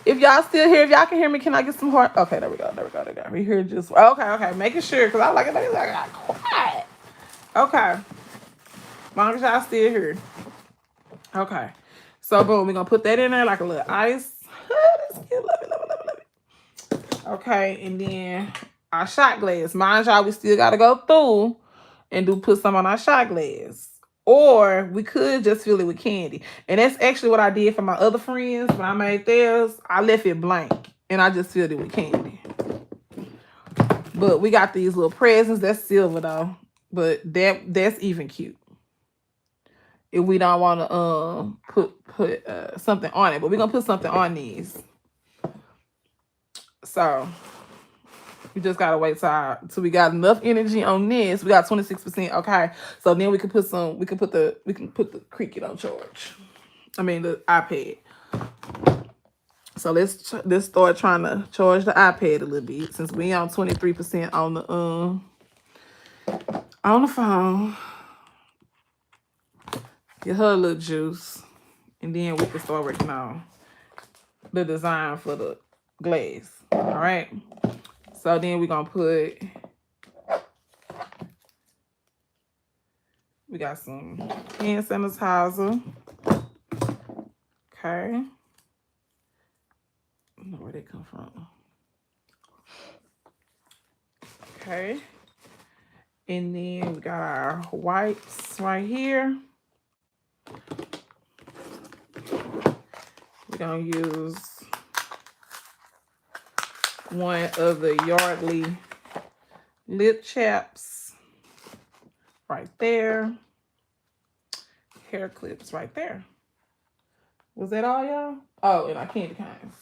If y'all still here, if y'all can hear me, can I get some heart? Okay, there we go. We hear just okay. Making sure, because I like it. I got quiet. Okay. As long as y'all still here. Okay. So boom, we're gonna put that in there like a little ice. That's cute. Love it. Okay, and then our shot glass. Mind y'all, we still gotta go through and put some on our shot glass. Or we could just fill it with candy. And that's actually what I did for my other friends. When I made theirs, I left it blank. And I just filled it with candy. But we got these little presents. That's silver though. But that's even cute. If we don't want to put something on it. But we're going to put something on these. So we just got to wait till we got enough energy on this. We got 26%. Okay. So then we can put the Cricut on charge. I mean the iPad. So let's start trying to charge the iPad a little bit since we on 23% on the phone. Get her a little juice, and then we can start working on the design for the glass. All right. So then we're gonna put We got some hand sanitizer. Okay. I don't know where they come from. Okay. And then we got our wipes right here. We're going to use one of the Yardley lip chaps right there. Hair clips right there. Was that all, y'all? Oh, and our candy canes.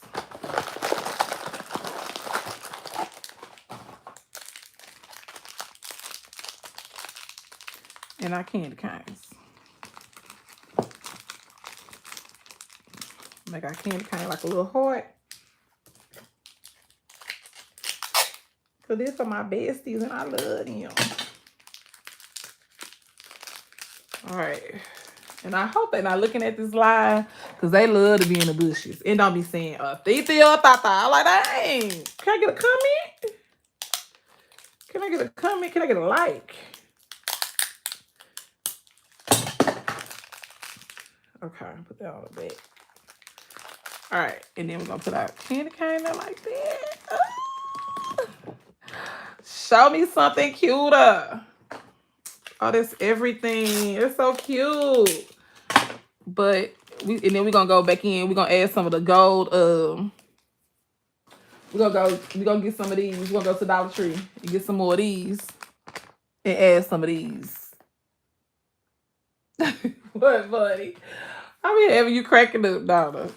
And our candy canes. Make our candy cane like a little heart. So these are my besties and I love them. All right. And I hope they're not looking at this live because they love to be in the bushes. And don't be saying, Titi or Tata. I'm like, dang. Can I get a comment? Can I get a comment? Can I get a like? Okay, put that on the back. All right, and then we're gonna put our candy cane there like that. Show me something cuter. Oh, that's everything. It's so cute. But and then we're gonna go back in. We're gonna add some of the gold. We're gonna get some of these. We're gonna go to Dollar Tree and get some more of these and add some of these. What, buddy? I mean, having you cracking up, daughter.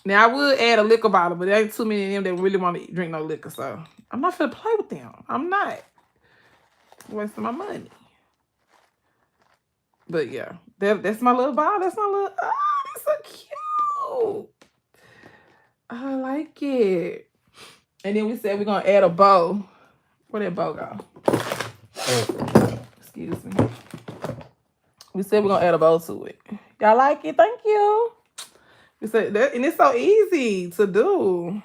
Now, I would add a liquor bottle, but there ain't too many of them that really want to drink no liquor, so I'm not finna play with them. I'm not. Wasting my money. But, yeah, that's my little bottle. That's my little... Oh, that's so cute. I like it. And then we said we're going to add a bow. Where that bow go? Excuse me. We said we're going to add a bow to it. Y'all like it? Thank you. We said that, and it's so easy to do.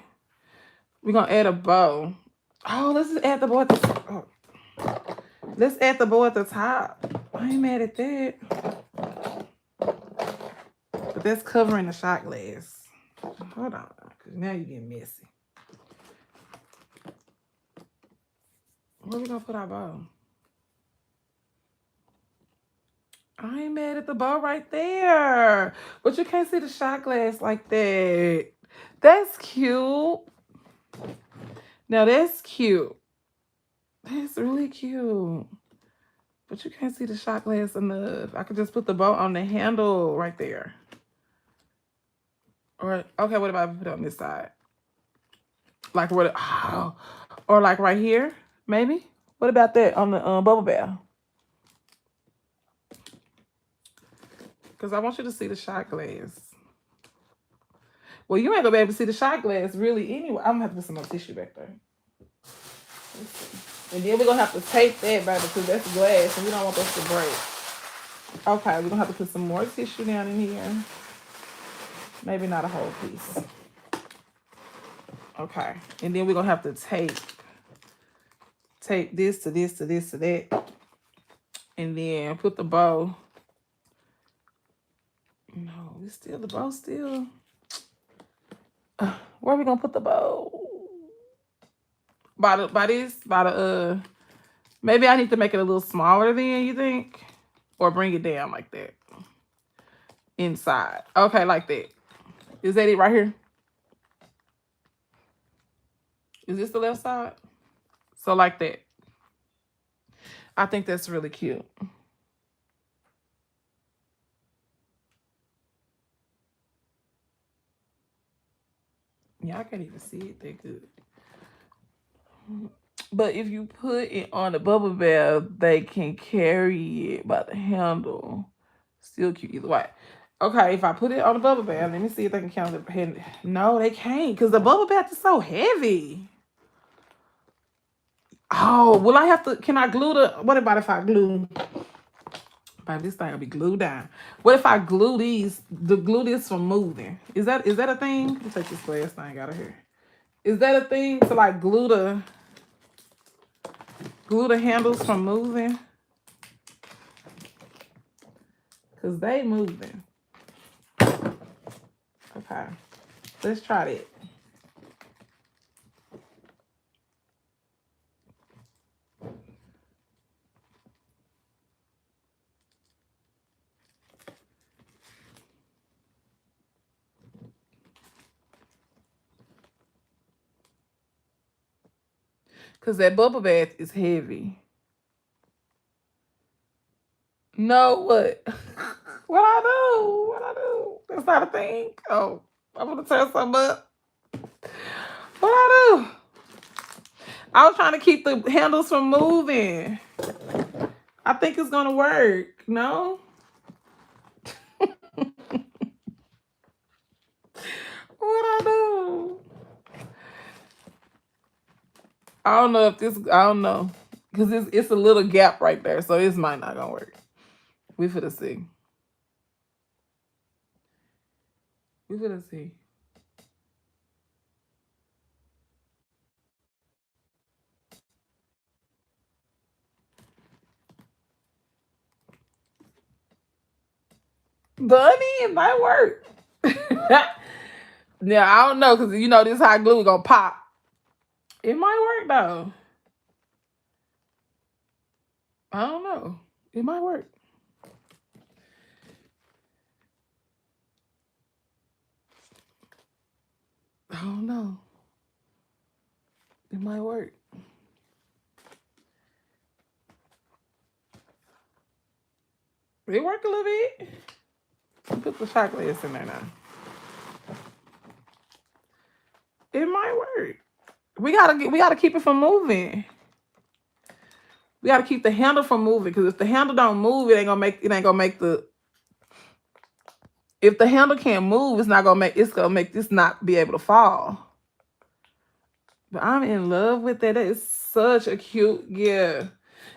We're going to add a bow. Oh, let's just add the bow at the top. Oh. Let's add the bow at the top. I ain't mad at that. But that's covering the shot glass. Hold on, because now you're getting messy. Where we going to put our bow? I ain't mad at the bow right there. But you can't see the shot glass like that. That's cute. Now that's cute. That's really cute. But you can't see the shot glass enough. I could just put the bow on the handle right there. Or, okay, what about if I put it on this side? Like what? Oh, or like right here, maybe? What about that on the bubble bath? Because I want you to see the shot glass. Well, you ain't going to be able to see the shot glass really anyway. I'm going to have to put some more tissue back there. And then we're going to have to tape that, baby, because that's glass and we don't want those to break. Okay, we're going to have to put some more tissue down in here. Maybe not a whole piece. Okay. And then we're going to have to tape this to this to this to that. And then put the bow. No, it's still the bow still. Where are we going to put the bow? Maybe I need to make it a little smaller then, you think? Or bring it down like that. Inside. Okay, like that. Is that it right here? Is this the left side? So like that. I think that's really cute. Yeah, I can't even see it that good. But if you put it on the bubble bath, they can carry it by the handle. Still cute either way. Okay, if I put it on the bubble bath, let me see if they can count the hand. No, they can't because the bubble bath is so heavy. Oh, will I have to, can I glue the, what about if I glue, baby, this thing will be glued down. What if I glue glue this from moving? Is that a thing? Let me take this glass thing out of here. Is that a thing to like glue glue the handles from moving? Because they moving. Okay. Let's try that. Because that bubble bath is heavy. No, what? What I do? What I do? That's not a thing. Oh, I'm going to tear something up. What I do? I was trying to keep the handles from moving. I think it's going to work. No? What I do? I don't know if this, I don't know. Because it's a little gap right there. So this might not going to work. We finna see. We finna see. Bunny, it might work. Yeah, I don't know. Because you know this hot glue going to pop. It might work though. I don't know. It might work. I don't know. It might work. It worked a little bit. Put the shot glass in there now. It might work. We gotta keep it from moving. We gotta keep the handle from moving, because if the handle don't move, it ain't gonna make the. If the handle can't move, it's gonna make this not be able to fall. But I'm in love with that. That is such a cute gift.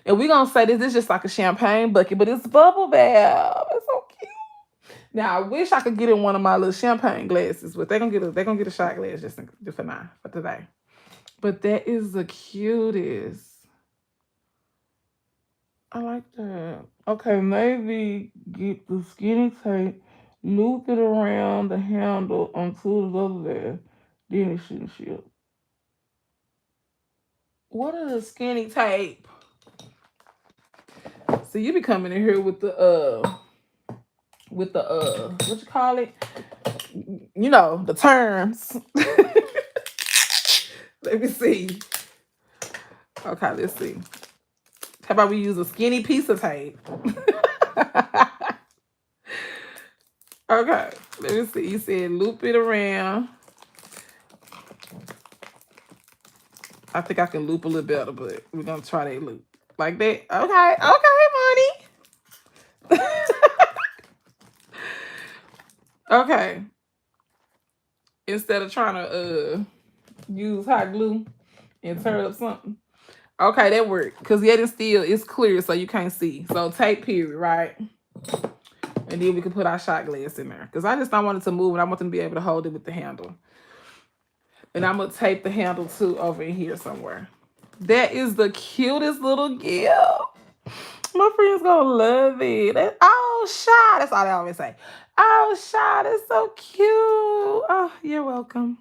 And we're gonna say this is just like a champagne bucket, but it's bubble bath. It's so cute. Now I wish I could get in one of my little champagne glasses, but they're gonna get a shot glass just for now, for today. But that is the cutest. I like that. Okay, maybe get the skinny tape, loop it around the handle until the bubble bath. Then it shouldn't shift. What is the skinny tape? So you be coming in here with the what you call it? You know, the terms. Let me see. Okay, let's see. How about we use a skinny piece of tape? Okay, let me see. You said loop it around. I think I can loop a little better, but we're gonna try that loop. Like that. Okay, money. Okay. Instead of trying to use hot glue and tear up something. Okay, that worked. Because yet and still it's clear, so you can't see. So tape period, right? And then we can put our shot glass in there. Because I just don't want it to move, and I want them to be able to hold it with the handle. And I'm going to tape the handle too over in here somewhere. That is the cutest little gift. My friend's going to love it. Oh, Shy. That's all they always say. Oh, Shy, that's so cute. Oh, you're welcome.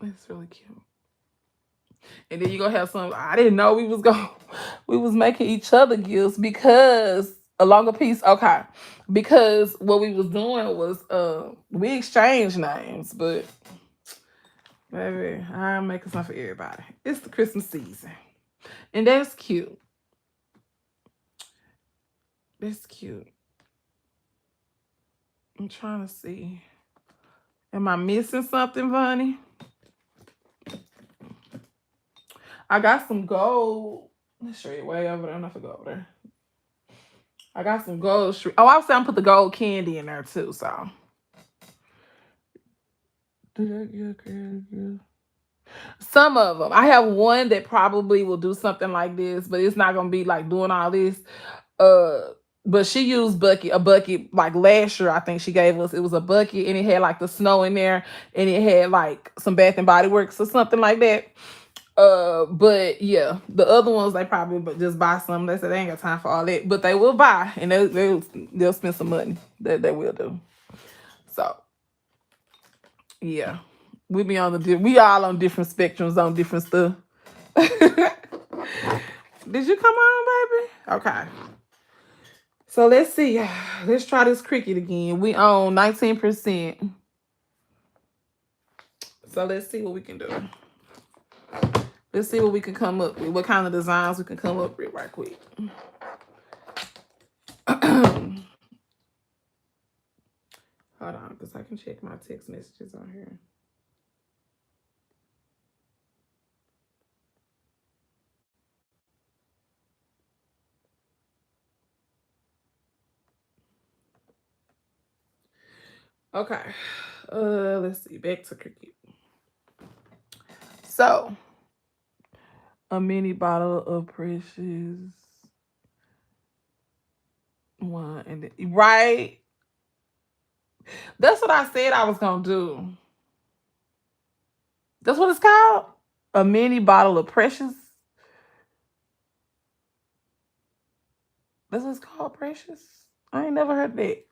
It's really cute. And then you're going to have some, I didn't know we was making each other gifts because a longer piece. Okay. Because what we was doing was we exchanged names, but baby, I'm making something for everybody. It's the Christmas season. And that's cute. That's cute. I'm trying to see. Am I missing something, Vonnie? I got some gold. Let's show you way over there. I'm not gonna go over there. I got some gold. Oh, I was saying put the gold candy in there too. So. Did I get candy? Some of them. I have one that probably will do something like this, but it's not gonna be like doing all this. But she used a bucket like last year. I think she gave us, it was a bucket and it had like the snow in there and it had like some Bath and Body Works or something like that. But yeah, the other ones they probably just buy some. They said they ain't got time for all that, but they will buy and they'll spend some money. That they will do. So yeah, we all on different spectrums on different stuff. Did you come on, baby? Okay. So let's see. Let's try this Cricut again. We own 19%. So let's see what we can do. Let's see what we can come up with. What kind of designs we can come up with right quick. Hold on, because I can check my text messages on here. Okay. Let's see. Back to Cricut. So, a mini bottle of Precious one, and then, right. That's what I said I was gonna do. That's what it's called. A mini bottle of Precious. That's what it's called, Precious. I ain't never heard that.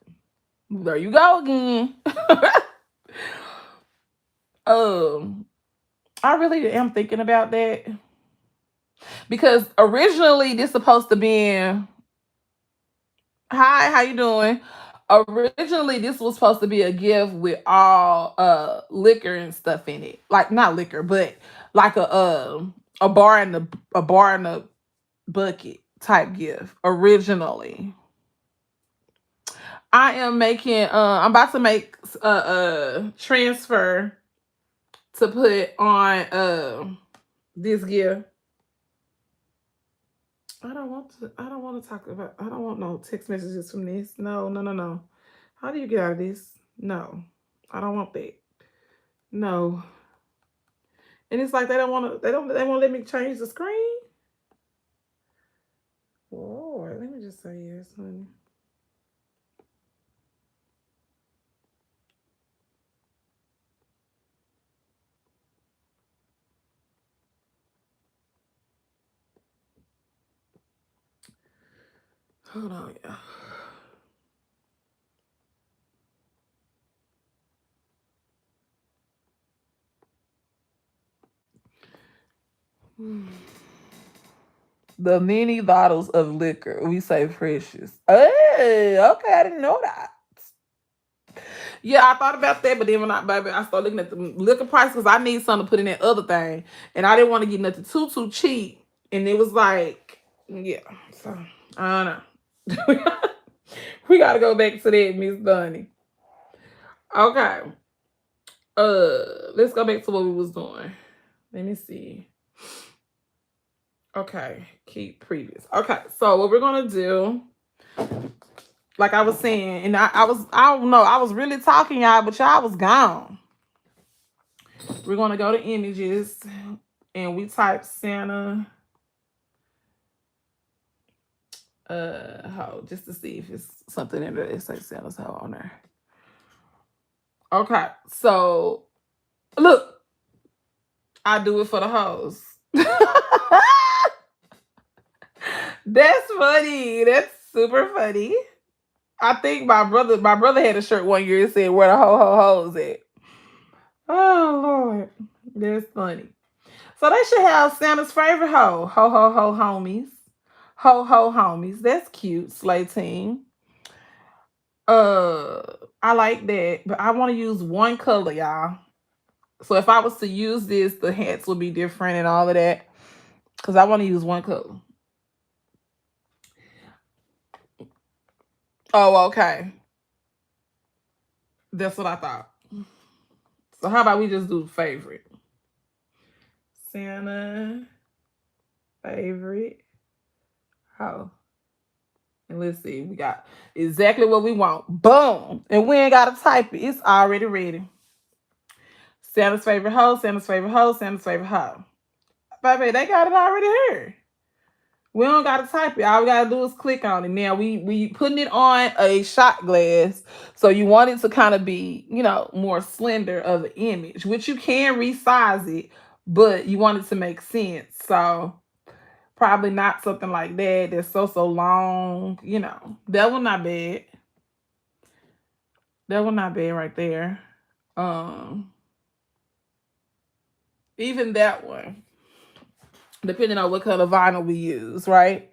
There you go again. I really am thinking about that because originally this supposed to be hi, how you doing? Originally this was supposed to be a gift with all liquor and stuff in it. Like not liquor, but like a bar in the bucket type gift originally. I am making I'm about to make a transfer to put on this gift. I don't want to talk about, I don't want no text messages from this. No, no, no, no. How do you get out of this? No. I don't want that. No. And it's like they won't let me change the screen. Lord, let me just say yes, honey. Hold on, yeah. The mini bottles of liquor. We say Precious. Hey, okay, I didn't know that. Yeah, I thought about that, but then when I started looking at the liquor price because I need something to put in that other thing, and I didn't want to get nothing too cheap, and it was like, yeah. So I don't know. We gotta go back to that, Miss Bunny. Okay. Let's go back to what we was doing. Let me see. Okay, keep previous. Okay, so what we're gonna do, like I was saying, and I don't know, I was really talking, y'all, but y'all was gone. We're gonna go to images and we type Santa hoe just to see if it's something in there that says Santa's hoe on there. Okay, so look, I do it for the hoes. That's funny. That's super funny. I think my brother had a shirt one year that said where the hoes at. Oh Lord. That's funny. So they should have Santa's favorite hoe. Ho ho ho homies. Ho ho homies. That's cute. Slay team. I like that, but I want to use one color, y'all. So if I was to use this, the hats would be different and all of that. Because I want to use one color. Oh, okay. That's what I thought. So how about we just do favorite? Santa favorite hoe. And let's see, we got exactly what we want. Boom. And we ain't got to type it. It's already ready. Santa's favorite hoe, Santa's favorite hoe, Santa's favorite hoe. Baby, they got it already here. We don't gotta type it. All we gotta do is click on it. Now we putting it on a shot glass, so you want it to kind of be, more slender of an image, which you can resize it, but you want it to make sense. So probably not something like that that's so long. That one not bad. That one not bad right there. Um, Even that one, depending on what color vinyl we use, right?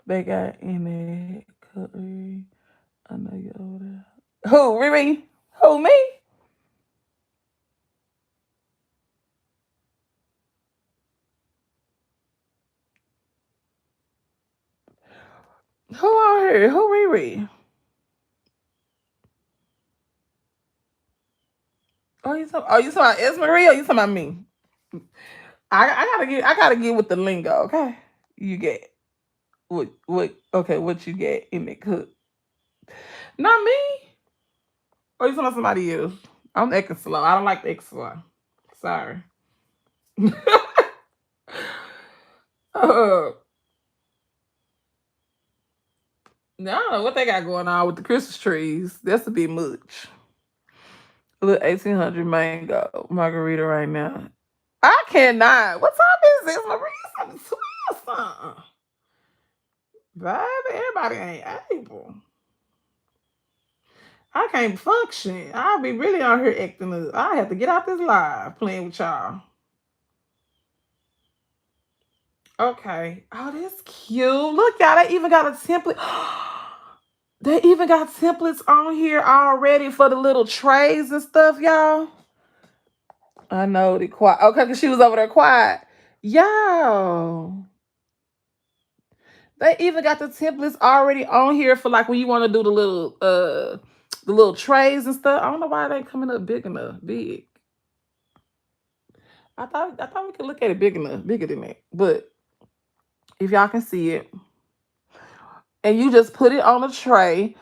They got in it color. I know you over there. Who, Riri? Who, me? Who on here? Who, Riri? You talking about Esmarie or you talking about me? I gotta get with the lingo, okay? You get what you get in the cook. Not me. Or you talking about somebody else? I'm extra slow. I don't like the extra slow. Sorry. uh, now, I don't know what they got going on with the Christmas trees. That's a bit much. A little 1800 mango margarita right now. I cannot. What time is this? Marie, something sweet or something. Baby, everybody ain't able. I can't function. I'll be really out here acting up. I have to get out this live playing with y'all. Okay. Oh, that's cute. Look, y'all, they even got a template. They even got templates on here already for the little trays and stuff, y'all. I know the quiet. Okay, because she was over there quiet. Yo. They even got the templates already on here for like when you want to do the little trays and stuff. I don't know why they ain't coming up big enough. Big. I thought we could look at it big enough, bigger than that. But if y'all can see it, and you just put it on a tray,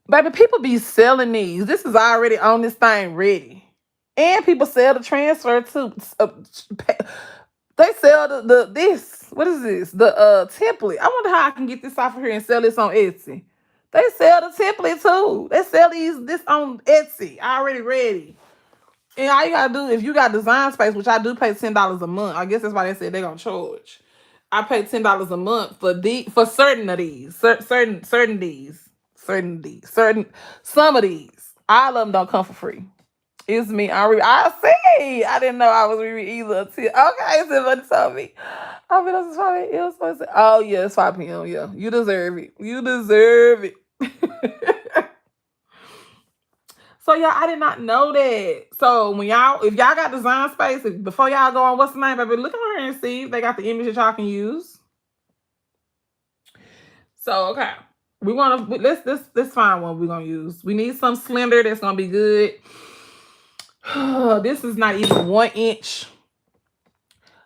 baby. People be selling these. This is already on this thing ready, and people sell the transfer too. They sell the this. What is this? The template. I wonder how I can get this off of here and sell this on Etsy. They sell the template too. They sell this on Etsy already ready. And all you gotta do, if you got design space, which I do pay $10 a month. I guess that's why they said they're gonna charge. I pay $10 a month for certain of these, certain some of these. All of them don't come for free. It's me. I see. I didn't know I was reading either. Okay, somebody told me. I've been on this 5 a.m. Oh yeah, it's 5 p.m. Yeah, you deserve it. You deserve it. So y'all, I did not know that. So if y'all got design space, before y'all go on, what's the name, baby? Look on here and see if they got the image that y'all can use. So okay, let's find one we're gonna use. We need some slender that's gonna be good. This is not even 1 inch.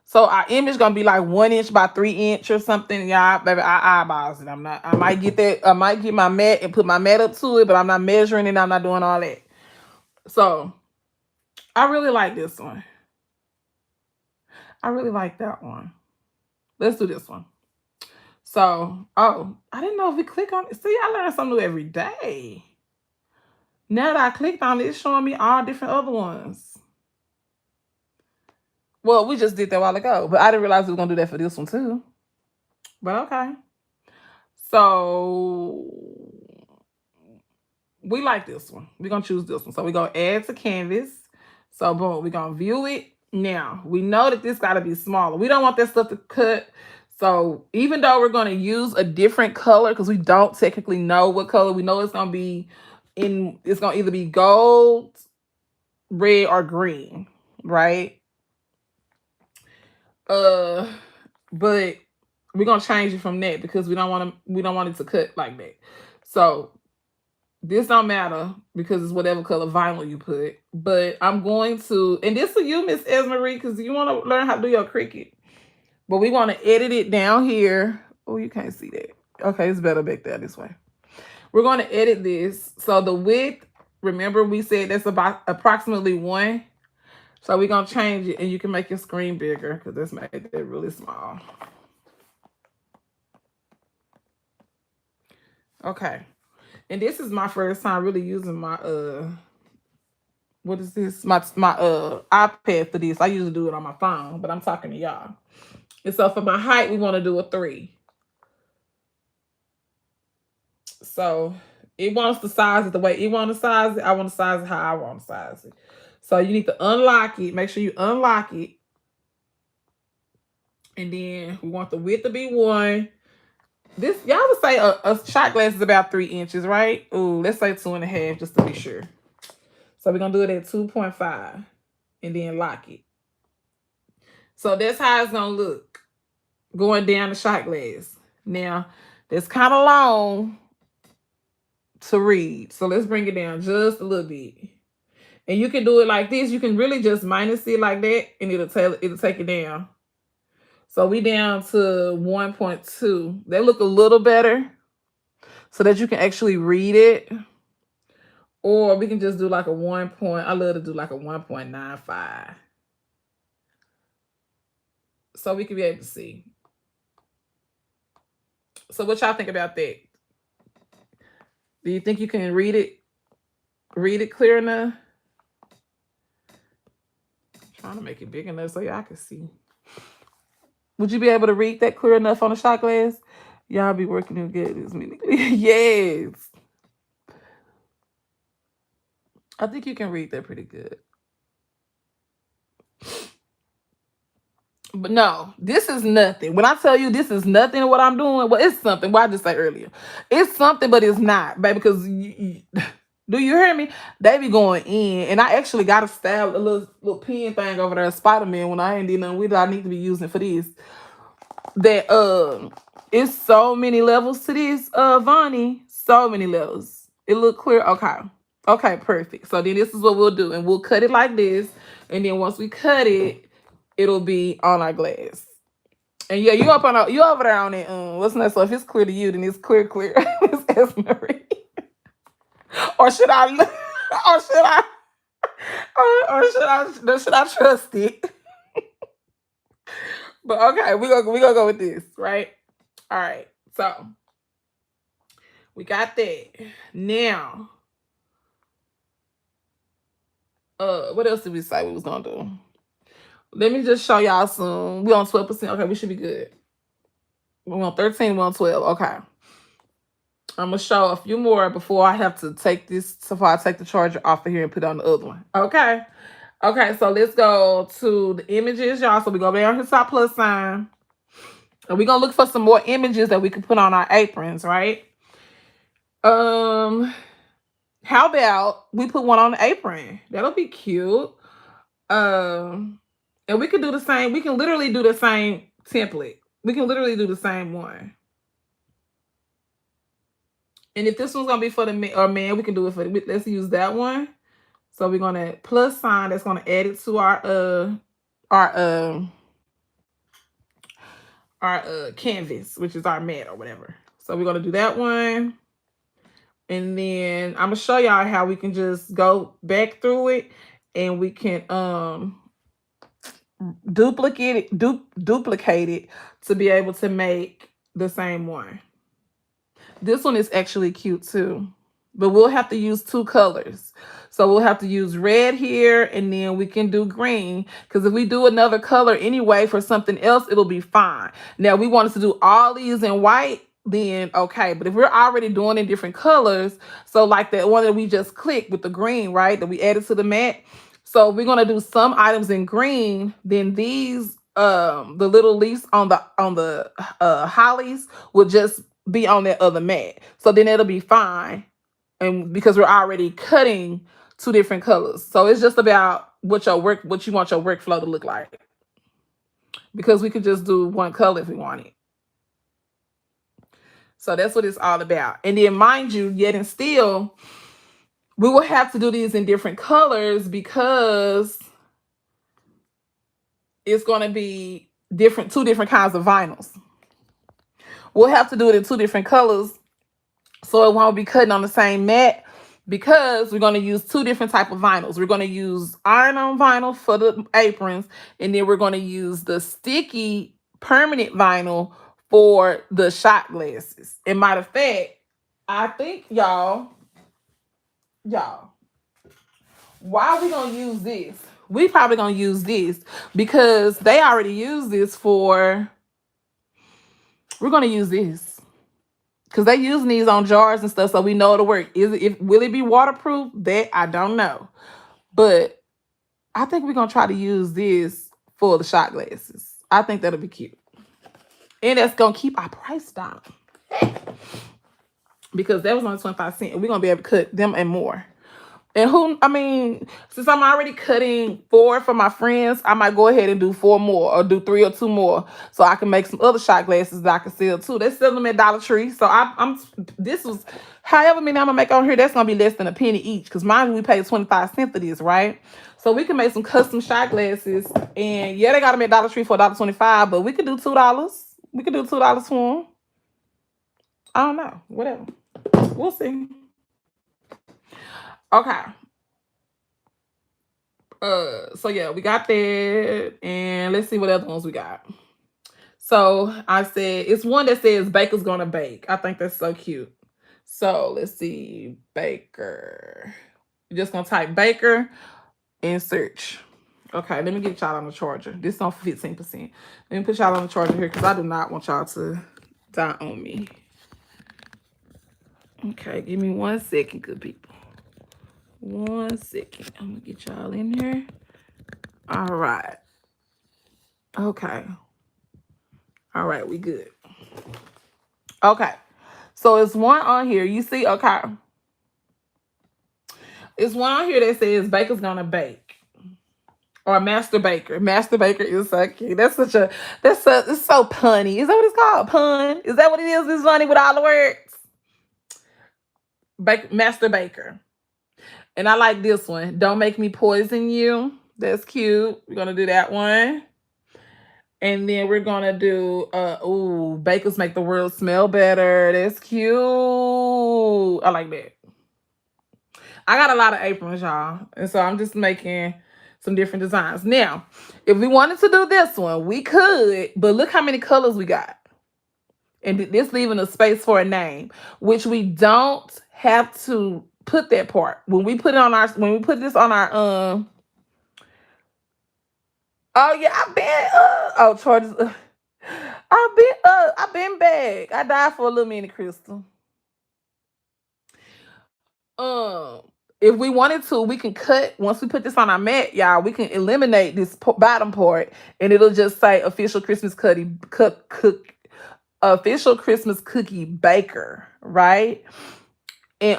So our image gonna be like 1 inch by 3 inch or something, y'all. Baby, I eyeballs it. I might get that. I might get my mat and put my mat up to it, but I'm not measuring it. I'm not doing all that. So I really like this one. I really like that one. Let's do this one. So, I didn't know if we click on it. See, I learn something new every day. Now that I clicked on it, it's showing me all different other ones. Well, we just did that a while ago, but I didn't realize we were going to do that for this one too. But okay. So, we like this one. We're going to choose this one. So, we're going to add to canvas. So, boom, we're going to view it. Now, we know that this got to be smaller. We don't want that stuff to cut. So, even though we're going to use a different color, because we don't technically know what color, we know it's going to be it's going to either be gold, red, or green, right? But we're going to change it from that because we don't want it to cut like that. So, this don't matter because it's whatever color vinyl you put. But I'm going to, and this for you, Miss Esmarie, because you want to learn how to do your Cricut. But we want to edit it down here. Oh, you can't see that. Okay, it's better back there this way. We're going to edit this. So the width, remember we said that's about approximately 1. So we're going to change it, and you can make your screen bigger because that's made that really small. Okay. And this is my first time really using my what is this? My iPad for this. I usually do it on my phone, but I'm talking to y'all. And so for my height, we want to do a 3. So it wants to size it the way it want to size it. I want to size it how I want to size it. So you need to unlock it. Make sure you unlock it. And then we want the width to be 1. This, y'all would say a shot glass is about 3 inches, right? Ooh, let's say 2.5 just to be sure. So we're going to do it at 2.5 and then lock it. So that's how it's going to look going down the shot glass. Now, that's kind of long to read. So let's bring it down just a little bit. And you can do it like this. You can really just minus it like that and it'll take it down. So we down to 1.2. They look a little better so that you can actually read it. Or we can just do like a 1 point. I love to do like a 1.95. So we can be able to see. So what y'all think about that? Do you think you can read it? Read it clear enough? I'm trying to make it big enough so y'all can see. Would you be able to read that clear enough on the shot glass? Y'all be working in good as me. Yes. I think you can read that pretty good. But no, this is nothing. When I tell you this is nothing what I'm doing, well, it's something. What I just said earlier. It's something, but it's not, baby, because do you hear me? They be going in. And I actually got a stab, a little pen thing over there, Spider-Man, when I ain't did nothing with it. I need to be using for this. That it's so many levels to this, Vonnie. So many levels. It look clear. Okay. Okay, perfect. So then this is what we'll do. And we'll cut it like this. And then once we cut it, it'll be on our glass. And yeah, you over there on it. What's next? So if it's clear to you, then it's clear. It's Esmery. Or should I should I trust it? But okay, we gonna go with this, right? All right. So we got that. Now, what else did we say we was gonna do? Let me just show y'all some. We on 12%. Okay, we should be good. We on 13, we on 12. Okay. I'm gonna show a few more before I have to take this, before I take the charger off of here and put on the other one. Okay. Okay, so let's go to the images, y'all. So we go down here to our plus sign. And we're gonna look for some more images that we can put on our aprons, right? How about we put one on the apron? That'll be cute. And we can do the same. We can literally do the same template. We can literally do the same one. And if this one's gonna be for the man, we can do it for let's use that one. So we're gonna plus sign. That's gonna add it to our canvas, which is our mat or whatever. So we're gonna do that one. And then I'm gonna show y'all how we can just go back through it and we can duplicate it to be able to make the same one. This one is actually cute too, but we'll have to use 2 colors. So we'll have to use red here and then we can do green, because if we do another color anyway for something else, it'll be fine. Now we want us to do all these in white, then okay. But if we're already doing in different colors, so like that one that we just clicked with the green, right, that we added to the mat. So we're gonna do some items in green, then these the little leaves on the hollies will just be on that other mat. So then it'll be fine. And because we're already cutting 2 different colors. So it's just about what you want your workflow to look like. Because we could just do one color if we want it. So that's what it's all about. And then mind you, yet and still, we will have to do these in different colors because it's going to be 2 different kinds of vinyls. We'll have to do it in 2 different colors so it won't be cutting on the same mat, because we're going to use 2 different type of vinyls. We're going to use iron-on vinyl for the aprons, and then we're going to use the sticky permanent vinyl for the shot glasses. And matter of fact, I think y'all, why are we gonna use this? We probably gonna use this because they already use this for. We're gonna use this because they using these on jars and stuff, so we know it'll work. Is it? If will it be waterproof? That I don't know, but I think we're gonna try to use this for the shot glasses. I think that'll be cute, and that's gonna keep our price down because that was only 25 cents, and we're gonna be able to cut them and more. And since I'm already cutting 4 for my friends, I might go ahead and do 4 more or do 3 or 2 more so I can make some other shot glasses that I can sell too. They sell them at Dollar Tree. So this was however many I'm gonna make on here, that's gonna be less than a penny each. Cause mine we paid 25 cents for this, right? So we can make some custom shot glasses. And yeah, they got them at Dollar Tree for $1.25, but we could do $2. We could do $2 for them. I don't know. Whatever. We'll see. Okay. So yeah, we got that, and let's see what other ones we got. So I said it's one that says Baker's gonna bake. I think that's so cute. So let's see, Baker. You're just gonna type Baker and search. Okay, let me get y'all on the charger. This is on 15%. Let me put y'all on the charger here because I do not want y'all to die on me. Okay, give me 1 second, good people. 1 second. I'm gonna get y'all in here. All right. Okay. All right, we good. Okay. So it's one on here. You see, okay. It's one on here that says Baker's gonna bake. Or Master Baker. Master Baker is so cute. It's so punny. Is that what it's called? Pun? Is that what it is? It's funny with all the words. Master Baker. And I like this one. Don't make me poison you. That's cute. We're gonna do that one. And then we're gonna do bakers make the world smell better. That's cute. I like that. I got a lot of aprons, y'all. And so I'm just making some different designs. Now, if we wanted to do this one, we could, but look how many colors we got. And this leaving a space for a name, which we don't have to put that part. When we put this on our oh yeah, charges. I've been back. I died for a little minute, Crystal. If we wanted to, we can cut once we put this on our mat, y'all. We can eliminate this bottom part, and it'll just say official Christmas official Christmas cookie baker, right? And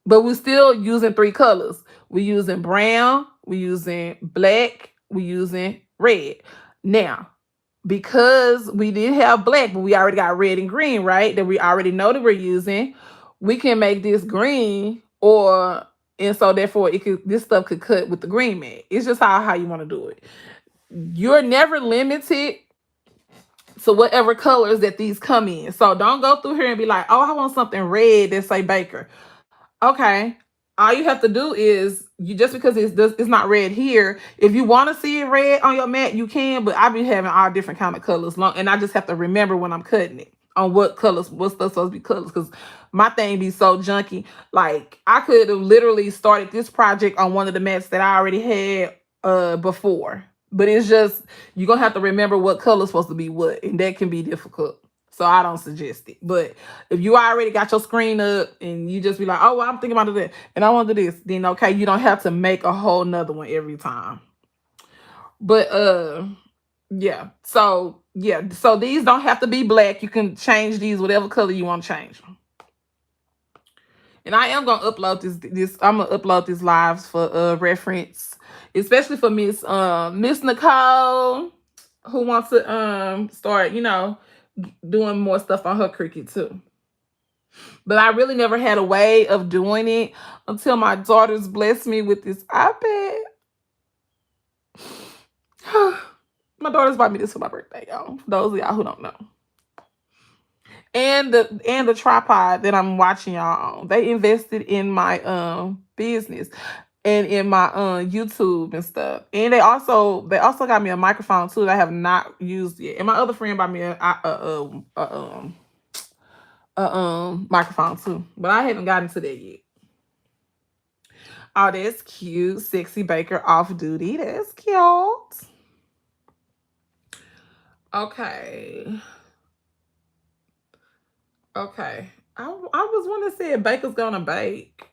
but we're still using 3 colors. We're using brown, we're using black, we're using red. Now, because we did have black, but we already got red and green, right? That we already know that we're using. We can make this green, and so therefore this stuff could cut with the green mat. It's just how you want to do it. You're never limited to whatever colors that these come in. So don't go through here and be like, oh, I want something red that say Baker. Okay. All you have to do is just because it's not red here. If you want to see it red on your mat, you can. But I be having all different kind of colors, and I just have to remember when I'm cutting it on what colors, what's supposed to be colors, because my thing be so junky. Like I could have literally started this project on one of the mats that I already had before, but it's just you're gonna have to remember what color's supposed to be what, and that can be difficult. So I don't suggest it. But if you already got your screen up and you just be like, oh, well, I'm thinking about it and I want to do this, then okay, you don't have to make a whole nother one every time. But yeah. So these don't have to be black. You can change these whatever color you want to change them. And I am gonna upload this. I'm gonna upload these lives for reference, especially for Miss Nicole, who wants to start, doing more stuff on her Cricut too. But I really never had a way of doing it until my daughters blessed me with this iPad. My daughters bought me this for my birthday, y'all. For those of y'all who don't know. And the tripod that I'm watching y'all on. They invested in my business and in my YouTube and stuff. And they also got me a microphone too that I have not used yet. And my other friend bought me microphone too, but I haven't gotten to that yet. Oh, that's cute. Sexy baker off duty. That's cute. Okay. Okay. I was wanting to say baker's gonna bake.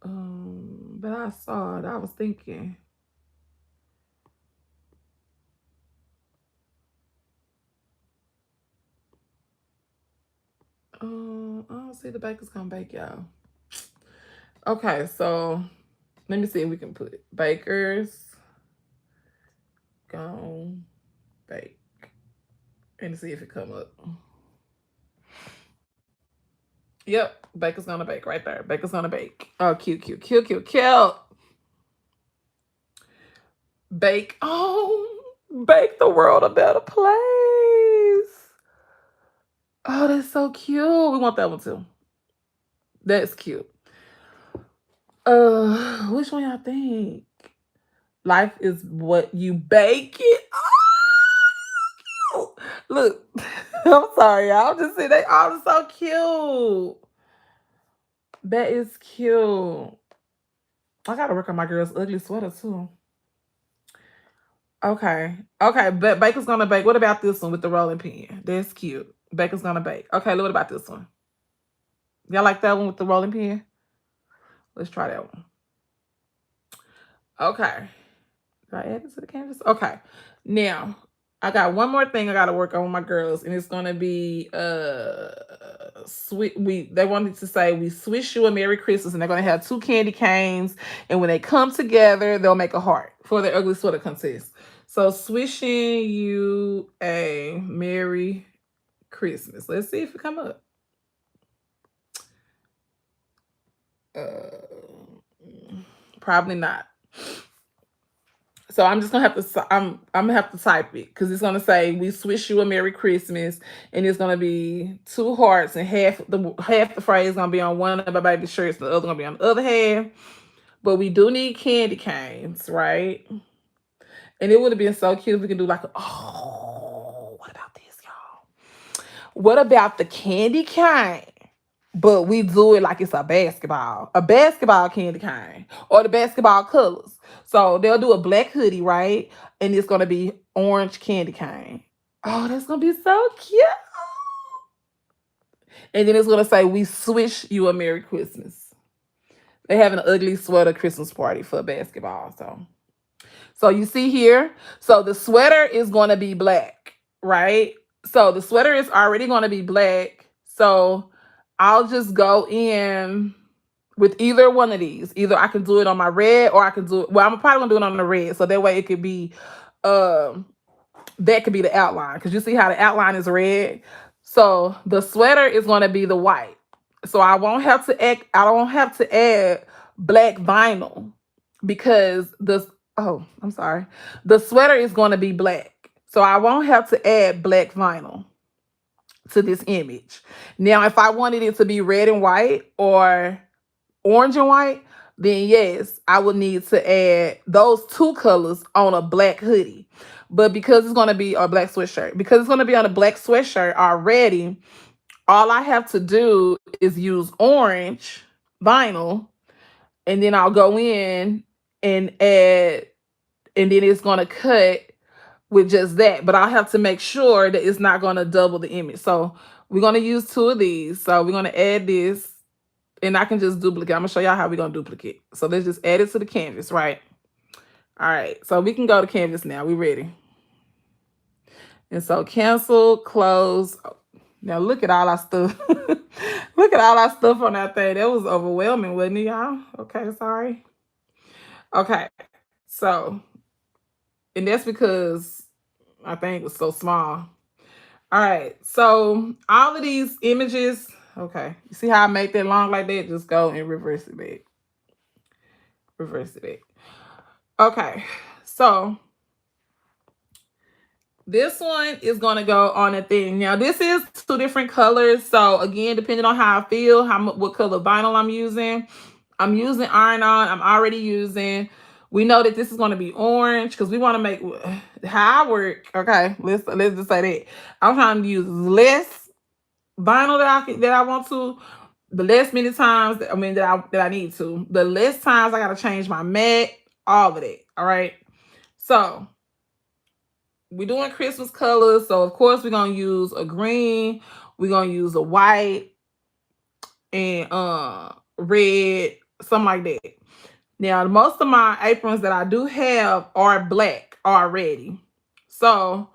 But I saw it. I was thinking. I don't see the baker's gonna bake, y'all. Okay, so let me see if we can put bakers gonna bake and see if it come up. Yep, baker's gonna bake right there. Baker's gonna bake. Oh, cute, cute, cute, cute, cute. Bake. Oh, bake the world a better place. Oh, that's so cute. We want that one too. That's cute. Which one y'all think? Life is what you bake it. Oh, look, I'm sorry, y'all. Just see they all so cute. That is cute. I gotta work on my girl's ugly sweater too. Okay. Okay, but Baker's gonna bake. What about this one with the rolling pin? That's cute. Baker's gonna bake. Okay, what about this one? Y'all like that one with the rolling pin? Let's try that one. Okay. Did I add it to the canvas? Okay. Now, I got one more thing I gotta work on with my girls, and it's gonna be sweet. They wanted to say we swish you a Merry Christmas, and they're gonna have 2 candy canes, and when they come together, they'll make a heart for their ugly sweater contest. So swishing you a Merry Christmas. Let's see if it come up. Probably not. So I'm just gonna have to I'm gonna have to type it because it's gonna say we swish you a Merry Christmas, and it's gonna be 2 hearts, and half the phrase gonna be on one of my baby shirts, the other gonna be on the other half. But we do need candy canes, right? And it would have been so cute if we could do like what about this, y'all? What about the candy cane? But we do it like it's a basketball candy cane, or the basketball colors. So they'll do a black hoodie, right? And it's gonna be orange candy cane. Oh, that's gonna be so cute. And then it's gonna say, we swish you a Merry Christmas. They have an ugly sweater Christmas party for basketball. So you see here, so the sweater is gonna be black, right? So the sweater is already gonna be black. So I'll just go in with either one of these. Either I can do it on my red, or I can do it. Well, I'm probably gonna do it on the red, so that way it could be, that could be the outline, because you see how the outline is red. So the sweater is gonna be the white. So I won't have to add. I don't have to add black vinyl because I'm sorry. The sweater is gonna be black, so I won't have to add black vinyl to this image. Now, if I wanted it to be red and white or orange and white, then yes, I would need to add those 2 colors on a black hoodie. But because it's going to be a black sweatshirt, because it's going to be on a black sweatshirt already, all I have to do is use orange vinyl, and then I'll go in and add, and then it's going to cut with just that. But I'll have to make sure that it's not going to double the image. So we're going to use 2 of these. So we're going to add this, and I can just duplicate. I'm going to show y'all how we're going to duplicate. So let's just add it to the canvas, right? All right. So we can go to canvas now. We ready. And so cancel, close. Now look at all our stuff. Look at all our stuff on that thing. That was overwhelming, wasn't it, y'all? Okay, sorry. Okay. So, and that's because my thing was so small. All right, so all of these images, okay, you see how I make that long like that? Just go and reverse it back. Reverse it back. Okay, so this one is going to go on a thing. Now, this is 2 different colors. So again, depending on how I feel, what color vinyl I'm using. I'm using iron-on. I'm already using We know that this is going to be orange because we want to make how I work. Okay, let's just say that I'm trying to use less vinyl that I want to, the less many times that I need to, the less times I got to change my mat, all of that. All right, so we're doing Christmas colors, so of course we're gonna use a green, we're gonna use a white and red, something like that. Now, most of my aprons that I do have are black already. So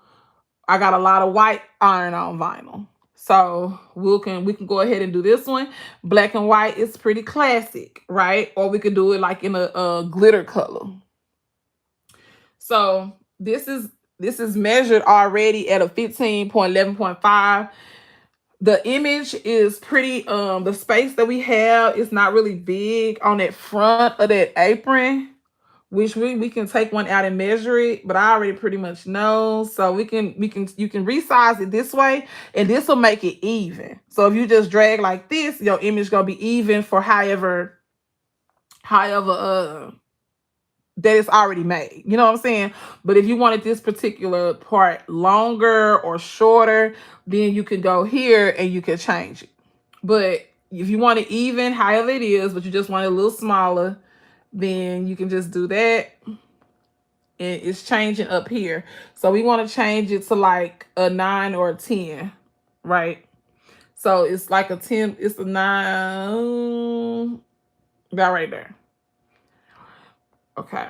I got a lot of white iron-on vinyl. So we can go ahead and do this one. Black and white is pretty classic, right? Or we could do it like in a glitter color. So this is measured already at a 15.11.5. The image is pretty, the space that we have is not really big on that front of that apron, which we can take one out and measure it, but I already pretty much know. So you can resize it this way, and this will make it even. So if you just drag like this, your image gonna be even for however that it's already made. You know what I'm saying? But if you wanted this particular part longer or shorter, then you can go here and you can change it. But if you want it even, however it is, but you just want it a little smaller, then you can just do that. And it's changing up here. So we want to change it to like a 9 or a 10, right? So it's like a 10, it's a 9, about right there. Okay,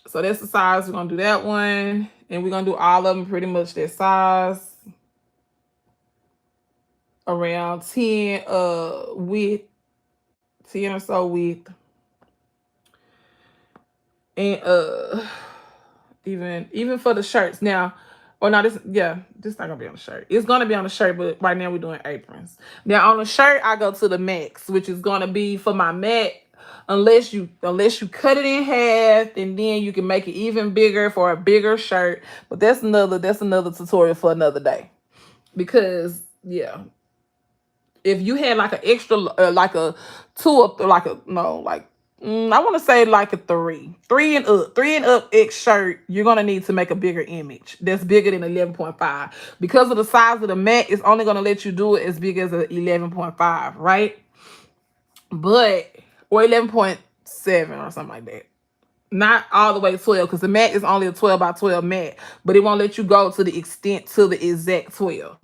so that's the size. We're gonna do that one, and we're gonna do all of them pretty much that size, around 10 width, 10 or so width, and even for the shirts now. Or no, this not gonna be on the shirt. It's gonna be on the shirt, but right now we're doing aprons. Now on the shirt, I go to the max, which is gonna be for my mat. Unless you cut it in half, and then you can make it even bigger for a bigger shirt. But that's another tutorial for another day. Because yeah, if you had like an extra, like a 2 up, like a no, like I want to say like a 3 and up X shirt, you're gonna need to make a bigger image that's bigger than 11.5. Because of the size of the mat, it's only gonna let you do it as big as a 11.5, right? But or 11.7 or something like that. Not all the way to 12, because the mat is only a 12 by 12 mat, but it won't let you go to the extent to the exact 12.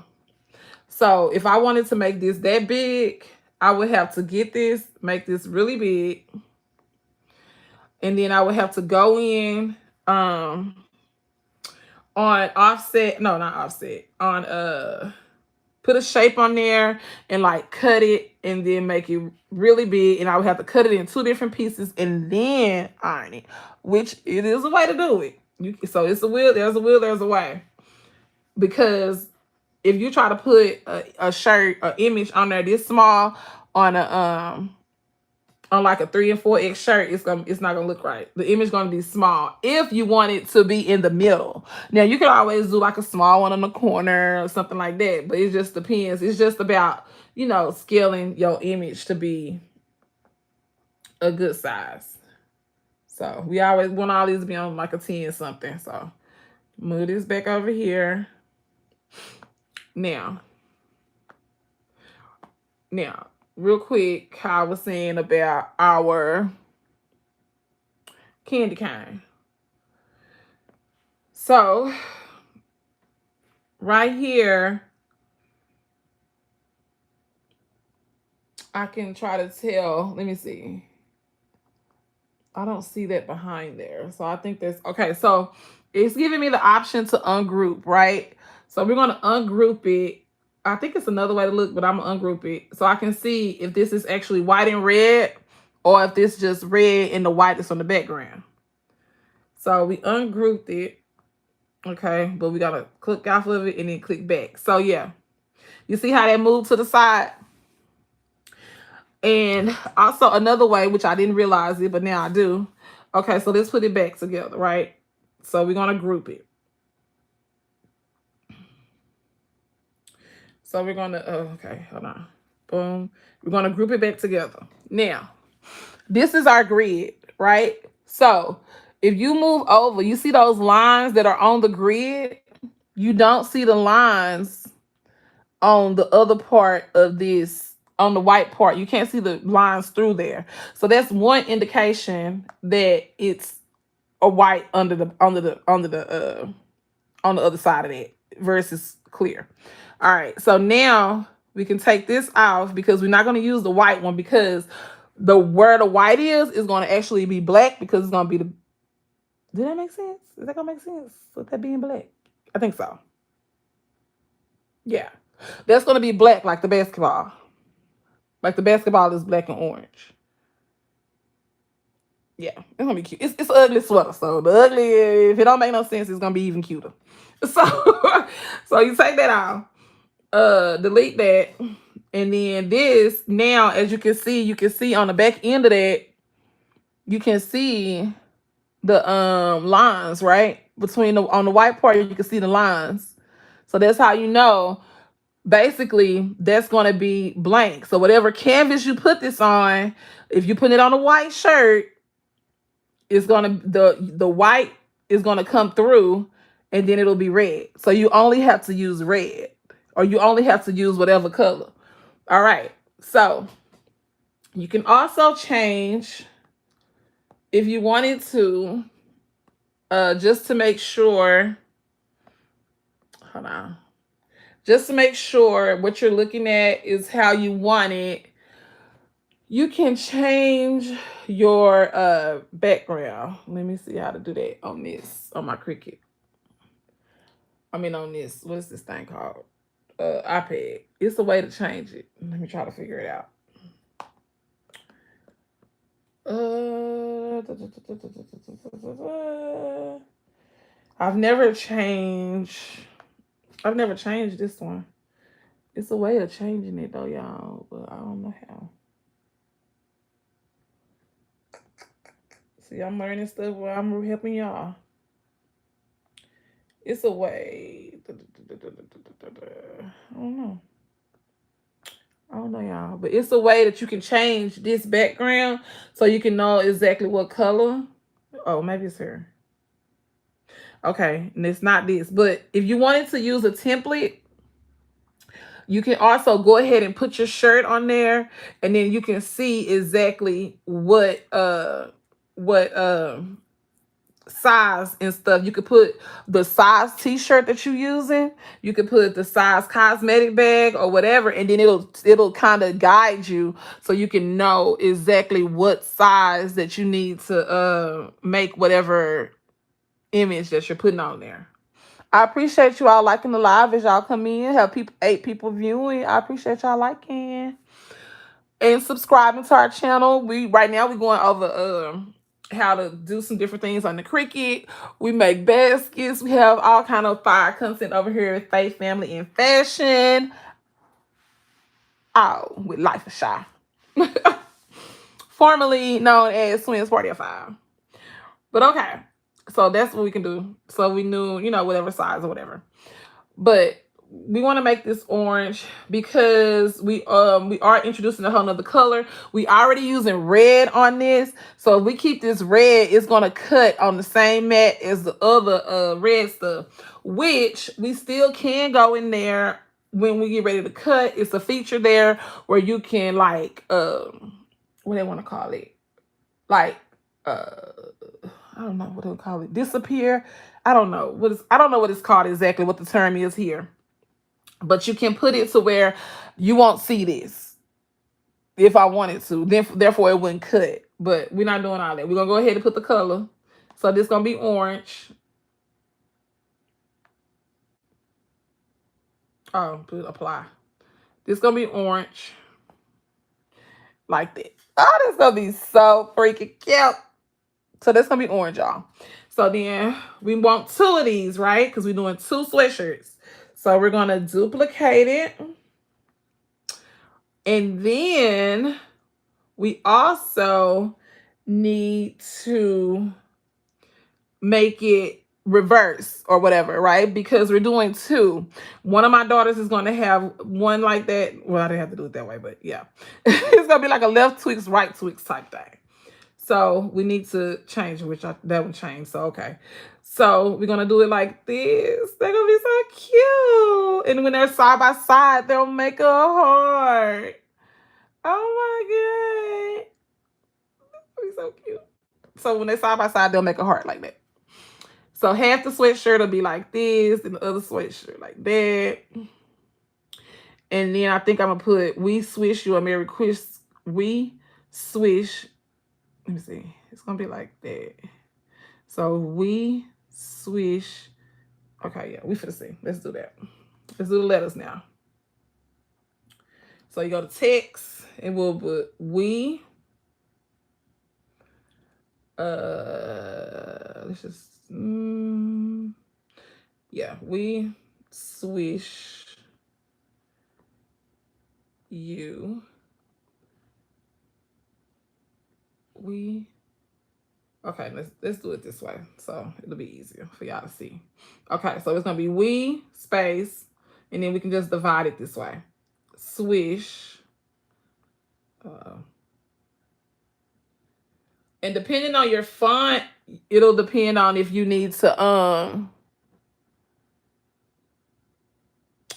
So if I wanted to make this that big, I would have to make this really big. And then I would have to go in on offset, no, not offset, on put a shape on there and like cut it and then make it really big. And I would have to cut it in 2 different pieces and then iron it, which it is a way to do it. So it's a will, there's a way. Because if you try to put a shirt, an image on there this small on like a 3 and 4X shirt, it's not gonna look right. The image gonna be small if you want it to be in the middle. Now you can always do like a small one on the corner or something like that, but it just depends. It's just about, scaling your image to be a good size. So we always want all these to be on like a 10 something. So move this back over here. Now, real quick, how I was saying about our candy cane. So right here, I can try to tell. Let me see. I don't see that behind there. So I think that's okay. So it's giving me the option to ungroup, right? So we're going to ungroup it. I think it's another way to look, but I'm going to ungroup it. So I can see if this is actually white and red, or if this is just red and the white is on the background. So we ungrouped it. Okay, but we got to click off of it and then click back. So yeah, you see how that moved to the side? And also another way, which I didn't realize it, but now I do. Okay, so let's put it back together, right? So we're going to group it. So we're going to, okay, hold on. Boom. We're going to group it back together. Now, this is our grid, right? So if you move over, you see those lines that are on the grid? You don't see the lines on the other part of this, on the white part. You can't see the lines through there. So that's one indication that it's a white on the other side of that versus clear. All right, so now we can take this off because we're not going to use the white one, because where the white is going to actually be black, because it's going to be the. Did that make sense? Is that going to make sense with that being black? I think so. Yeah, that's going to be black like the basketball. Like the basketball is black and orange. Yeah, it's gonna be cute. It's an ugly sweater, so the ugly, if it don't make no sense, it's gonna be even cuter. So, so you take that off, delete that, and then this. Now, as you can see on the back end of that, you can see the lines right between on the white part. You can see the lines, so that's how you know. Basically, that's going to be blank. So whatever canvas you put this on, if you put it on a white shirt, it's gonna the white is gonna come through, and then it'll be red. So you only have to use red, or you only have to use whatever color. All right. So you can also change if you wanted to, just to make sure. Hold on. Just to make sure what you're looking at is how you want it. You can change your background. Let me see how to do that on my Cricut. I mean on this, what is this thing called? iPad. It's a way to change it. Let me try to figure it out. I've never changed this one. It's a way of changing it though, y'all, but I don't know how. See, I'm learning stuff where I'm helping y'all. It's a way. I don't know, y'all. But it's a way that you can change this background so you can know exactly what color. Oh, maybe it's here. Okay, and it's not this. But if you wanted to use a template, you can also go ahead and put your shirt on there, and then you can see exactly what size and stuff. You could put the size t-shirt that you're using, you could put the size cosmetic bag or whatever, and then it'll kind of guide you so you can know exactly what size that you need to make whatever image that you're putting on there. I appreciate you all liking the live as y'all come in. Have 8 people viewing. I appreciate y'all liking and subscribing to our channel. Right now we're going over how to do some different things on the Cricut. We make baskets. We have all kind of fire content over here with Faith, Family, and Fashion. Oh, with Life is Shy. Formerly known as Twins Party of 5. But okay. So that's what we can do. So we knew, whatever size or whatever. But we want to make this orange because we are introducing a whole nother color. We already using red on this. So if we keep this red, it's going to cut on the same mat as the other red stuff, which we still can go in there when we get ready to cut. It's a feature there where you can what they want to call it? I don't know what they'll call it. Disappear. I don't know what it's called exactly, what the term is here. But you can put it to where you won't see this if I wanted to. Therefore, it wouldn't cut. But we're not doing all that. We're going to go ahead and put the color. So this is going to be orange. Oh, put apply. This is going to be orange. Like that. Oh, this is going to be so freaking cute. So that's going to be orange, y'all. So then we want 2 of these, right? Because we're doing 2 sweatshirts. So we're going to duplicate it. And then we also need to make it reverse or whatever, right? Because we're doing 2. One of my daughters is going to have one like that. Well, I didn't have to do it that way, but yeah. It's going to be like a left tweaks, right tweaks type thing. So we need to change it, that would change. So okay. So we're gonna do it like this. They're gonna be so cute. And when they're side by side, they'll make a heart. Oh my god. That'll be so cute. So when they're side by side, they'll make a heart like that. So half the sweatshirt will be like this, and the other sweatshirt like that. And then I think I'm gonna put "We Swish You a Merry Christmas." We swish. Let me see. It's gonna be like that. So we swish. Okay, yeah, we finna see. Let's do that. Let's do the letters now. So you go to text, and we'll put we. Let's just. Yeah, we swish you. Okay, let's do it this way, so it'll be easier for y'all to see. Okay, so it's gonna be we space, and then we can just divide it this way. Swish. And depending on your font, it'll depend on if you need to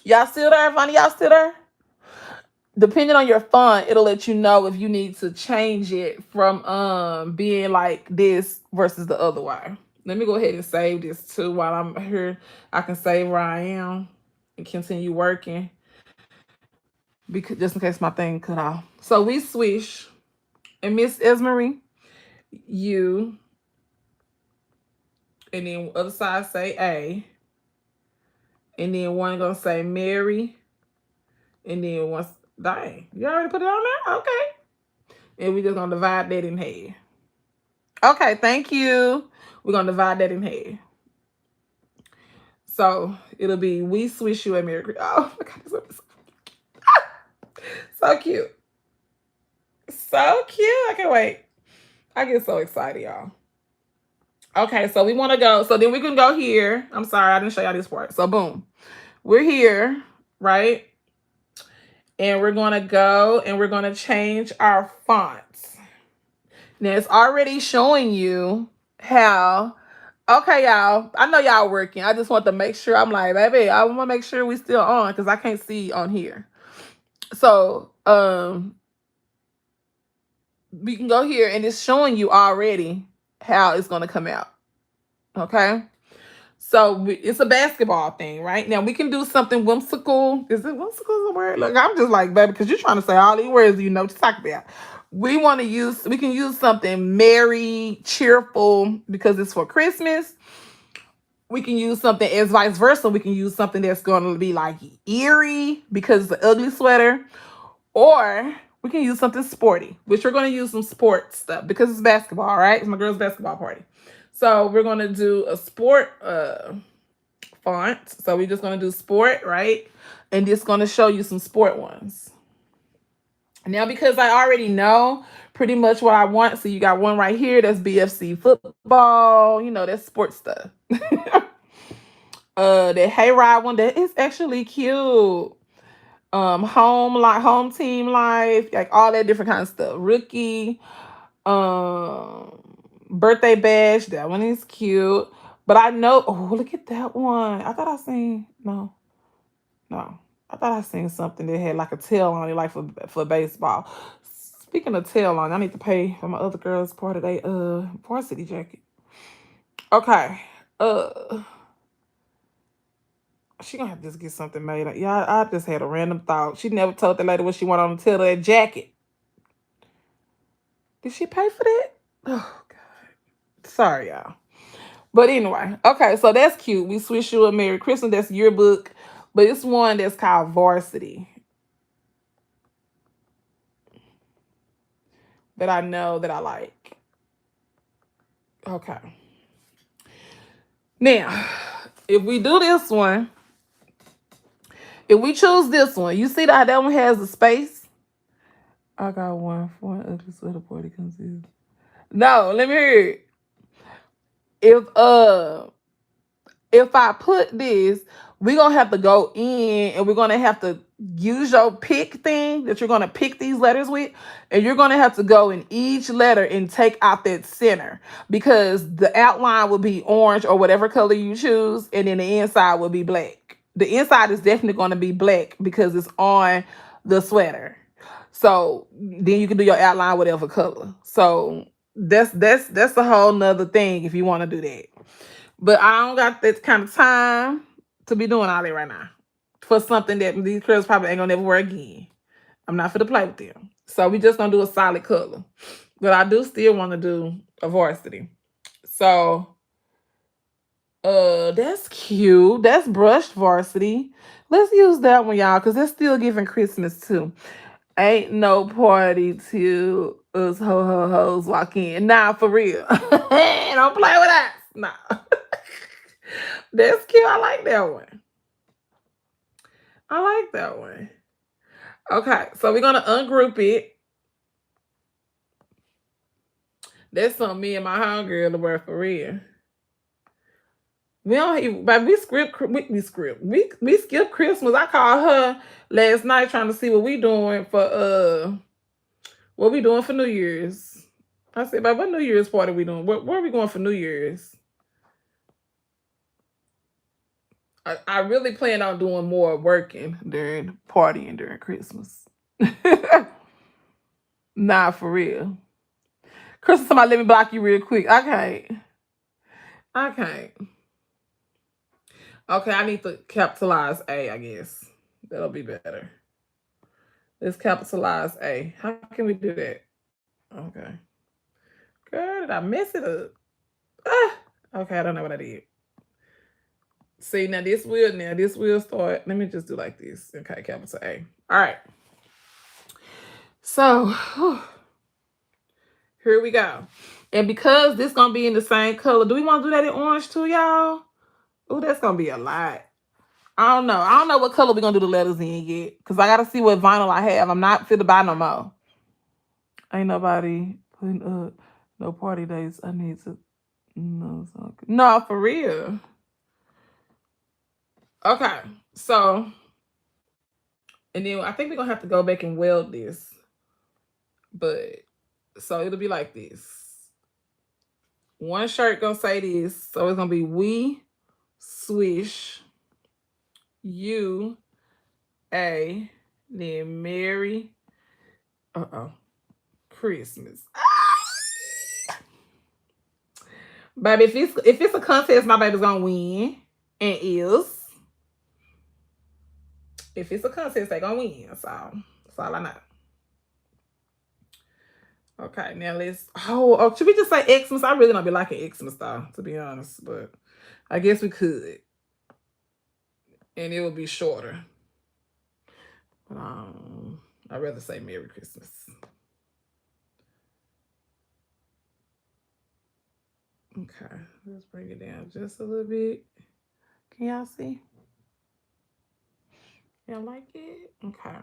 y'all still there, Vonnie? Y'all still there? Depending on your font, it'll let you know if you need to change it from being like this versus the other way. Let me go ahead and save this too while I'm here. I can save where I am and continue working, because just in case my thing cut off. So we swish, and Miss Esmery, you, and then other side say A, and then one gonna say Mary, and then once, dang, you already put it on there? Okay. And we just gonna divide that in half. Okay, thank you. We're gonna divide that in half. So it'll be we swish you a Merry Christmas. Oh my god, this is so cute. So cute. I can't wait. I get so excited, y'all. Okay, so we want to go. So then we can go here. I'm sorry, I didn't show y'all this part. So boom. We're here, right? And we're going to go and we're going to change our fonts. Now it's already showing you how. Okay, y'all. I know y'all working. I just want to make sure. I'm like, baby, I want to make sure we still on, because I can't see on here. So we can go here and it's showing you already how it's going to come out. Okay. So it's a basketball thing, right? Now we can do something whimsical. Is it whimsical, the word? Look, I'm just like, baby, because you're trying to say all these words you know what to talk about. We can use something merry, cheerful, because it's for Christmas. We can use something as vice versa. We can use something that's going to be like eerie, because it's an ugly sweater. Or we can use something sporty, which we're going to use some sports stuff because it's basketball, right? It's my girl's basketball party. So we're going to do a sport font. So we're just going to do sport, right? And it's going to show you some sport ones. Now, because I already know pretty much what I want. So you got one right here. That's BFC football. You know, that's sports stuff. The Hayride one, that is actually cute. Home team life, like all that different kind of stuff. Rookie, birthday bash, that one is cute. But I know, oh, look at that one. I thought I seen I thought I seen something that had like a tail on it, like for baseball. Speaking of tail on, I need to pay for my other girl's part of their varsity jacket. Okay. She gonna have to just get something made. Yeah, I just had a random thought. She never told the lady what she wanted on the tail of that jacket. Did she pay for that? Oh God. Sorry, y'all. But anyway, okay, so that's cute. We swish you a Merry Christmas. That's yearbook. But it's one that's called Varsity that I know that I like. Okay. Now, if we do this one, if we choose this one, you see that one has a space? I got one for an ugly sweater party confused. No, let me hear it. If I put this, we're gonna have to go in and we're gonna have to use your pick thing that you're going to pick these letters with, and you're going to have to go in each letter and take out that center, because the outline will be orange or whatever color you choose, and then the inside will be black. The inside is definitely going to be black because it's on the sweater. So then you can do your outline whatever color. So that's a whole nother thing if you want to do that. But I don't got that kind of time to be doing all that right now for something that these girls probably ain't gonna never wear again. I'm not for to play with them. So we just gonna do a solid color. But I do still want to do a varsity. So that's cute. That's brushed varsity. Let's use that one, y'all, because that's still giving Christmas too. Ain't no party till us ho hoes walk in. Nah, for real. Don't play with us. Nah. That's cute. I like that one. I like that one. Okay, so we're gonna ungroup it. That's something me and my homegirl to wear for real. We don't even, but we skip Christmas. I called her last night trying to see what we doing for New Year's. I said, "Babe, what New Year's party we doing? Where are we going for New Year's?" I really plan on doing more working during partying during Christmas. Nah, for real. Christmas, somebody let me block you real quick. I can't. I can't. Okay, I need to capitalize A, I guess. That'll be better. Let's capitalize A. How can we do that? Okay. Girl, did I mess it up? Ah, okay, I don't know what I did. See, now this will start. Let me just do like this. Okay, capital A. All right. So, here we go. And because this going to be in the same color, do we want to do that in orange too, y'all? Oh, that's going to be a lot. I don't know. I don't know what color we're going to do the letters in yet. Because I got to see what vinyl I have. I'm not fit to buy no more. Ain't nobody putting up no party dates. I need to... No, for real. Okay. So... And then I think we're going to have to go back and weld this. But... So it'll be like this. One shirt going to say this. So it's going to be we swish you a then Merry Christmas. Baby, if it's a contest, my baby's gonna win. And is. If it's a contest, they gonna win. So that's all I know. Okay, now let's should we just say Xmas? I really don't be liking Xmas though, to be honest, but I guess we could. And it will be shorter. But I'd rather say Merry Christmas. Okay, let's bring it down just a little bit. Can y'all see? Y'all like it? Okay.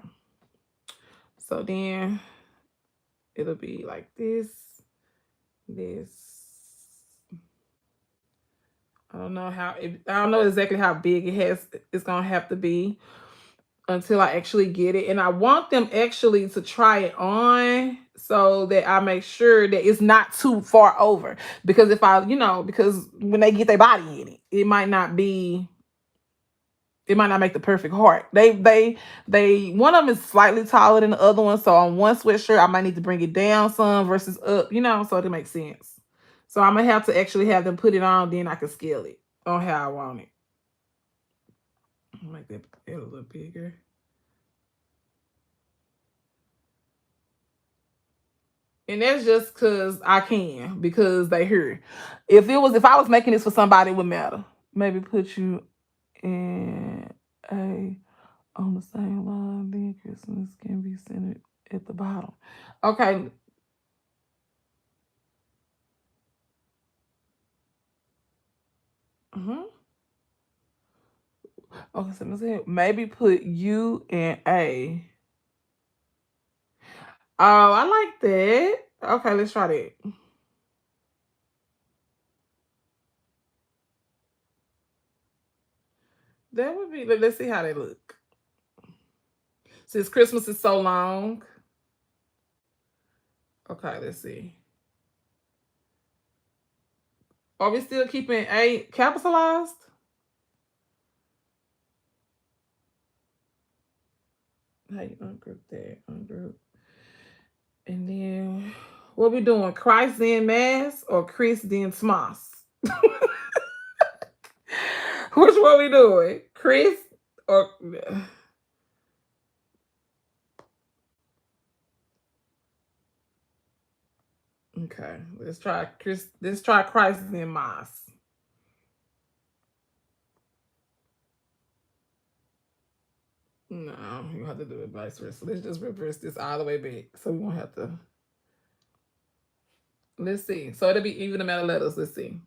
So then it'll be like this. I don't know exactly how big it's gonna have to be until I actually get it. And I want them actually to try it on so that I make sure that it's not too far over. Because because when they get their body in it, it might not make the perfect heart. They one of them is slightly taller than the other one. So on one sweatshirt, I might need to bring it down some versus up, so it makes sense. So I'm gonna have to actually have them put it on, then I can scale it on how I want it. I'll make that a little bigger. And that's just because they hear. If I was making this for somebody, it would matter. Maybe put you in on the same line, then Christmas can be centered at the bottom. Okay. Okay, so maybe put U and A. Oh, I like that. Okay, let's try that. That would be, let's see how they look. Since Christmas is so long. Okay, let's see. Are we still keeping A capitalized? How you ungroup that? Ungroup. And then what we doing? Christ then Mass or Chris then Smoss? Which one we doing? Chris or okay? Let's try Chris. Let's try Christ then Moss. No, you have to do it vice versa. Let's just reverse this all the way back, so we won't have to. Let's see. So it'll be even amount of letters. Let's see.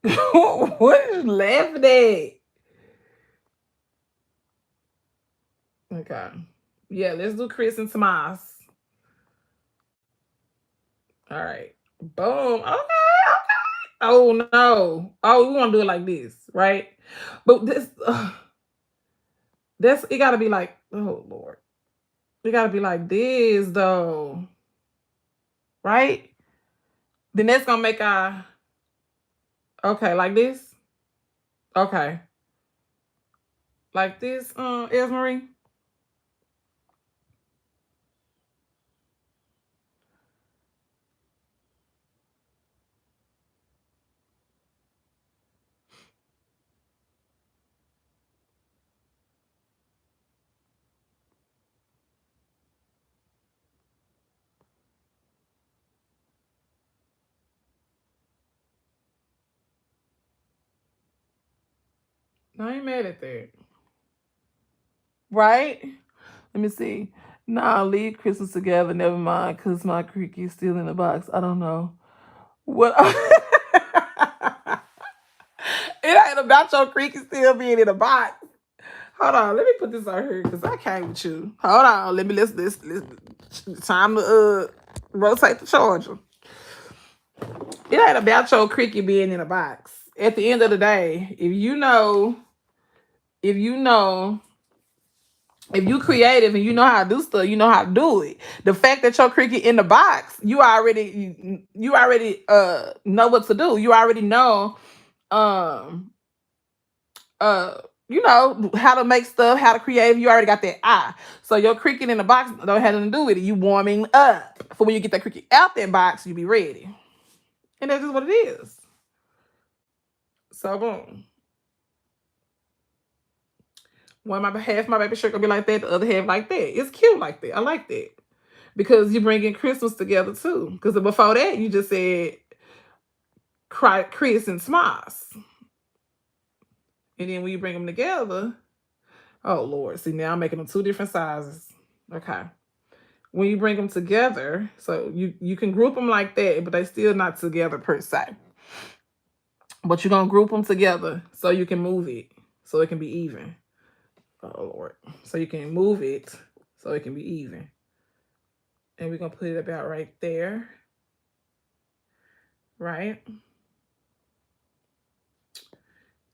What is you laughing at? Okay. Yeah, let's do Chris and Tomas. All right. Boom. Okay. Okay. Oh no. Oh, we want to do it like this, right? But this it got to be like, oh Lord, it got to be like this though, right? Then that's gonna make our okay like this. Okay, like this. Esmery. No, I ain't mad at that. Right? Let me see. Nah, leave Christmas together. Never mind, cause my Cricut's still in the box. I don't know what. It ain't about your Cricut still being in the box. Hold on, let me put this on here because I came with you. Hold on, let's time to rotate the charger. It ain't about your Cricut being in a box. At the end of the day, if you creative and you know how to do stuff, you know how to do it. The fact that your Cricut in the box, you already know what to do. You already know um you know how to make stuff, how to create. You already got that eye. So your Cricut in the box don't have nothing to do with it. You warming up for when you get that Cricut out that box, you be ready. And that's just what it is. So boom. Half my baby shirt gonna be like that, the other half like that. It's cute like that. I like that. Because you bring in Christmas together too. Because before that, you just said Chris and Smoss. And then when you bring them together, oh Lord, see now I'm making them two different sizes. Okay. When you bring them together, so you can group them like that, but they still not together per se. But you're gonna group them together so you can move it, so it can be even. Oh Lord. So you can move it so it can be even. And we're gonna put it about right there. Right?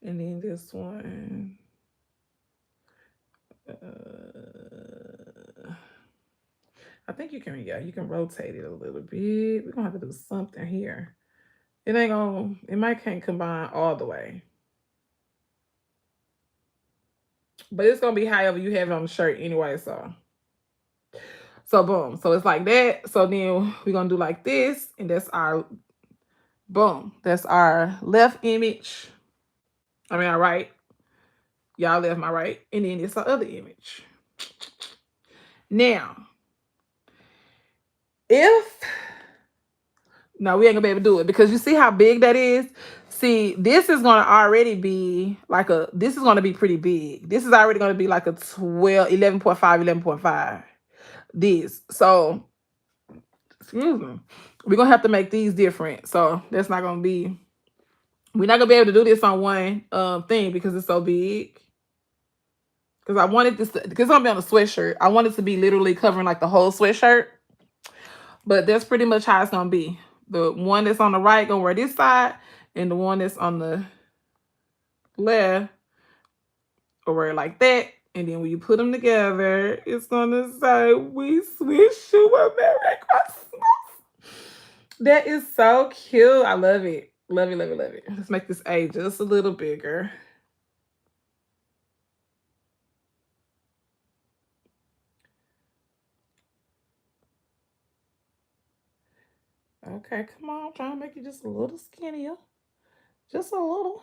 And then this one. I think you can, yeah, you can rotate it a little bit. We're gonna have to do something here. It might can't combine all the way. But it's gonna be however you have it on the shirt anyway, so boom. So it's like that. So then we're gonna do like this, and that's our boom. That's our left image. I mean our right. Y'all left, my right. And then it's our other image. Now, no, we ain't gonna be able to do it because you see how big that is? See, this is gonna already be like this is gonna be pretty big. This is already gonna be like a 11.5, 11.5. This. So, excuse me. We're gonna have to make these different. So that's not gonna be, we're not gonna be able to do this on one thing because it's so big. Because I wanted this, because it's gonna be on a sweatshirt. I want it to be literally covering like the whole sweatshirt. But that's pretty much how it's gonna be. The one that's on the right gonna wear this side, and the one that's on the left or like that. And then when you put them together, it's gonna say, "We wish you a Merry Christmas." That is so cute. I love it. Love it, love it, love it. Let's make this A just a little bigger. Okay, come on. I'm trying to make it just a little skinnier. Just a little.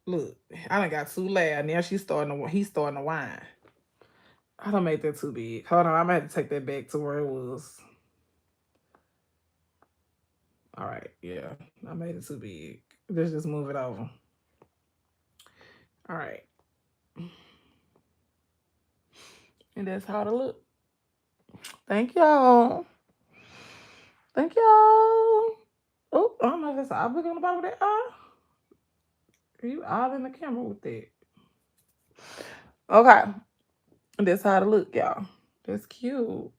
Look, I done got too loud. Now he's starting to whine. I don't make that too big. Hold on, I'm gonna have to take that back to where it was. All right, yeah, I made it too big. Let's just move it over. All right. And that's how to look. Thank y'all. Thank y'all. Oh, I don't know if it's eye on the bottom of that eye. Are you all in the camera with that? Okay. And that's how to look, y'all. That's cute.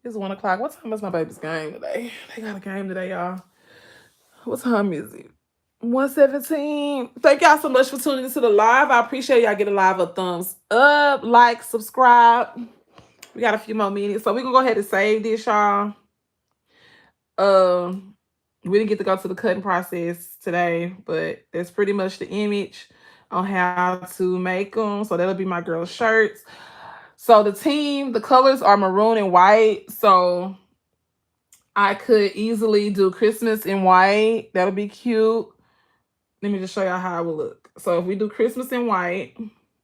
It's 1 o'clock. What time is my baby's game today? They got a game today, y'all. What time is it? 1:17. Thank y'all so much for tuning into the live. I appreciate y'all getting live a thumbs up, like, subscribe. We got a few more minutes, so we're gonna go ahead and save this, y'all. We didn't get to go to the cutting process today, but that's pretty much the image on how to make them. So that'll be my girl's shirts. So the colors are maroon and white. So I could easily do Christmas in white. That'll be cute. Let me just show y'all how it will look. So if we do Christmas in white,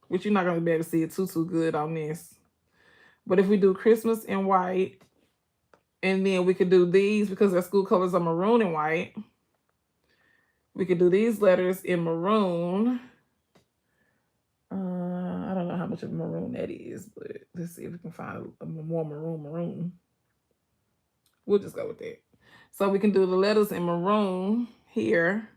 which you're not going to be able to see it too good on this. But if we do Christmas in white, and then we could do these because their school colors are maroon and white. We could do these letters in maroon. I don't know how much of maroon that is, but let's see if we can find a more maroon. We'll just go with that. So we can do the letters in maroon here.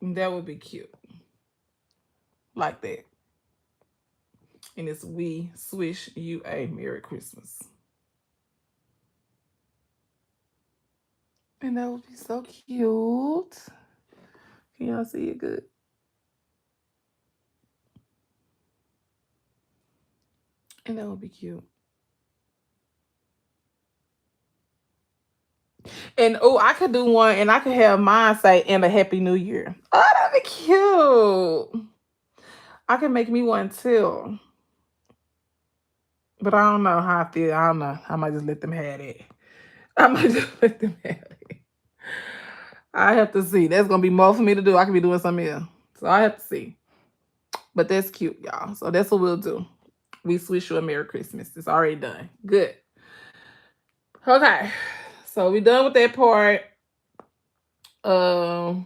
And that would be cute. Like that. And it's "We Swish You a Merry Christmas." And that would be so cute. Can y'all see it good? And that would be cute. And oh, I could do one and I could have mine say "and a Happy New Year." Oh, that'd be cute. I can make me one too. But I don't know how I feel. I don't know. I might just let them have it. I have to see. That's gonna be more for me to do. I could be doing something else. So I have to see. But that's cute, y'all. So that's what we'll do. We wish you a Merry Christmas. It's already done. Good. Okay. So we done with that part. Where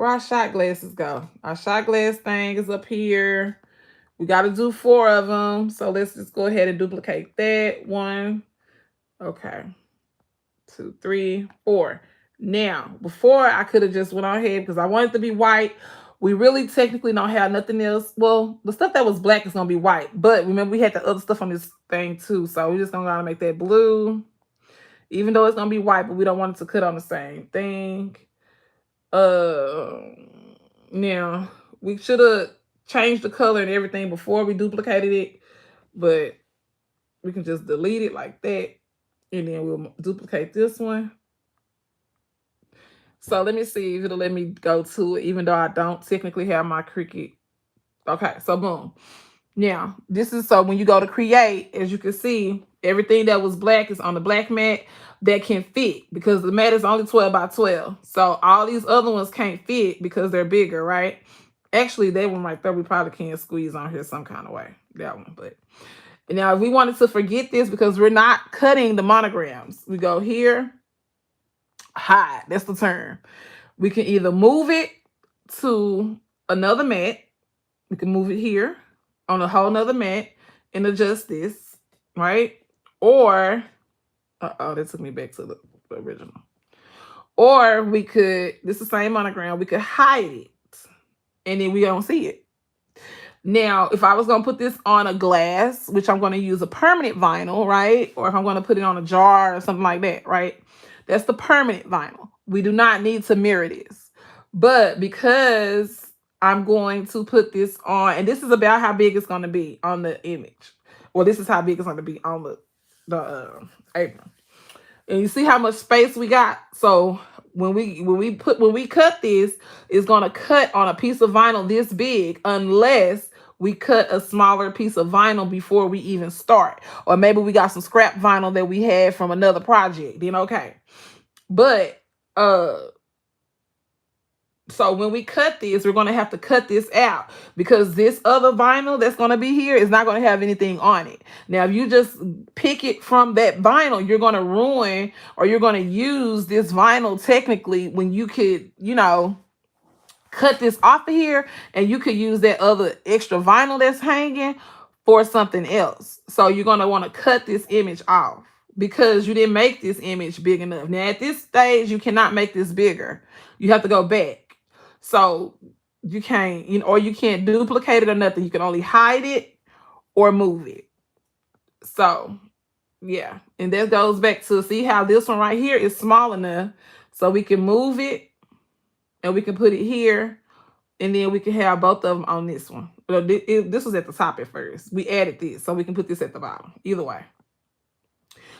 our shot glasses go? Our shot glass thing is up here. We got to do 4 of them. So let's just go ahead and duplicate that. 1. Okay. 2, 3, 4. Now, before I could have just went on ahead because I wanted it to be white. We really technically don't have nothing else. Well, the stuff that was black is going to be white. But remember, we had the other stuff on this thing too. So we're just going to make that blue. Even though it's going to be white, but we don't want it to cut on the same thing. Now, we should have changed the color and everything before we duplicated it. But we can just delete it like that. And then we'll duplicate this one. So let me see if it'll let me go to it, even though I don't technically have my Cricut. Okay, so boom. Now, this is so when you go to create, as you can see, everything that was black is on the black mat that can fit because the mat is only 12 by 12. So all these other ones can't fit because they're bigger, right? Actually, that one right there, we probably can squeeze on here some kind of way. That one, but now if we wanted to forget this because we're not cutting the monograms, we go here, hide. That's the term. We can either move it to another mat. We can move it here on a whole nother mat and adjust this, right? Or, that took me back to the original. Or we could, this is the same monogram, we could hide it and then we don't see it. Now, if I was going to put this on a glass, which I'm going to use a permanent vinyl, right? Or if I'm going to put it on a jar or something like that, right? That's the permanent vinyl. We do not need to mirror this. But because I'm going to put this on, and this is about how big it's going to be on the image. Well, this is how big it's going to be on the apron. And you see how much space we got? So when we cut this, it's gonna cut on a piece of vinyl this big unless we cut a smaller piece of vinyl before we even start. Or maybe we got some scrap vinyl that we had from another project, then okay. But so when we cut this, we're going to have to cut this out because this other vinyl that's going to be here is not going to have anything on it. Now, if you just pick it from that vinyl, you're going to ruin or you're going to use this vinyl technically when you could, cut this off of here and you could use that other extra vinyl that's hanging for something else. So you're going to want to cut this image off because you didn't make this image big enough. Now, at this stage, you cannot make this bigger. You have to go back. So you can't, or you can't duplicate it or nothing. You can only hide it or move it. So, yeah. And that goes back to see how this one right here is small enough so we can move it and we can put it here. And then we can have both of them on this one. But this was at the top at first. We added this so we can put this at the bottom. Either way.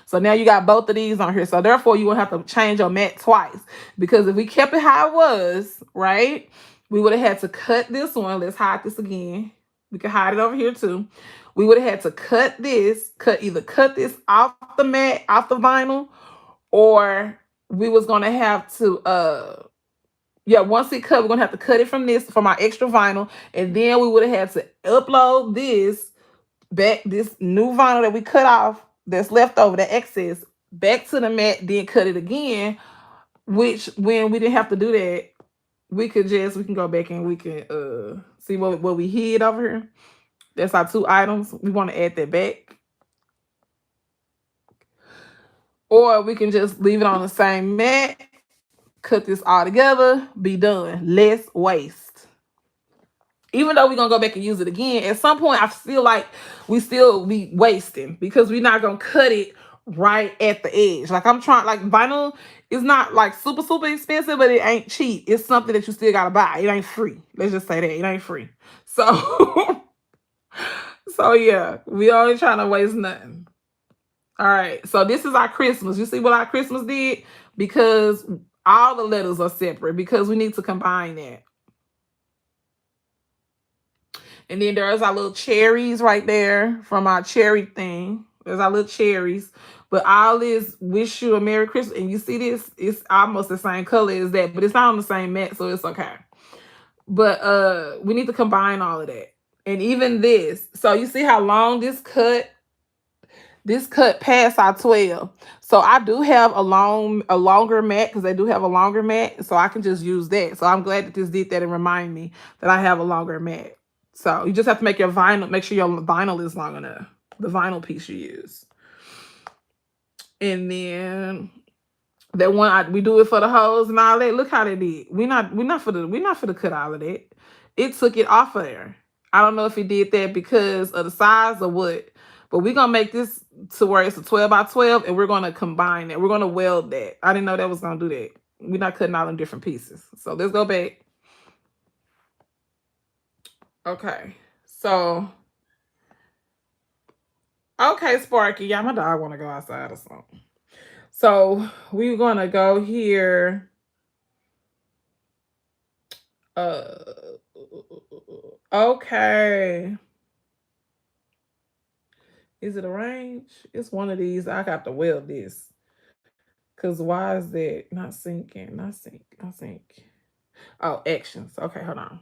So now you got both of these on here. So therefore, you will have to change your mat twice. Because if we kept it how it was, right, we would have had to cut this one. Let's hide this again. We can hide it over here too. We would have had to cut this, either cut this off the mat, off the vinyl, or we was going to have to, once it cut, we're going to have to cut it from our extra vinyl. And then we would have had to upload this new vinyl that we cut off, that's left over, the excess, back to the mat, then cut it again, which when we didn't have to do that, we can go back and we can see what we hid over here. That's our two items. We want to add that back. Or we can just leave it on the same mat, cut this all together, be done. Less waste. Even though we're going to go back and use it again, at some point, I feel like we still be wasting because we're not going to cut it right at the edge. Like vinyl is not like super, super expensive, but it ain't cheap. It's something that you still got to buy. It ain't free. Let's just say that. It ain't free. So, yeah, we ain't trying to waste nothing. All right. So this is our Christmas. You see what our Christmas did? Because all the letters are separate because we need to combine that. And then there's our little cherries right there from our cherry thing. There's our little cherries. But all this wish you a Merry Christmas. And you see this? It's almost the same color as that. But it's not on the same mat, so it's okay. But we need to combine all of that. And even this. So you see how long this cut past our 12. So I do have a longer mat because they do have a longer mat. So I can just use that. So I'm glad that this did that and remind me that I have a longer mat. So you just have to make sure your vinyl is long enough. The vinyl piece you use. And then that one we do it for the holes and all that. Look how they did. We're not for the cut all of that. It took it off of there. I don't know if it did that because of the size or what. But we're gonna make this to where it's a 12 by 12 and we're gonna combine it. We're gonna weld that. I didn't know that was gonna do that. We're not cutting out in different pieces. So let's go back. Okay, so, okay, Sparky. Yeah, my dog want to go outside or something. So we're going to go here. Okay. Is it a range? It's one of these. I got to weld this. Because why is that not syncing? Not sync. Oh, actions. Okay, hold on.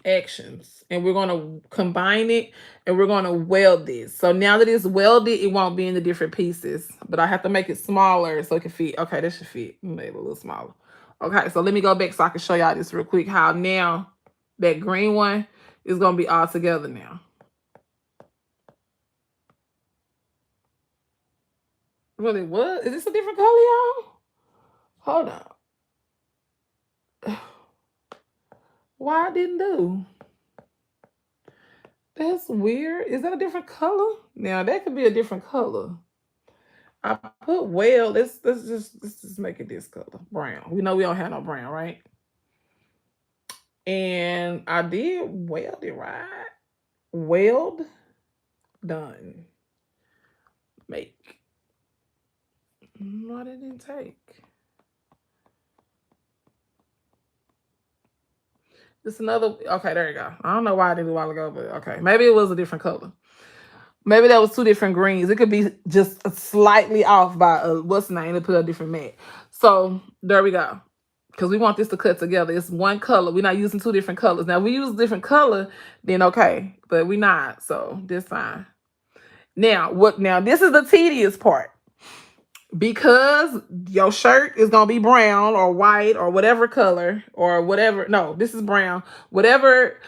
Actions, and we're going to combine it and we're going to weld this. So now that it's welded, it won't be in the different pieces, but I have to make it smaller so it can fit. Okay, this should fit. Maybe a little smaller. Okay, so let me go back so I can show y'all this real quick, how now that green one is going to be all together now. Really, what? Is this a different color, y'all? Hold on. Why I didn't do? That's weird. Is that a different color? Now that could be a different color. I put well. Let's just make it this color, brown. We know we don't have no brown, right? And I did weld it right. Weld done. Make. No, I didn't take. It's another. Okay, there you go. I don't know why I did it a while ago, but okay. Maybe it was a different color. Maybe that was two different greens. It could be just slightly off by what's the name to put a different mat. So there we go. Because we want this to cut together. It's one color. We're not using two different colors. Now, if we use a different color, then okay. But we're not. So this fine. Now, what? Now, this is the tedious part. Because your shirt is gonna be brown or white or whatever color or whatever. No, this is brown. Whatever,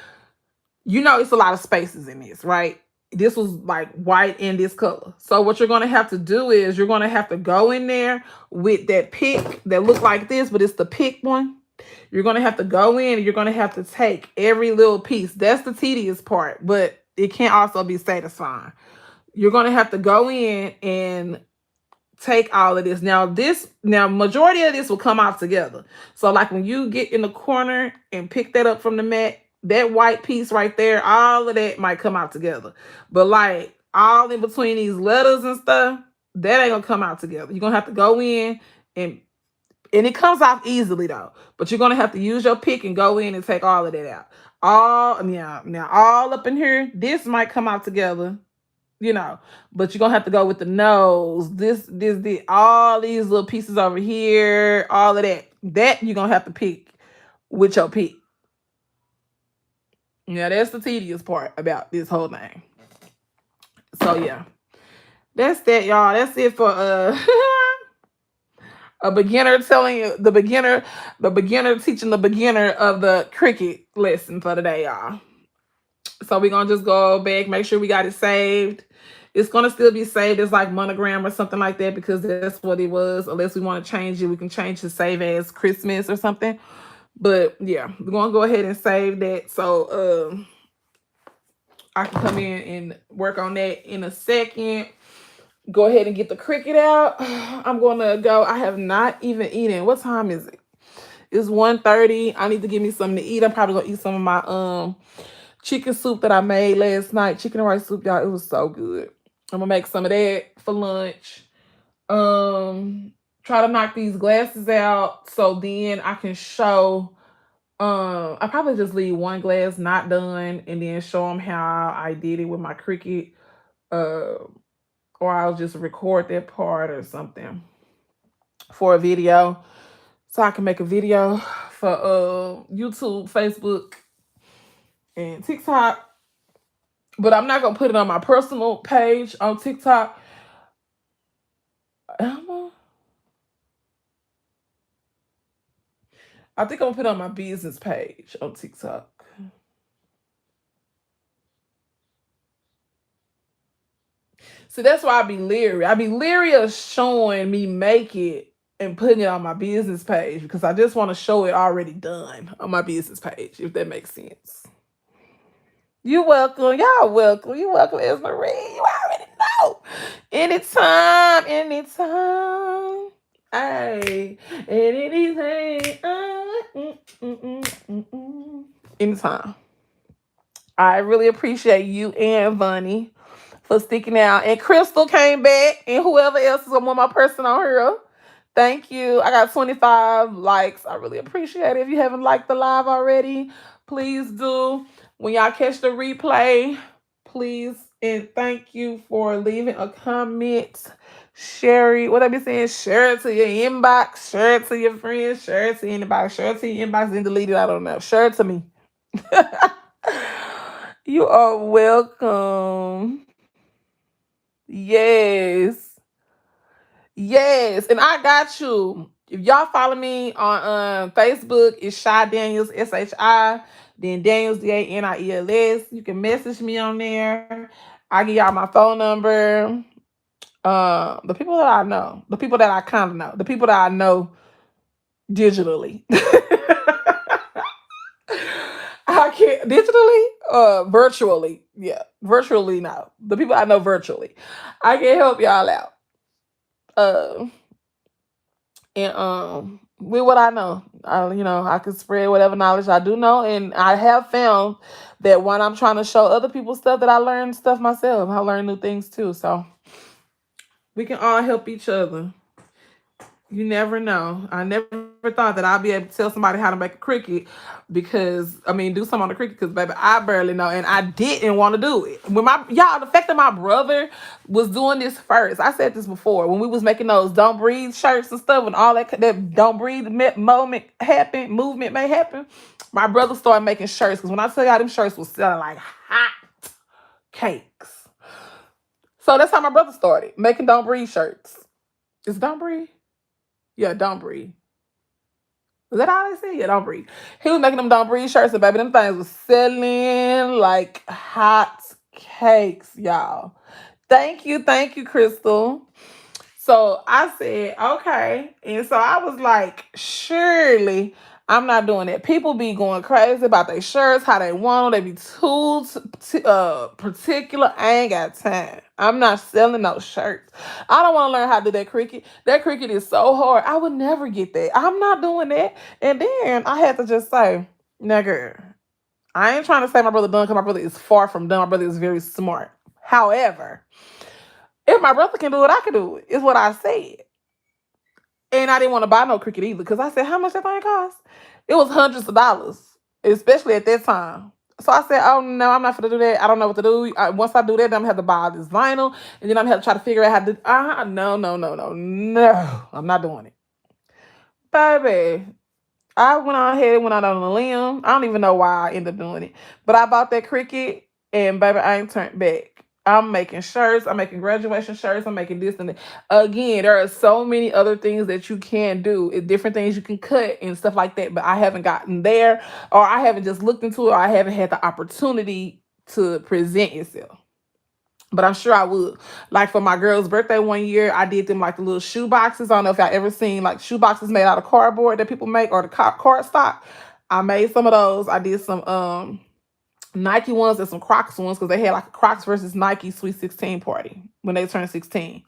it's a lot of spaces in this, right? This was like white in this color. So what you're gonna have to do is you're gonna have to go in there with that pick that look like this, but it's the pick one. You're gonna have to go in and you're gonna have to take every little piece. That's the tedious part, but it can also be satisfying. You're gonna have to go in and take all of this. Now majority of this will come out together. So like when you get in the corner and pick that up from the mat, that white piece right there, all of that might come out together. But like all in between these letters and stuff, that ain't gonna come out together. You're gonna have to go in and it comes off easily though. But you're gonna have to use your pick and go in and take all of that out. Now all up in here, this might come out together, but you're gonna have to go with the nose, this, all these little pieces over here, all of that you're gonna have to pick with your pick. Yeah, that's the tedious part about this whole thing. So yeah, that's that, y'all. That's it for a beginner telling the beginner teaching the beginner of the Cricut lesson for today, y'all. So we're gonna just go back, make sure we got it saved. It's gonna still be saved as like monogram or something like that because that's what it was. Unless we want to change it, we can change to save as Christmas or something. But yeah, we're gonna go ahead and save that so I can come in and work on that in a second. Go ahead and get the Cricut out. I'm gonna go. I have not even eaten. What time is it? It's 1:30. I need to give me something to eat. I'm probably gonna eat some of my chicken soup that I made last night. Chicken and rice soup, y'all. It was so good. I'm gonna make some of that for lunch. Try to knock these glasses out so then I can show. I probably just leave one glass not done and then show them how I did it with my Cricut. Or I'll just record that part or something for a video. So I can make a video for YouTube, Facebook, and TikTok. But I'm not gonna put it on my personal page on TikTok. I think I'm gonna put it on my business page on TikTok. See, that's why I be leery. I be leery of showing me make it and putting it on my business page because I just want to show it already done on my business page, if that makes sense. You welcome. Y'all welcome. You welcome, Esmeree. You already know. Anytime. Hey. Anytime. I really appreciate you and Bunny for sticking out. And Crystal came back, and whoever else is one more person on here. Thank you. I got 25 likes. I really appreciate it. If you haven't liked the live already, please do. When y'all catch the replay, please and thank you for leaving a comment. Share it. What I be saying? Share it to your inbox. Share it to your friends. Share it to anybody. Share it to your inbox and delete it. I don't know. Share it to me. You are welcome. Yes. And I got you. If y'all follow me on Facebook, it's Shy Daniels, SHI, then Daniels, DANIELS. You can message me on there. I give y'all my phone number. The people that I know, the people that I kind of know, the people that I know digitally. I can't digitally, virtually. Yeah, virtually now. The people I know virtually. I can help y'all out. Uh, and with what I know, I can spread whatever knowledge I do know, and I have found that when I'm trying to show other people stuff, that I learn stuff myself. I learn new things too. So we can all help each other. You never know. I never thought that I'd be able to tell somebody how to make a Cricut because do something on the Cricut because baby, I barely know and I didn't want to do it. When the fact that my brother was doing this first, I said this before when we was making those "Don't Breathe" shirts and stuff, and all that "Don't Breathe" movement may happen. My brother started making shirts because when I tell y'all, them shirts was selling like hot cakes. So that's how my brother started making "Don't Breathe" shirts. It's "Don't Breathe." Yeah, "Don't Breathe." Was that all they said? Yeah, "Don't Breathe." He was making them "Don't Breathe" shirts, and baby, them things was selling like hot cakes, y'all. Thank you, Crystal. So I said, okay. And so I was like, surely I'm not doing that. People be going crazy about their shirts, how they want them. They be too particular. I ain't got time. I'm not selling those shirts. I don't want to learn how to do that Cricut. That Cricut is so hard. I would never get that. I'm not doing that. And then I had to just say, nigga, I ain't trying to say my brother done because my brother is far from done. My brother is very smart. However, if my brother can do it, I can do it. Is what I said. And I didn't want to buy no Cricut either because I said, how much that thing cost? It was hundreds of dollars, especially at that time. So I said, oh no, I'm not going to do that. I don't know what to do. Once I do that, then I'm going to have to buy this vinyl. And then I'm going to have to try to figure out how to do. No, no, no, no, no. I'm not doing it. Baby, I went on ahead and went out on a limb. I don't even know why I ended up doing it. But I bought that Cricut and baby, I ain't turned back. I'm making shirts. I'm making graduation shirts. I'm making this and that. Again, there are so many other things that you can do. Different things you can cut and stuff like that. But I haven't gotten there, or I haven't just looked into it, or I haven't had the opportunity to present itself. But I'm sure I would. Like for my girl's birthday one year, I did them like the little shoe boxes. I don't know if y'all ever seen like shoe boxes made out of cardboard that people make or the card stock. I made some of those. I did some Nike ones and some Crocs ones because they had like a Crocs versus Nike Sweet 16 party when they turned 16.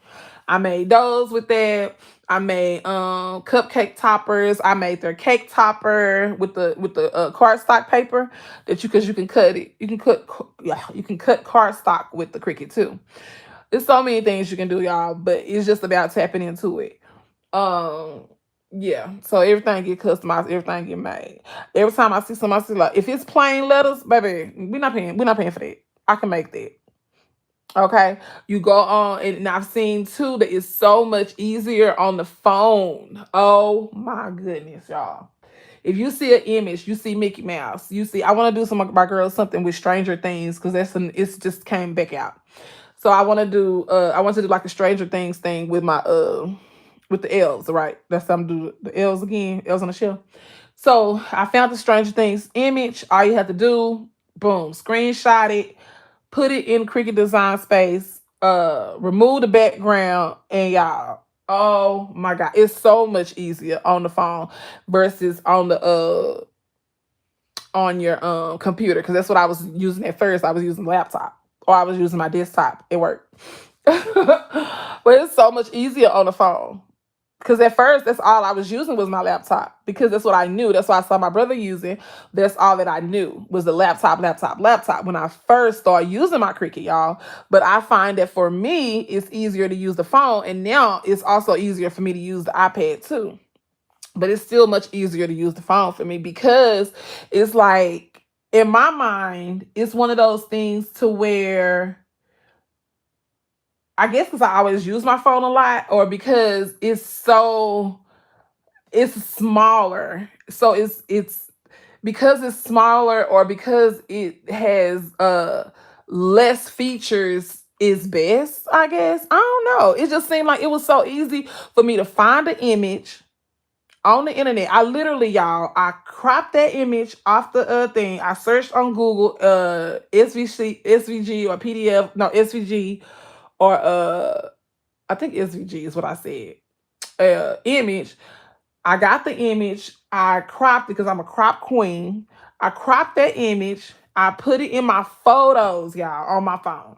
I made those with that. I made cupcake toppers. I made their cake topper with the cardstock paper that you can cut it. You can cut cardstock with the Cricut too. There's so many things you can do, y'all, but it's just about tapping into it. Um yeah, so everything get customized, everything get made. Every time I see somebody, I see like if it's plain letters, baby, we're not paying for that. I can make that. Okay. You go on and I've seen too that it's so much easier on the phone. Oh my goodness, y'all. If you see an image, you see Mickey Mouse. You see, I want to do some of my girls something with Stranger Things because it's just came back out. So I want to do like a Stranger Things thing with the elves, right? That's something to do with the elves again, elves on the shelf. So I found the Stranger Things image. All you have to do, boom, screenshot it, put it in Cricut Design Space, remove the background, and y'all, oh my god, it's so much easier on the phone versus on your computer because that's what I was using at first. I was using laptop or I was using my desktop. It worked. But it's so much easier on the phone. Because at first, that's all I was using was my laptop. Because that's what I knew. That's why I saw my brother using. That's all that I knew was the laptop. When I first started using my Cricut, y'all. But I find that for me, it's easier to use the phone. And now it's also easier for me to use the iPad too. But it's still much easier to use the phone for me because it's like, in my mind, it's one of those things to where I guess because I always use my phone a lot, or because it's smaller. So it's because it's smaller, or because it has less features is best, I guess. I don't know. It just seemed like it was so easy for me to find an image on the internet. I literally, y'all, I cropped that image off the thing. I searched on Google SVG or PDF, no SVG or I think SVG is what I said. Image. I got the image. I cropped it because I'm a crop queen. I crop that image. I put it in my photos, y'all, on my phone.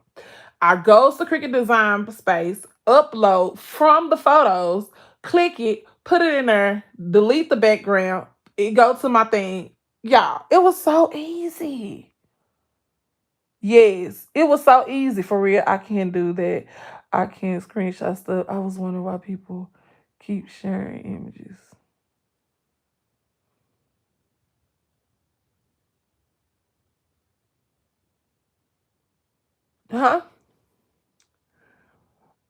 I go to Cricut Design Space, upload from the photos, click it, put it in there, delete the background. It go to my thing. Y'all, it was so easy. Yes, it was so easy for real. I can't do that. I can't screenshot stuff. I was wondering why people keep sharing images. Huh?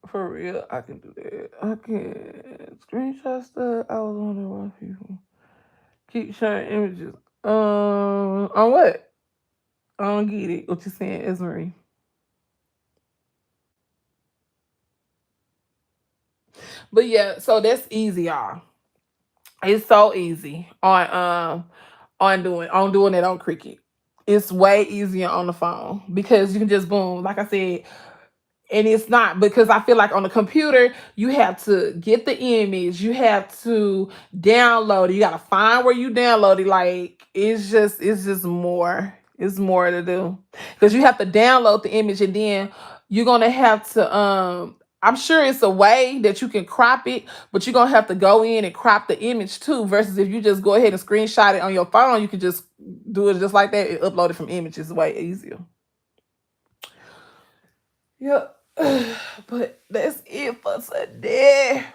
For real, I can do that. I can screenshot stuff. I was wondering why people keep sharing images. On what? I don't get it. What you saying, Esmery? But yeah, so that's easy, y'all. It's so easy on doing it on Cricut. It's way easier on the phone because you can just boom. Like I said, and it's not because I feel like on the computer you have to get the image, you have to download it, you gotta find where you download it. Like it's just more. It's more to do because you have to download the image and then you're gonna have to I'm sure it's a way that you can crop it, but you're gonna have to go in and crop the image too. Versus if you just go ahead and screenshot it on your phone, you can just do it just like that and upload it from images. Way easier. Yep. But that's it for today.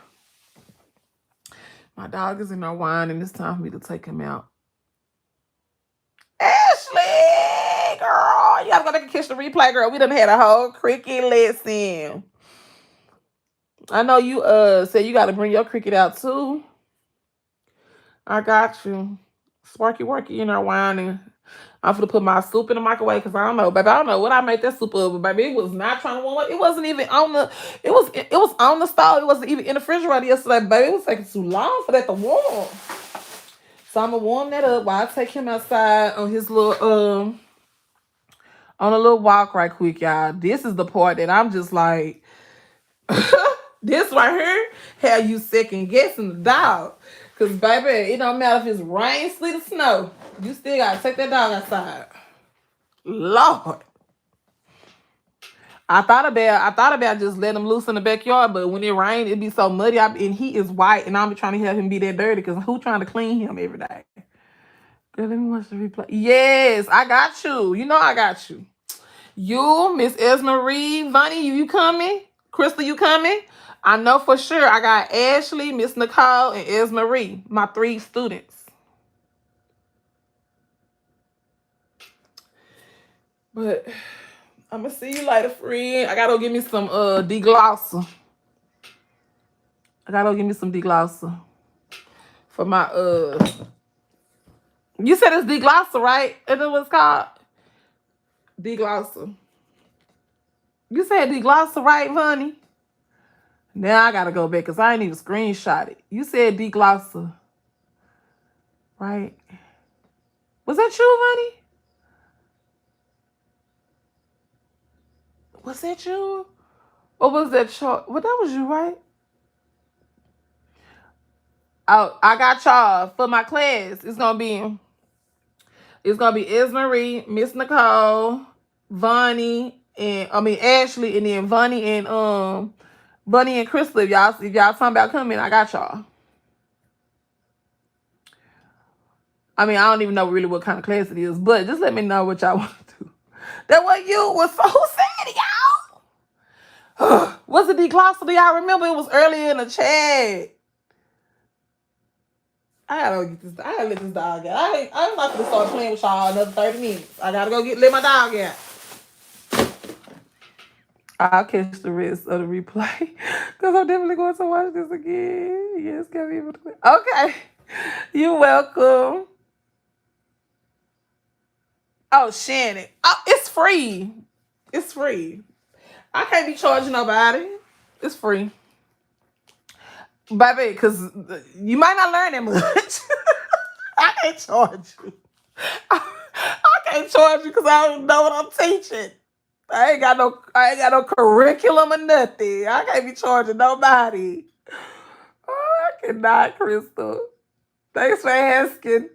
My dog is in there whining. It's time for me to take him out. Ashley, girl, you gotta go back and catch the replay, girl. We done had a whole Cricut lesson. I know you said you gotta bring your Cricut out too. I got you. Sparky Worky in there whining. I'm gonna put my soup in the microwave because I don't know, baby. I don't know what I made that soup of, but baby, it was not trying to warm up. It wasn't even on the. It was on the stove. It wasn't even in the refrigerator yesterday, baby. It was taking too long for that to warm. So I'm gonna warm that up while I take him outside on his little on a little walk right quick, y'all. This is the part that I'm just like, this right here, have you second guessing the dog. Cause baby, it don't matter if it's rain, sleet, or snow. You still gotta take that dog outside. Lord. I thought about just letting him loose in the backyard, but when it rained, it'd be so muddy. And he is white, and I'm be trying to have him be that dirty because who trying to clean him every day? Girl, let me watch the replay. Yes, I got you. You know I got you. You, Miss Esmery, Vonnie, you coming? Crystal, you coming? I know for sure I got Ashley, Miss Nicole, and Esmery, my 3 students. But I'm gonna see you later, friend. I gotta go get me some deglosser. I gotta go get me some deglosser for my You said it's deglosser, right? And it was called deglosser. You said deglosser, right, honey? Now I gotta go back because I ain't even screenshot it. You said deglosser, right? Was that you, honey? Was that you? Or was that short? Well, that was you, right? Oh, I got y'all for my class. It's gonna be Esmery, Miss Nicole, Vonnie, and Ashley, and then Vonnie and Bunny and Crystal. If y'all talking about coming, I got y'all. I don't even know really what kind of class it is, but just let me know what y'all want to do. That what you was so sad, y'all. Was it declassified? Y'all remember it was earlier in the chat. I gotta let this dog out. I'm not gonna start playing with y'all another 30 minutes. I gotta go let my dog out. I'll catch the rest of the replay because I'm definitely going to watch this again. Yes, can be able to. Okay, you're welcome. Oh, Shannon. Oh, it's free. It's free. I can't be charging nobody. It's free, baby. Because you might not learn that much. I can't charge you. I can't charge you because I don't know what I'm teaching. I ain't got no curriculum or nothing. I can't be charging nobody. Oh, I cannot, Crystal. Thanks for asking.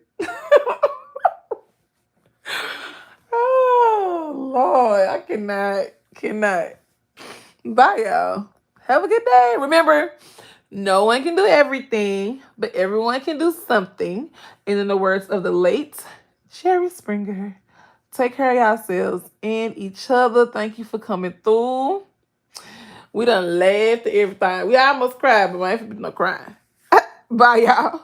Cannot. Bye, y'all. Have a good day. Remember, no one can do everything, but everyone can do something. And in the words of the late Jerry Springer, take care of yourselves and each other. Thank you for coming through. We done laughed at everything. We almost cried, but I ain't no crying. Bye, y'all.